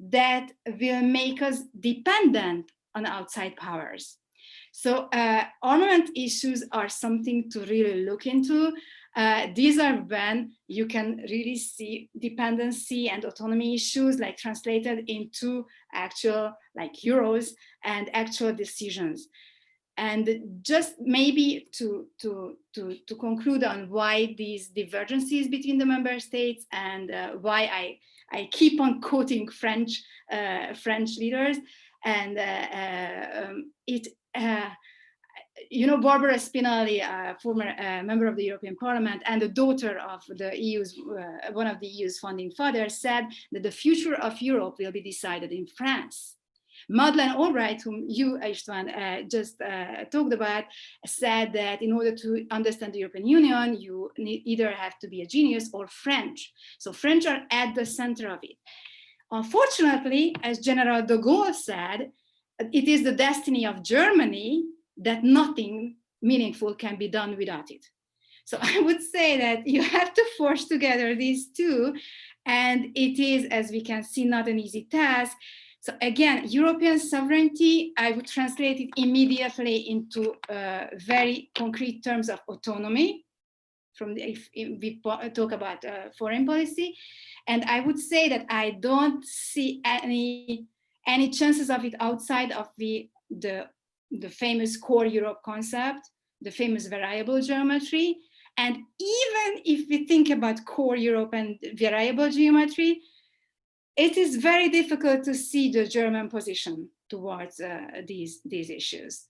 that will make us dependent on outside powers. So armament issues are something to really look into. These are when you can really see dependency and autonomy issues like translated into actual like euros and actual decisions. And just maybe to conclude on why these divergences between the member states and why I keep on quoting French leaders, and you know, Barbara Spinelli, former member of the European Parliament and the daughter of the EU's, one of the EU's founding fathers, said that the future of Europe will be decided in France. Madeleine Albright, whom you, István, just talked about, said that in order to understand the European Union, you either have to be a genius or French. So French are at the center of it. Unfortunately, as General de Gaulle said, it is the destiny of Germany that nothing meaningful can be done without it. So I would say that you have to force together these two, and it is, as we can see, not an easy task. So again, European sovereignty, I would translate it immediately into very concrete terms of autonomy, if we talk about foreign policy. And I would say that I don't see any chances of it outside of the famous core Europe concept, the famous variable geometry. And even if we think about core Europe and variable geometry, it is very difficult to see the German position towards these issues.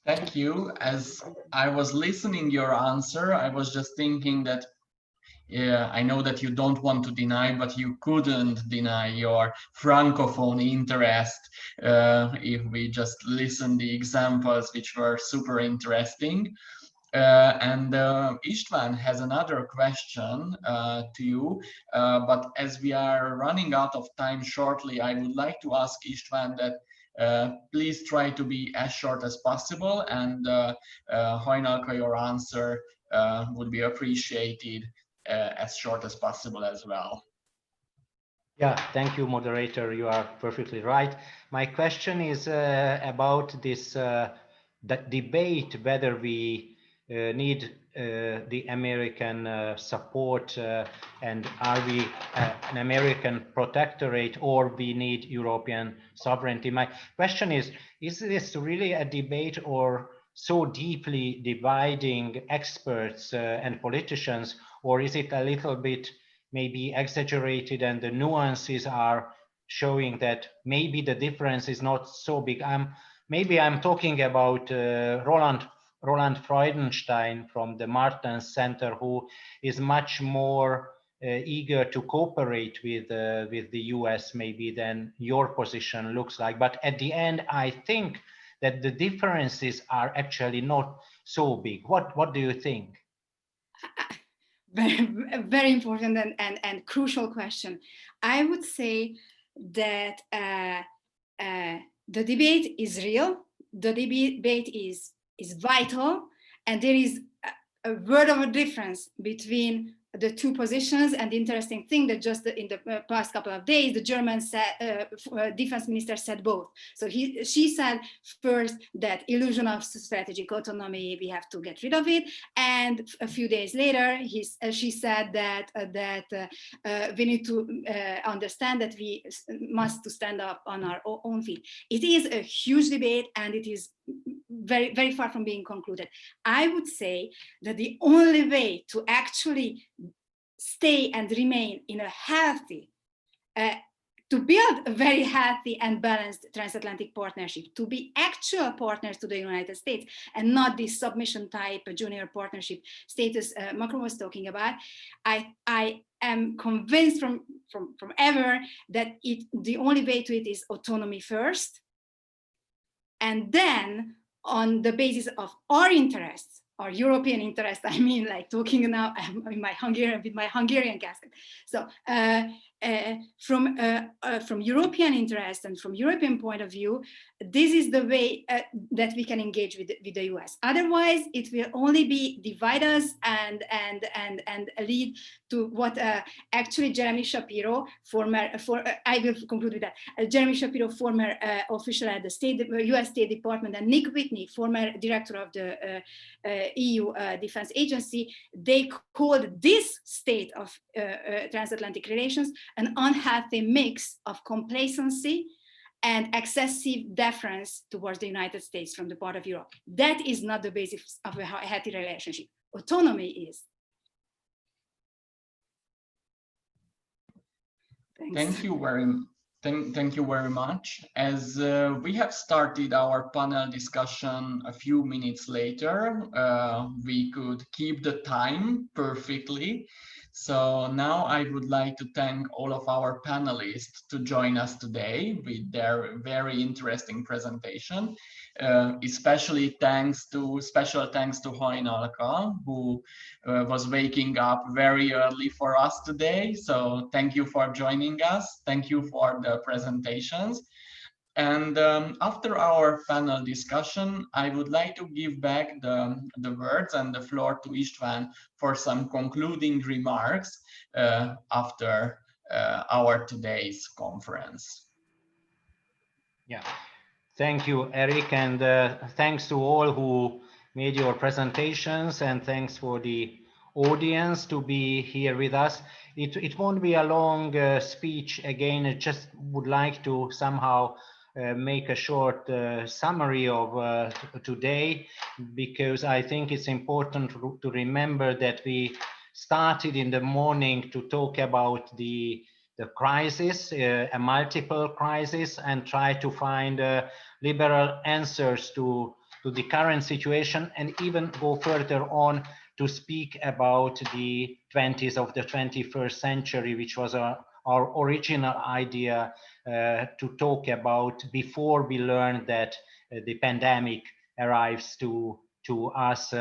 Thank you. As I was listening your answer, I was just thinking that I know that you don't want to deny, but you couldn't deny your Francophone interest if we just listen the examples, which were super interesting. And István has another question to you, but as we are running out of time shortly, I would like to ask István that please try to be as short as possible, and Hajnalka, your answer would be appreciated as short as possible as well. Yeah, thank you, moderator. You are perfectly right. My question is about this that debate whether we need the American support and are we an American protectorate, or we need European sovereignty. My question is this really a debate or so deeply dividing experts and politicians, or is it a little bit maybe exaggerated and the nuances are showing that maybe the difference is not so big? Maybe I'm talking about Roland Freudenstein from the Martens Center, who is much more eager to cooperate with the US maybe than your position looks like. But at the end, I think that the differences are actually not so big. What do you think? Very, very important and crucial question. I would say that the debate is real. The debate is vital, and there is a word of a difference between the two positions. And the interesting thing that just in the past couple of days, the German defense minister said both. So she said first that illusion of strategic autonomy, we have to get rid of it. And a few days later, she said that we need to understand that we must stand up on our own feet. It is a huge debate, and it is very, very far from being concluded. I would say that the only way to actually stay and remain in a healthy to build a very healthy and balanced transatlantic partnership, to be actual partners to the United States and not this submission type junior partnership status Macron was talking about, I am convinced from ever that the only way to it is autonomy first, and then on the basis of our interests, our European interest, I mean, like talking now in my Hungarian casket. So from European interest and from European point of view, this is the way that we can engage with the US. Otherwise, it will only be divide us and lead to what actually Jeremy Shapiro, I will conclude with that. Jeremy Shapiro, former official at the US State Department, and Nick Whitney, former director of the EU Defense Agency, they called this state of transatlantic relations an unhealthy mix of complacency and excessive deference towards the United States from the part of Europe. That is not the basis of a healthy relationship. Autonomy is. Thanks. Thank you very much. As we have started our panel discussion a few minutes later, we could keep the time perfectly. So now I would like to thank all of our panelists to join us today with their very interesting presentation. Especial thanks to Veronica, who was waking up very early for us today. So thank you for joining us. Thank you for the presentations. And after our panel discussion, I would like to give back the words and the floor to István for some concluding remarks after our today's conference. Yeah, thank you, Erik, and thanks to all who made your presentations, and thanks for the audience to be here with us. It won't be a long speech again. I just would like to somehow make a short summary of today, because I think it's important to remember that we started in the morning to talk about the crisis, a multiple crisis, and try to find liberal answers to the current situation, and even go further on to speak about the 20s of the 21st century, which was our original idea to talk about before we learned that the pandemic arrives to us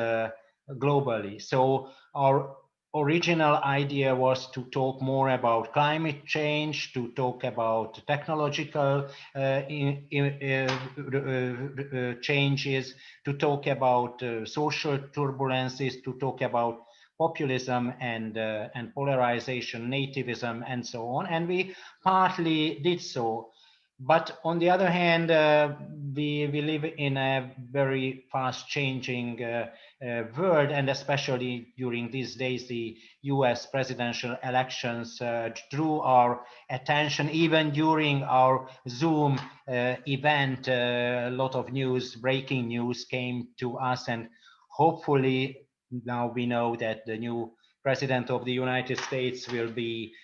globally. So our original idea was to talk more about climate change, to talk about technological changes, to talk about social turbulences, to talk about populism and polarization, nativism, and so on. And we partly did so. But on the other hand, we live in a very fast changing world, and especially during these days, the US presidential elections drew our attention. Even during our Zoom event, a lot of news, breaking news came to us, and hopefully now we know that the new president of the United States will be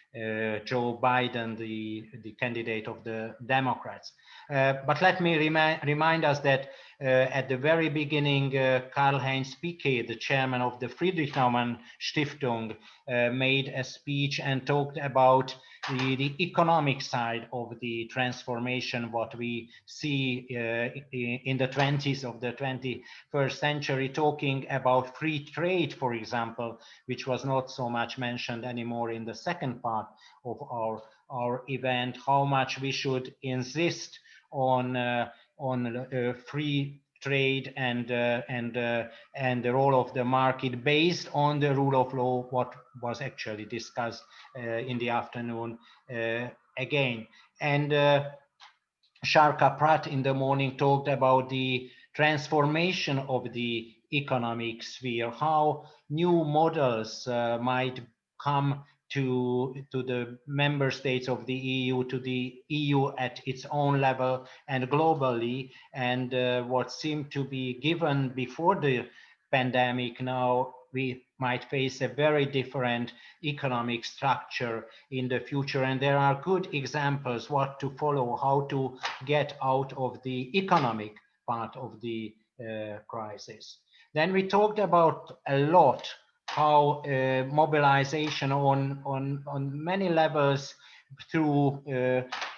Joe Biden, the candidate of the Democrats. But let me remind us that at the very beginning, Karl-Heinz Piquet, the chairman of the Friedrich Naumann Stiftung, made a speech and talked about the economic side of the transformation, what we see in the 20s of the 21st century, talking about free trade, for example, which was not so much mentioned anymore in the second part of our event, how much we should insist on free trade and the role of the market based on the rule of law, what was actually discussed in the afternoon again. And Sharka Pratt in the morning talked about the transformation of the economic sphere, how new models might come to the member states of the EU, to the EU at its own level and globally, and what seemed to be given before the pandemic now we might face a very different economic structure in the future. And there are good examples what to follow, how to get out of the economic part of the crisis. Then we talked about a lot how mobilization on many levels through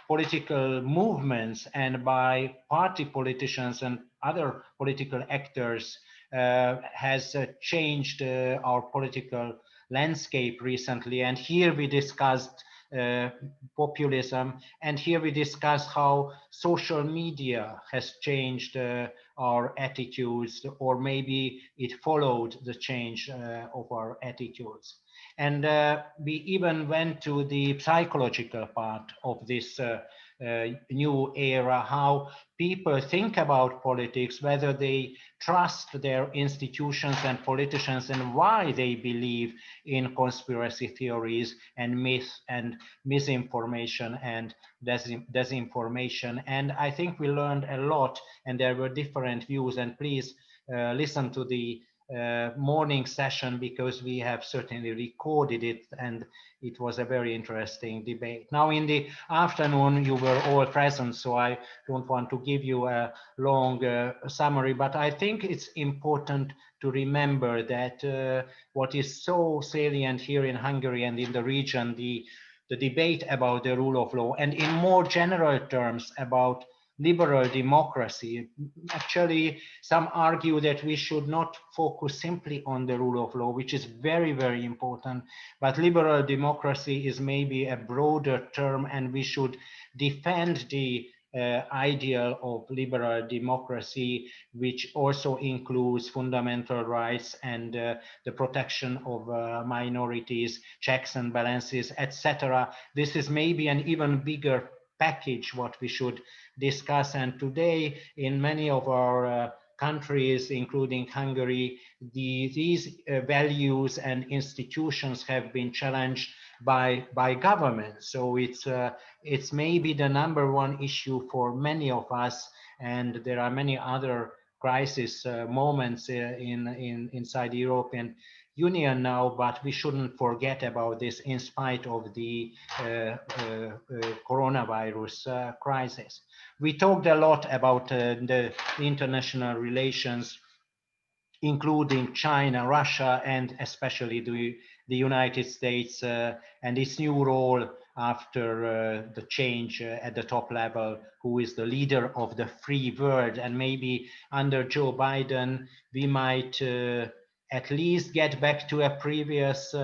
political movements and by party politicians and other political actors has changed our political landscape recently. And here we discussed populism, and here we discussed how social media has changed our attitudes, or maybe it followed the change of our attitudes. And we even went to the psychological part of this new era, how people think about politics, whether they trust their institutions and politicians, and why they believe in conspiracy theories and myths and misinformation and disinformation. And I think we learned a lot, and there were different views. And please listen to the morning session, because we have certainly recorded it, and it was a very interesting debate. Now in the afternoon you were all present, so I don't want to give you a long summary, but I think it's important to remember that what is so salient here in Hungary and in the region, the debate about the rule of law, and in more general terms about liberal democracy. Actually, some argue that we should not focus simply on the rule of law, which is very, very important, but liberal democracy is maybe a broader term, and we should defend the ideal of liberal democracy, which also includes fundamental rights and the protection of minorities, checks and balances, etc. This is maybe an even bigger package what we should discuss. And today in many of our countries, including Hungary, these values and institutions have been challenged by government. So it's maybe the #1 issue for many of us, and there are many other crisis moments inside the European Union now, but we shouldn't forget about this in spite of the coronavirus crisis. We talked a lot about the international relations, including China, Russia, and especially the United States and its new role after the change at the top level, who is the leader of the free world. And maybe under Joe Biden, we might at least get back to a previous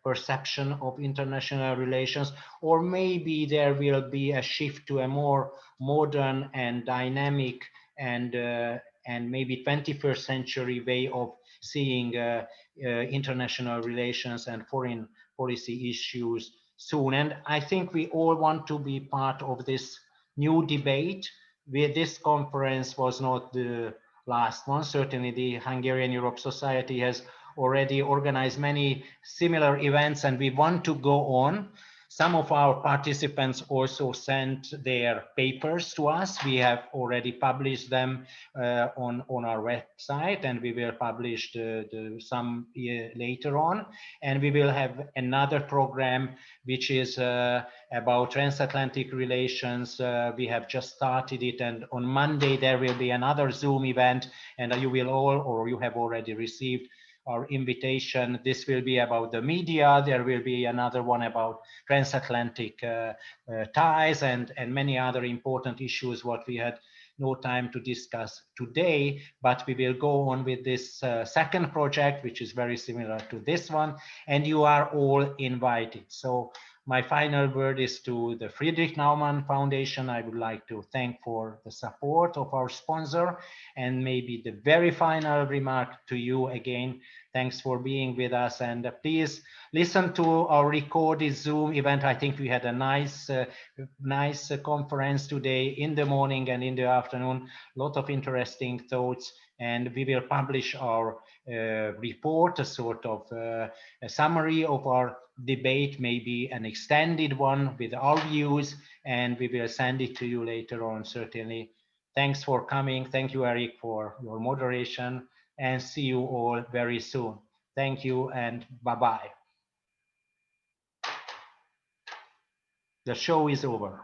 perception of international relations, or maybe there will be a shift to a more modern and dynamic and maybe 21st century way of seeing international relations and foreign policy issues soon. And I think we all want to be part of this new debate, where this conference was not the last one. Certainly the Hungarian Europe Society has already organized many similar events, and we want to go on. Some of our participants also sent their papers to us. We have already published them on our website, and we will publish some later on. And we will have another program which is about transatlantic relations. We have just started it, and on Monday there will be another Zoom event, and you will all, or you have already received our invitation. This will be about the media. There will be another one about transatlantic ties and many other important issues what we had no time to discuss today, but we will go on with this second project, which is very similar to this one, and you are all invited. So my final word is to the Friedrich Naumann Foundation. I would like to thank for the support of our sponsor, and maybe the very final remark to you again. Thanks for being with us, and please listen to our recorded Zoom event. I think we had a nice conference today in the morning and in the afternoon. A lot of interesting thoughts, and we will publish our report, a sort of a summary of our debate, maybe an extended one with our views, and we will send it to you later on, certainly. Thanks for coming. Thank you, Erik, for your moderation, and see you all very soon. Thank you and bye-bye. The show is over.